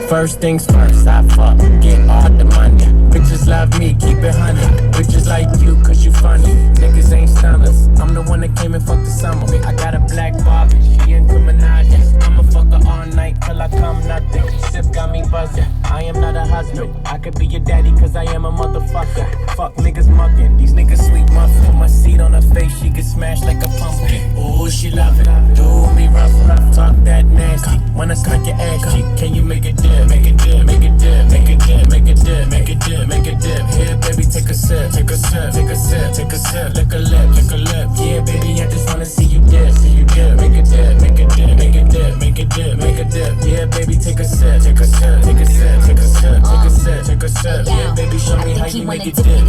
First things first, I fuck, get all the money. Bitches love me, keep it honey. Bitches like you, cause you funny. Niggas ain't stunners. I'm the one that came and fucked the summer. I got a black Barbie, she into Minaj. I'ma fuck her all night till I come nothing. Sip got me buzzing. I am not a husband. I could be your daddy, cause I am a motherfucker. Fuck niggas mucking. These niggas sweet muffin. Put my seat on her face, she get smashed like a pumpkin. Ooh, she love it. Do me rough. Talk that nasty. When I smack your ass cheek, can you make it dip? Make it dip, make it dip, make it dip, make it dip, make it dip, make it dip. Here, baby, take a sip, take a sip, take a sip, take a sip. Lick a lip, lick a lip. Yeah, baby, I just wanna see you dip, see you dip. Make it dip, make it dip, make it dip, make it dip, make it dip. Yeah, baby, take a sip, take a sip, take a sip, take a sip, take a sip, take a sip. Yeah, baby, show me how you make it dip.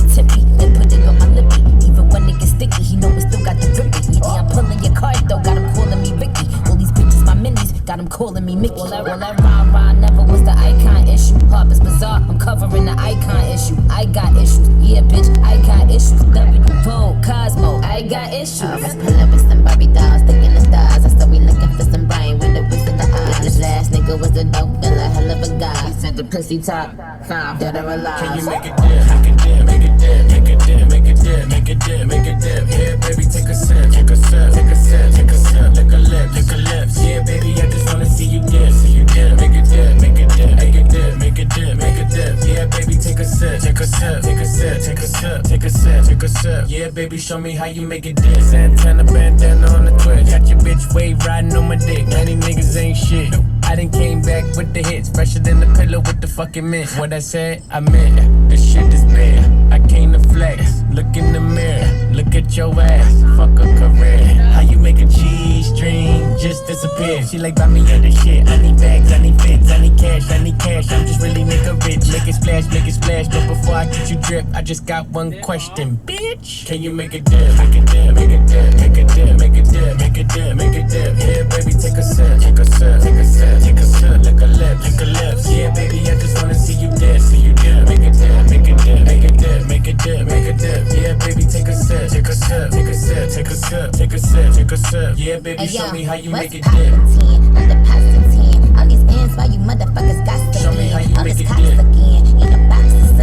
Then put it on my lippy. Even when it gets sticky, he know it still got the drippy. Yeah, I'm pulling your card though, got him calling me Ricky. All these bitches, my minis, got him calling me Mickey. Well, that rah-rah never was the icon issue. Harper's Bazaar, I'm covering the icon issue. I got issues, yeah, bitch, I got issues. W Vogue, Cosmo, I got issues. I was pulling with some Barbie dolls, sticking the stars. I said we looking for some Brian when it was in the eyes. This last nigga was a dope and a hell of a guy. He said the pussy top, found dead or alive. Can you make it dip, make it dip, make it dip, make it dip, make it dip, make it dip, make it dip. Yeah, baby, take a sip, take a sip, take a sip, take a sip. Lick a lip, lick a lips. Yeah, baby, I just wanna see you dip, see you dip. Make it dip, make it dip, make it dip, make it dip, make it dip. Yeah, baby, take a sip, take a sip, take a sip, take a sip, take a sip, take a sip. Yeah, baby, show me how you make it dip. Santana bandana on the twitch. Got your bitch wave riding on my dick. 90 niggas ain't shit. I done came back with the hits, fresher than the pillow with the fucking mint. What I said, I meant. This shit is bad. I came to flex. Look in the mirror, look at your ass. Fuck a career. How you make a cheese string just disappear? She like, buy me other shit. I need bags, I need fits, I need cash, I need cash. I'm just really nigga rich. Make it splash, make it splash. But before I get you drip, I just got one question, bitch. Can you make a dip? Make a dip, make a dip, make a dip, make a dip, make a dip, make a dip. Yeah, baby, take a sip, take a sip, take a sip, take a sip. Lick a lip, lick a lips. Yeah, baby, I just wanna see you dip, see you dip. Make a dip, make a dip, make a dip, make a dip, make a dip. Yeah, baby, take a sip, take a sip, take a sip, take a sip, take a sip, take a sip. Yeah, baby, show me how you make it dip. Under past 10, all these ends, why you motherfuckers got Show me how you all make this it cops dip. again, in the boxes.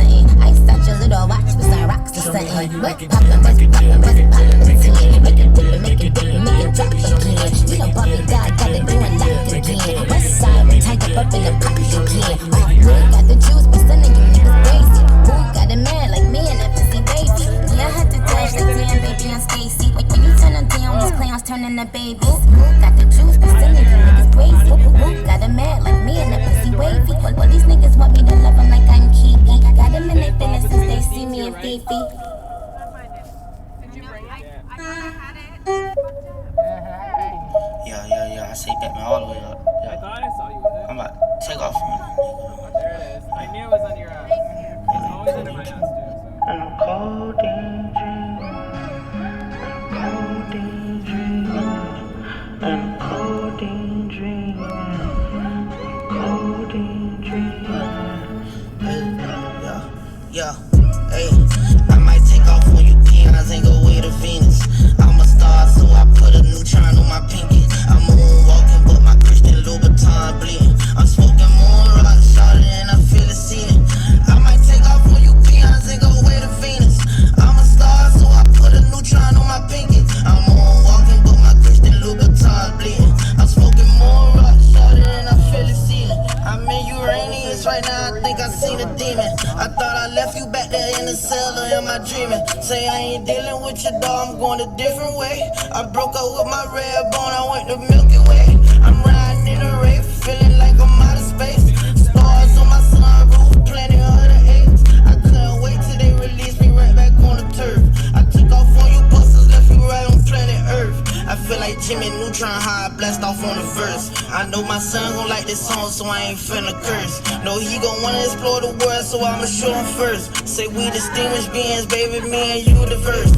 in the baby. Got the juice, but still you niggas crazy. Got a mad like me and that pussy wavy. All these niggas want me to love them like I'm Kiki. Got them in their feelings since they see me and Fifi. Did you bring it? I thought I had it. Yeah, I see Batman all the way up. Yeah. I thought I saw you with it. I'm about to take off from it. There it is. I knew it was under your ass. It's always under my ass too. And I'm codeine dreaming, and codeine dreaming. Yeah, hey, I might take off on you peons and go way to Venus. I'm a star, so I put a neutron on my pinky. I'm moonwalking, but my Christian Louboutin bleeding. I'm smoking moon rock, shawty, and I feel it seating. I might take off on you peons and go way to Venus. I'm a star, so I put a neutron on my pinky. I'm moonwalking, but my Christian Louboutin bleeding. I'm smoking moon rock, shawty, and I feel it seating. I'm in Uranus right now, I think I seen a demon. I thought I left you back there in the cell, or am I dreaming? Say I ain't dealing with your dog, I'm going a different way. I broke up with my red bone, I went to Milky Way. I'm riding in a rave, feeling like I'm out of space. Stars on my sunroof, plenty of the eights. I couldn't wait till they released me right back on the turf. I took off on you busters, left you right on planet Earth. I feel like Jimmy Neutron, how I blast off on the verse. I know my son gon' like this song, so I ain't finna curse. No, he gon' wanna explore the world, so I'ma show him first. Say we distinguished beings, baby, me and you diverse.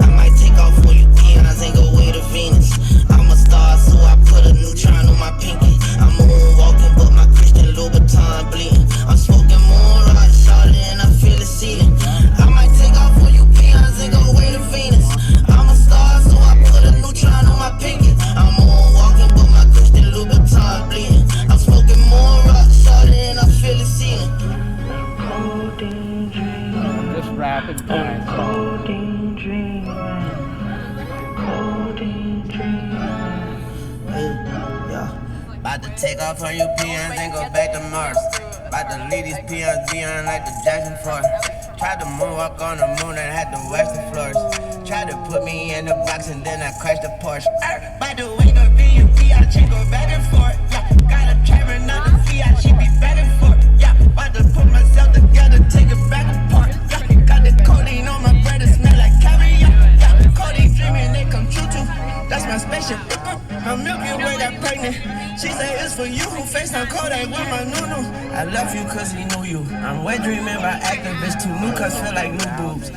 I might take off on you peons and go way to Venus. I'm a star, so I put a neutron on my pinky. I'm moonwalking, but my Christian Louboutin bleeding. I'm smoking moon rock, shawty, and I feel it seating. I might take off on you peons and go way to Venus. I'm a star, so I put a neutron on my pinky. I'm moonwalking, but my Christian Louboutin bleeding. I'm smoking moon rock, shawty, and I feel it seating. Just rapid fire. Codeine dreaming. Yeah. About to take off on you peons and go back to Mars. About to leave these peons beyond like the Jackson 4. Tried to moonwalk on the moon and had to wash the floors. Tried to put me in the box and then I crashed the Porsche. By the way, go VUP, I check go back and forth. Yeah, got a driver, not the Fiat, she be back and forth. Yeah, about to put myself together, take it back apart. Yeah, got the codeine on my bread, it smell like caviar. Yeah, codeine dreaming, they come true too. That's my spaceship. My Milky Way got pregnant. She say it's for you. FaceTime Kodak with my nunu. I love you cause he knew you. I'm wet dreaming about activists too. New cuts feel like new boobs.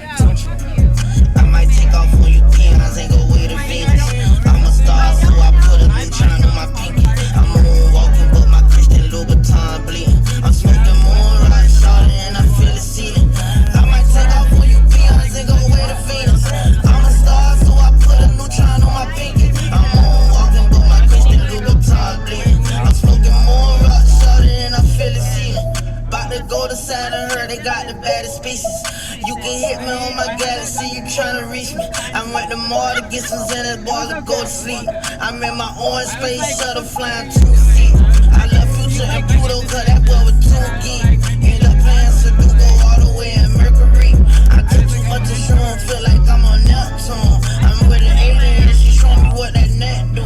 I might take off on you peons and go way to Venus. I'm a star, so I put a neutron on my pinky. I'm moonwalking, but my Christian Louboutin bleeding. I'm smoking moon rock, shawty, and I feel it seating. I might take off on you peons and go way to Venus. I'm a star, so I put a neutron on my pinky. I'm moonwalking, but my Christian Louboutin bleeding. I'm smoking moon rock, shawty, and I feel it seating. About to go to Saturn, heard they got the baddest species. You can hit me on my galaxy, you tryna reach me. I went to Mars to get some Xanax bars to go to sleep. I'm in my own space shuttle flying 2 feet. I left Future and Pluto cause that boy was too geek. End up playing Sudoku all the way in Mercury. I took too much to show him, feel like I'm on Neptune. I'm with an alien and she showing me what that net do.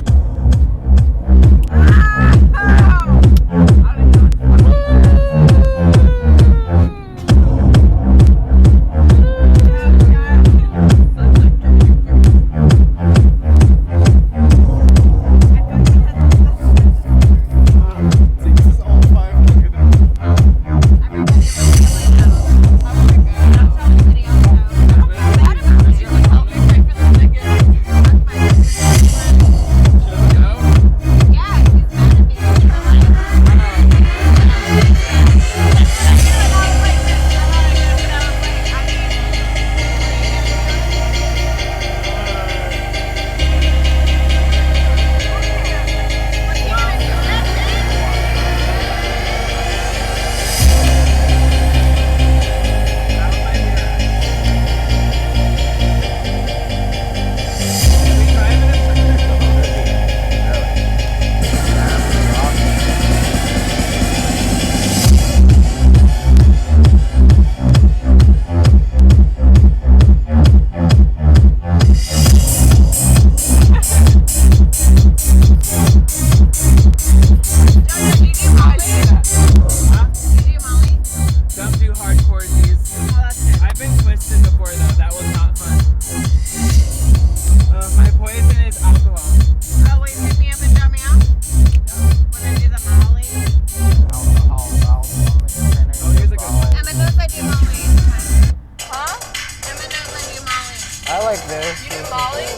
Really?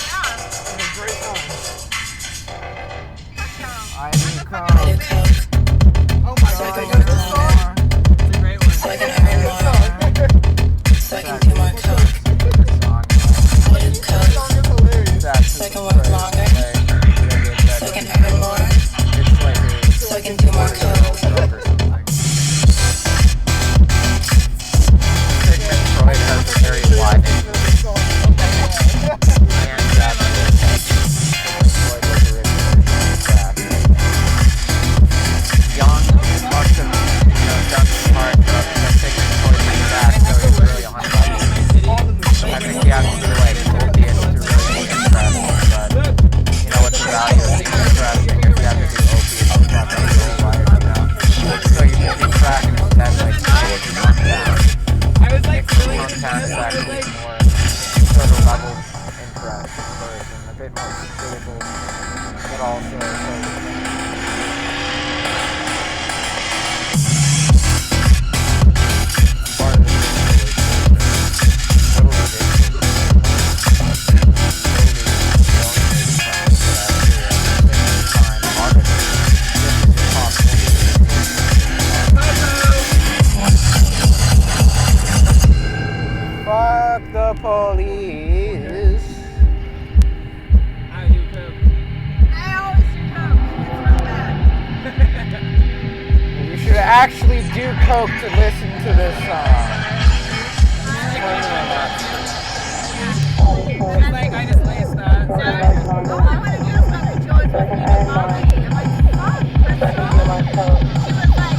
Yeah. It's a great song. I do coke. Oh my god, you know this song? It's a great one. So I can earn more. So I can do more coke. I do coke. So I can work longer. So I can earn more. So I can do more coke. Sigmund Freud has a very wide Young must have, done some hard drugs that Sigmund Freud came back, so he's really on fire. I think he has to do like opiates to really be interesting, but what's the value of being interesting if you have to do opiates to fuck up your whole life, So you can keep cracking instead, like, I was like, really Montana is actually more sort of level interesting person, a bit more suitable, but also fuck the police. I do coke. I always do coke. It's not bad. You should actually do coke to listen to this song. It's like, I just laced that. All I want to do is go to George with me and mommy. I'm like, fuck, Crystal. She was like,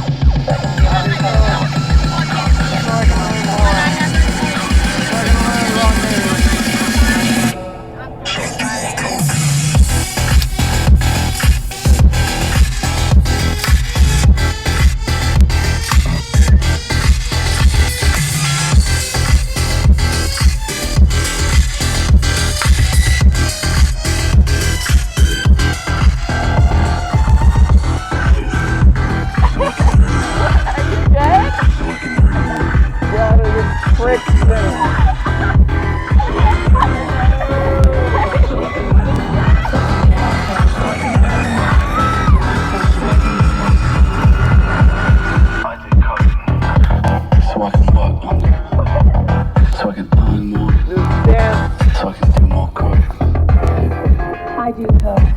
I do coke.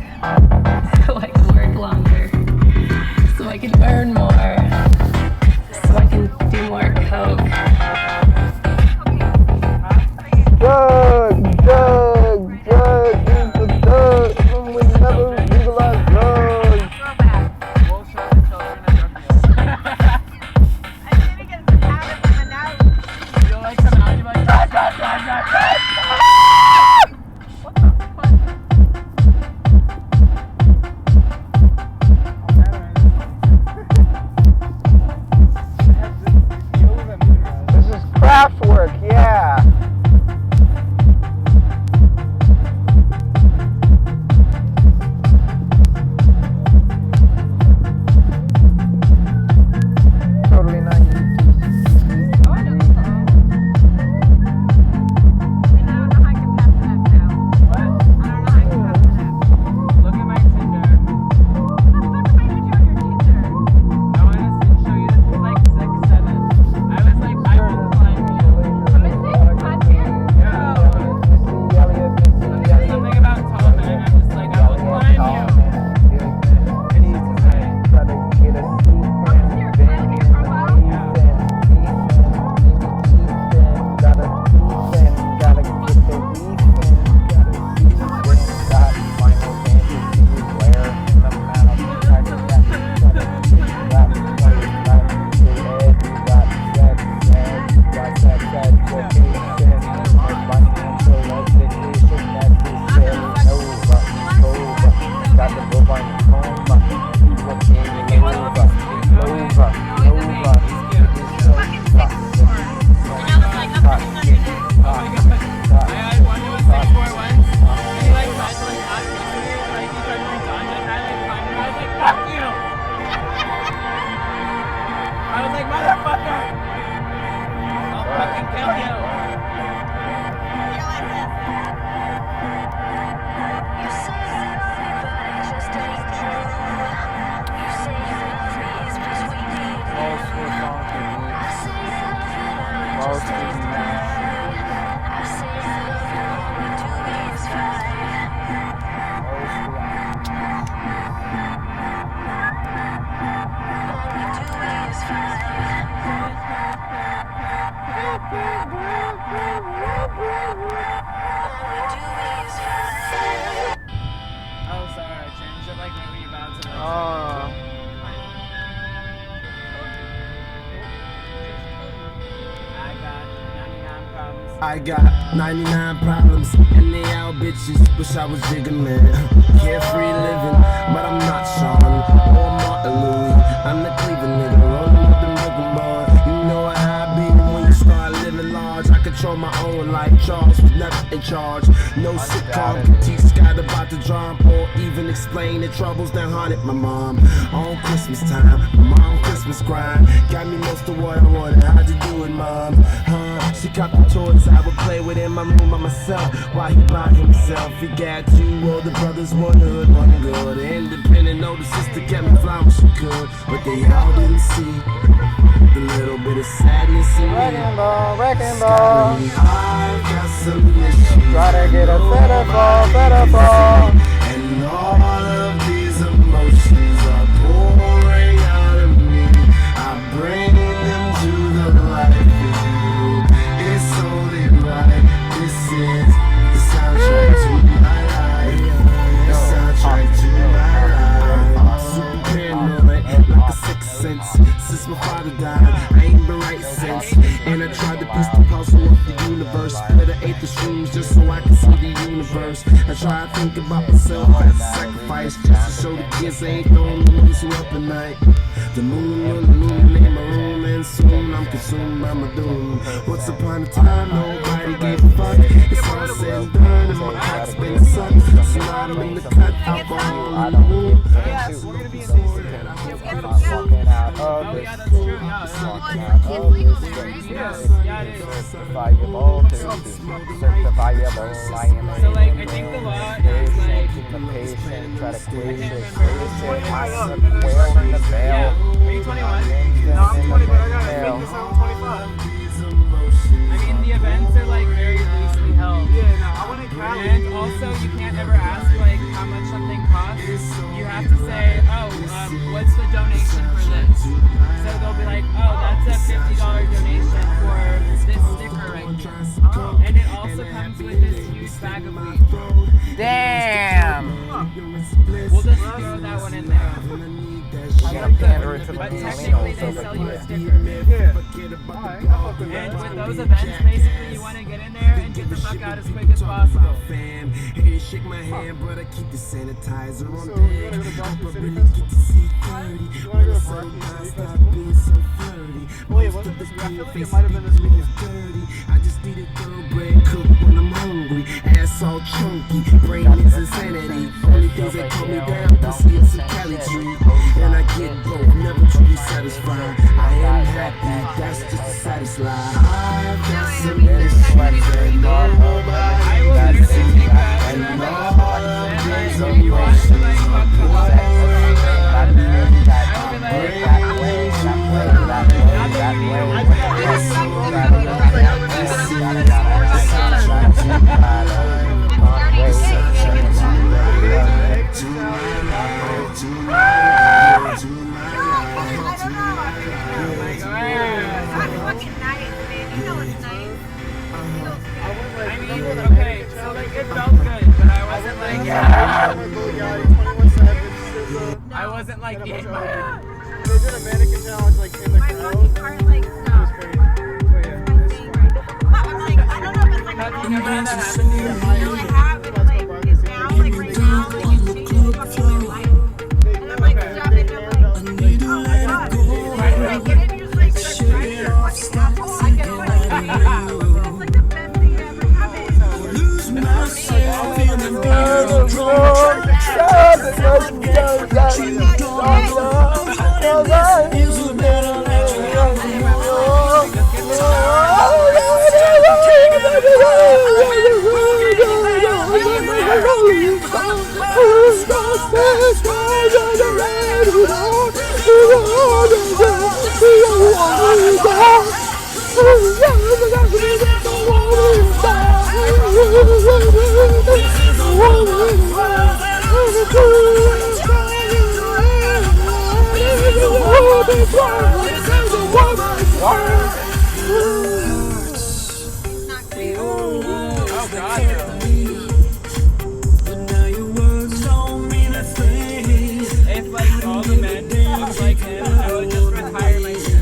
So I can work longer. So I can earn more. So I can do more coke. Drug is the thug. We never legalize drugs. We'll show the children a drug deal. I didn't get some habit from the night. You'll like come out and you're like, drug. This is craft work, yeah. Totally not you. Oh, I know the song. And I don't know how I can pass it up now. What? I don't know how I can pass it up. Look at my Tinder. What the fuck am I gonna do on your Tinder? I want to show you this. It's like 6, 7. I was like, I will climb you. Let me see. I got 99 problems, and they all bitches. Wish I was jiggling. Carefree living, but I'm not Sean or Martin Louis. I'm the Cleveland nigga, rolling with the Brooklyn boy. You know how I be when you start living large. I control my own life. Charles was never in charge. No sitcom can teach Scott about the drum or even explain the troubles that haunted my mom. On Christmas time, my mom Christmas grind got me most of what I wanted. How'd you do it, mom? She got the toys I would play with in my room by myself while he by himself. He got two older brothers, one hood, one good. Independent older sister kept me flying when she could, but they all didn't see the little bit of sadness in me. Wrecking ball. I've got some issues. Try to get a better ball. And all of these emotions are pouring out of me. I bring them to the light for you. It's only right. This is the soundtrack to my life. The soundtrack to my life. Super paranoid, like a sixth sense. Since my father died, I ain't been right since. And I tried to piece the puzzle of the universe. Split an eighth of shrooms just so I can see the universe. I try to think about myself as a sacrifice, just to show the kids I ain't the only ones who up at night. The moon will illuminate my room, and soon I'm consumed by my doom. Once upon a time, nobody gave a fuck. It's all said and done, and my cock's been sucked. So now I'm in the cut, alcohol in the room. Certifiable, I am So like, I think the law is like, the patient, try to clear shit, I'm the whale in the veil. yeah. Are you 21? No, I'm 20, but I gotta make this out 25. I mean, the events are like very loosely held. Yeah, no, I wouldn't count. And also, you can't ever ask like how much something costs. You have to say, oh, what's the donation for this? So they'll be like, oh, that's a $50 donation for this sticker right here. And it also comes with this huge bag of weed. Damn! We'll just throw that one in there. I'm gonna pander it to the But Neolinos technically they over sell you a here. sticker. And with those events, basically you want to get in there and get the fuck out as quick as possible. Hey, shake my hand, but I keep the sanitizer on deck. Hope I really get to see 30. When the sun down, stop being so flirty. Most of the people face is dirty. I just need a thoroughbred cook when I'm hungry. Ass all chunky, brain is insanity. Only things that calm me down, pussy is a Cali tree. And I get broke, never truly satisfied. I am happy, that's just to satisfy. I've got some issues that nobody can see. And all of these emotions are pouring out of me. I bring way to Okay, so like it felt good, but I wasn't like, yeah. I wasn't like, yeah. They did a mannequin challenge like in the crowd. It was crazy. I'm like, I don't know if it's like Have you never had that happen to you? I have, and like, it's now, like right now, like it's changing fucking my life. And I'm like, stopping, and I'm like, oh my god. And I get it, and you're just like, that's right, you're a fucking asshole. I get it, like, it's like the best thing that ever happened. Lose myself in the If like all the men looked like him, I would just retire my shit.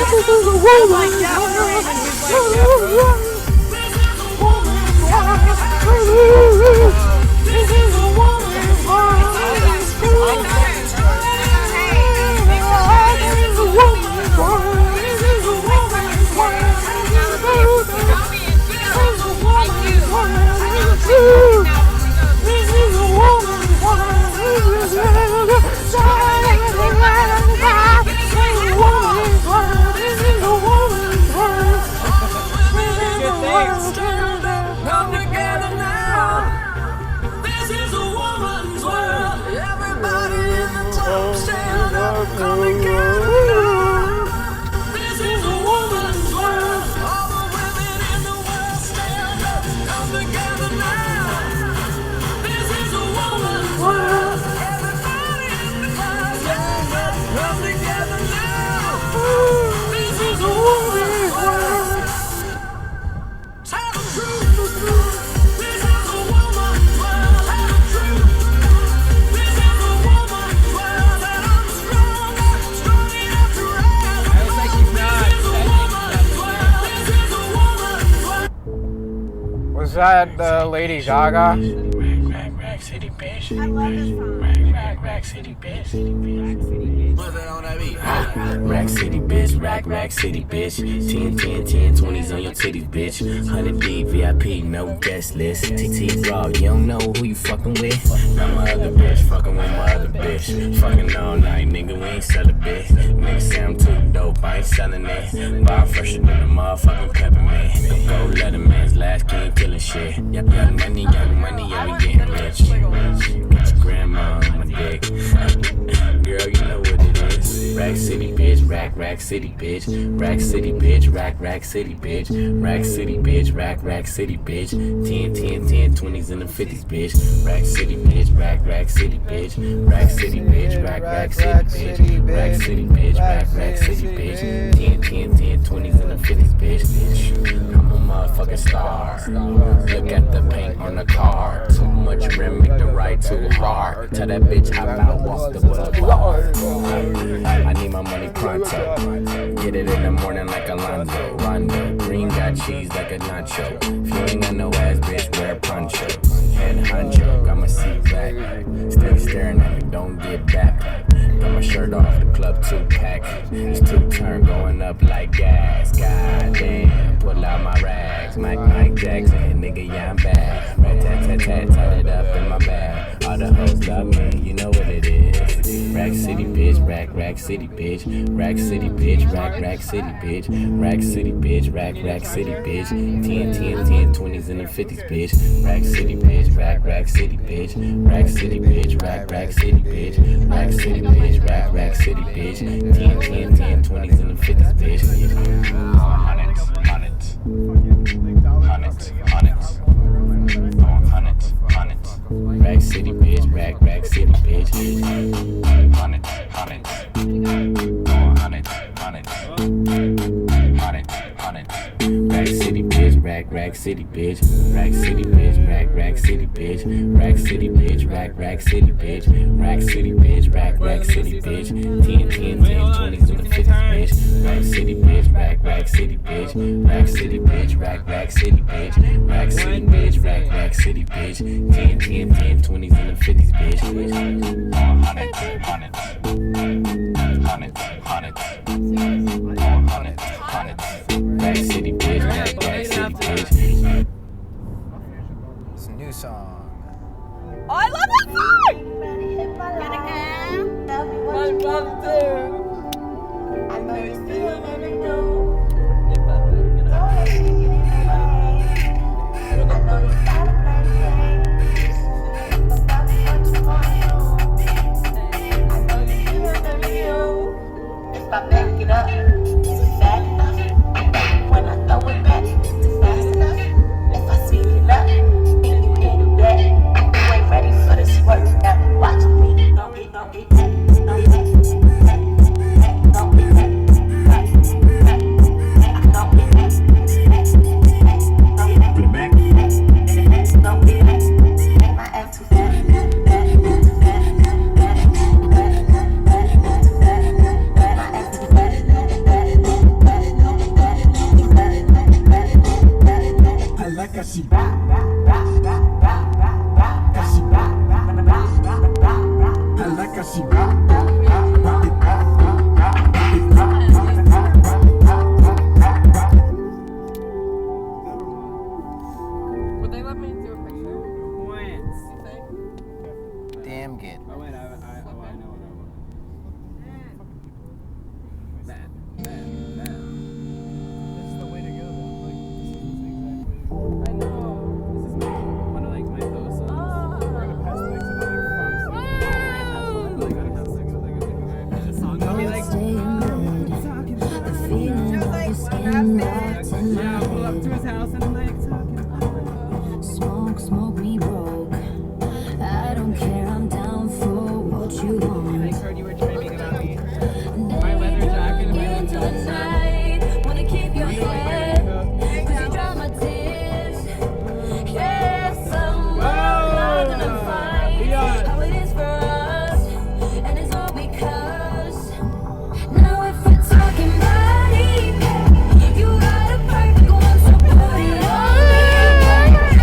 I'm like, yeah, great. And he's like, yeah, bro. This is a woman's world. Come together now. This is a woman's world. Everybody in the top stand up. Come together now. This is a woman's world. All the women in the world stand up. Come together now. This is a woman's world. Everybody in the class stand up. Come together now. This is a woman's world. Tell the truth. This is a woman's world. Tell the truth. This is a woman's world. That I'm strong enough to rise. I was like, he's not. This is a woman's world. Was that Lady Gaga? Rack City, bitch. I love this song. Rack City, bitch. What's that on that beat? Rack City, bitch. Rack City, bitch. 10, 20s on your titties, bitch. 100 deep, VIP, no guest list. TT Raw, you don't know who you fucking with. Not my other bitch, fucking with my other bitch. Fucking all night, nigga, we ain't sell a bit. Nigga say I'm too dope, I ain't selling it. Bar fresher than a motherfucking peppermint. Go Letterman's last king killing shit. Young money, yeah, we getting rich. Got your grandma on my dick. Girl, you know what it is. Rack City, bitch. Rack City, bitch. Rack City, bitch. Rack City, bitch. Rack City, bitch. Rack City, bitch. 10, 20s and the 50s, bitch. Rack City, bitch. Rack City, bitch. Rack City, bitch. Rack City, bitch. Rack City, bitch. Rack City, bitch. 10, 20s and the 50s, bitch. I'm a motherfucking star. Look at the paint on the car. Too much rim, make the ride too hard. Tell that bitch hop out, walk the boulevard. I need my money pronto. Get it in the morning like Alonzo. Rondo. Green got cheese like a nacho. If you ain't got no ass, bitch, wear a poncho. Head honcho, got my seat back. Steady staring at me, don't get back. Got my shirt off, the club 2-pack. It's 2-turn going up like gas. God damn, pull out my rags. Mike Jackson, nigga, yeah, I'm bad. Rat-tat-tat-tat, tied it up in my bag. All the hoes love me, you know what it is. Rack City, bitch. Rack City, bitch. Rack City, bitch. Rack City, bitch. Rack City, bitch. Rack City, bitch. 10, 20s and the 50s, bitch. Rack City, bitch. Rack City, bitch. Rack City, bitch. Rack City, bitch. Rack City, bitch. Rack City, bitch. 10, 20s and the 50s, bitch. Hundreds. Rack City, bitch. Rack City, bitch. Hundreds. Rack City, bitch. Rack City, bitch. Rack City, bitch. Rack City, bitch. Rack City, bitch. Rack City, bitch. Rack City, bitch. Rack City, bitch. 10, 20s and the 50s, bitch. Rack City, bitch. Rack City, bitch. Rack City, bitch. Rack City, bitch. Rack City, bitch. Rack City, bitch. 10, 20s and the 50s, bitch. Rack City, bitch. Rack City, bitch. It's a new song. Oh, I love that song! I love it. I know you still wanna know. I know you gotta play games. Stop what you want to. I know you feel the real. If I back it up, is it bad enough? When I throw it back, is it fast enough? If I speed it up, then you hit it back. You ain't ready for this work now. Watch me, don't get she back, back, back, back, back, back, back, cause she back, back, back, back, back, back. I like how she back, back, back, back, back, back, back, back. Would they let me do a picture? Once. You think? Damn good. Oh wait, I know what I want. That. This is the way to go, though. Like, this is exactly. I know. This is one of like my posts. Ah. We're gonna pass the next in like 5 seconds. Like, I don't have seconds. Like, okay, this song. I'll be like, yeah, I'll pull up to his house and like talking. Smoke, smoke me broke. I don't care, I'm down for what you want. I heard you were dreaming about me. My leather jacket and my leather Tonight, wanna keep your head, cause you dry my tears. Yes, I'm not gonna fight how it is for us, and it's all because now if we're talking body, you got a perfect one, so put it on me.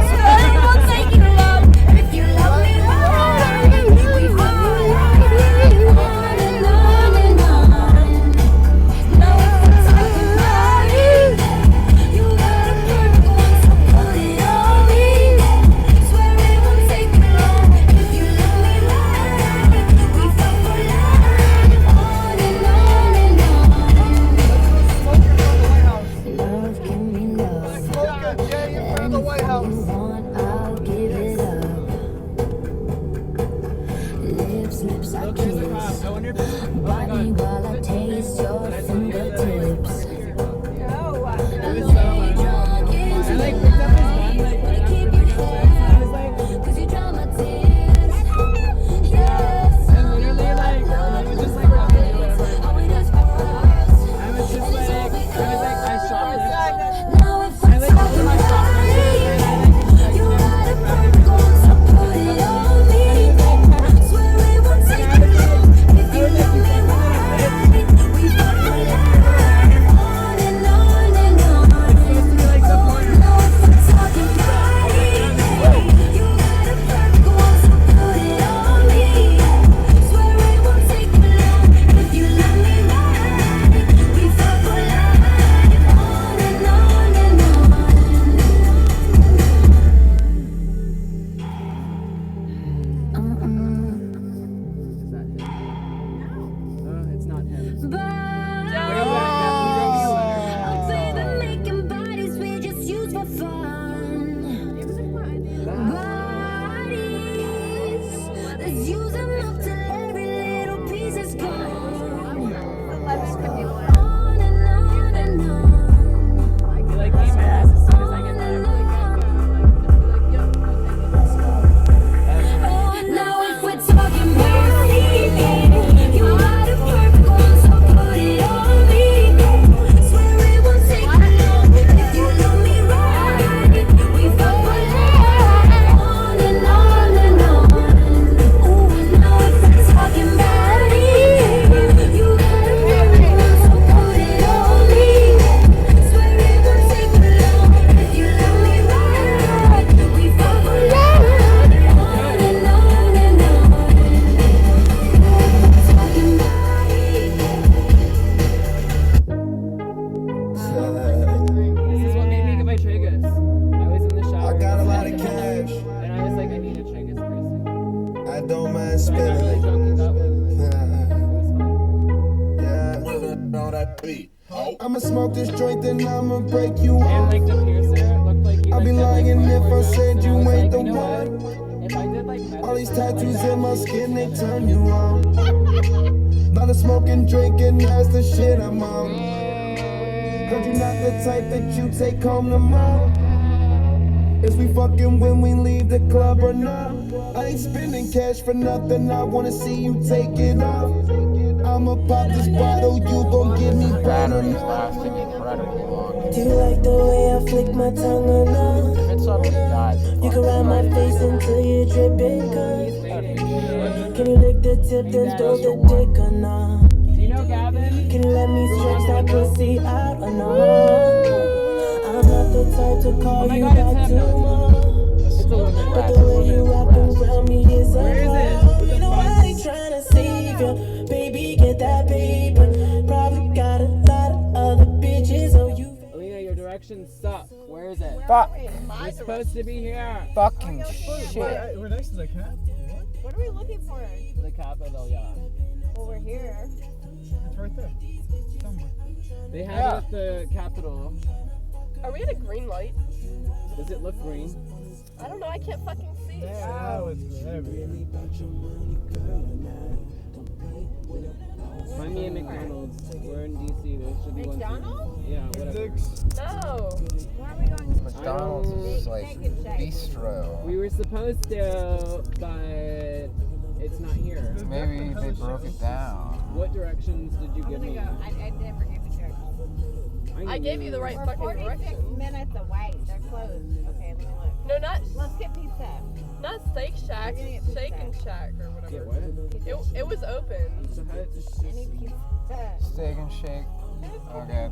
Swear I won't take you long, if you love me right, we fuck for life, on and on and on. Now if we're talking body, you got a perfect one, so put it on me. Swear it won't take you long, if you love me right, we fuck for life, on and on and on. Love, give me love. Smoker, Jay, in front of the White House. Want, I'll give it up. Lips, lips, I kiss. I wonder if it's, oh my Body god. while I taste your fingertips. It was so much. I like picked up his gun like right after the gun. I was like, Cause you dry my tears. Yes, and literally like, I was just like, walking through it. how it is for us. I was just like, I shot this. Now if I like opened my shotgun and you got a perfect one, so put it on me. Swear it won't take you long, if you love me right, we fuck for life, on and on and on. Now if we're talking body, you got a perfect one, so put it on me. Swear it won't take you long, if you love me right, we fuck for life, on and on and on. It's not him. Oh, baby, making bodies we just use for fun. Bodies, let's use them up till every little piece is gone. On and on and on. I feel like eat my ass as soon as I get there. Now if we're talking body, you got a perfect one, so put it on me. Swear it won't take you long, if you love me right, we fuck for life, on and on and on. Now if we're talking body, you got a perfect one, so put it on me. Swear it won't take you long, if you love me right, we fuck for life, on and on and on. Talking This is what made me get my triggers. I was in the shower. I got a lot of cash. And I was like, I need a triggers person. I don't mind So I got really spending drunk and got one. it. I'ma smoke this joint, then I'ma break you And off. like the piercer looked like he I'd be like, lying did, like, if I more said drugs. you And I was ain't like, the you know one. what? If I did like meth All or these something tattoos like that, in my I would skin, do they it. turn you on. Lot of smoking, drinking, that's the shit I'm on. Heard you not the type that you take home to mom. Is we fucking when we leave the club or not? I ain't spending cash for nothing, I wanna see you take it off. I'ma pop this bottle, you gon' give me brown or Batteries not? lasting incredibly long. Do you like the way I flick my tongue or not? If it suddenly dies, You can ride my face until you dripping good. Can you lick the tip then throw the dick or not? Do you know Gavin? Can you let me stretch that pussy out or not? I'm I'm not the type to call my you God, back it's too him. much. It's a woman. But the way you wrap around me is a Where is it? problem. What the You know fuck? I ain't tryna save you. Baby, get that paper. Probably got a lot of other bitches on you. Alina, your directions suck. Where is it? Fuck. You're supposed to be here. Fucking shit. We're next to the cat. What are we looking for? The capital, yeah. Well, we're here. It's right there. Somewhere. They have it at the Capitol. Are we at a green light? Does it look green? I don't know. I can't fucking see. Oh, it's there. Find me a McDonald's. We're in DC. There should be one. McDonald's? Yeah, whatever. No. Where are we going? McDonald's is like bistro. We were supposed to, but it's not here. Maybe they broke it down. What directions did you give me? I never gave you directions. I gave you the right We're fucking 46 directions. minutes away. They're closed. Okay, let me look. No, not Let's get pizza. not Steak Shack. We're gonna get pizza. Shake and Shack or whatever. Get what? It was open. Pizza Hut? Any pizza. Steak and shake. Okay.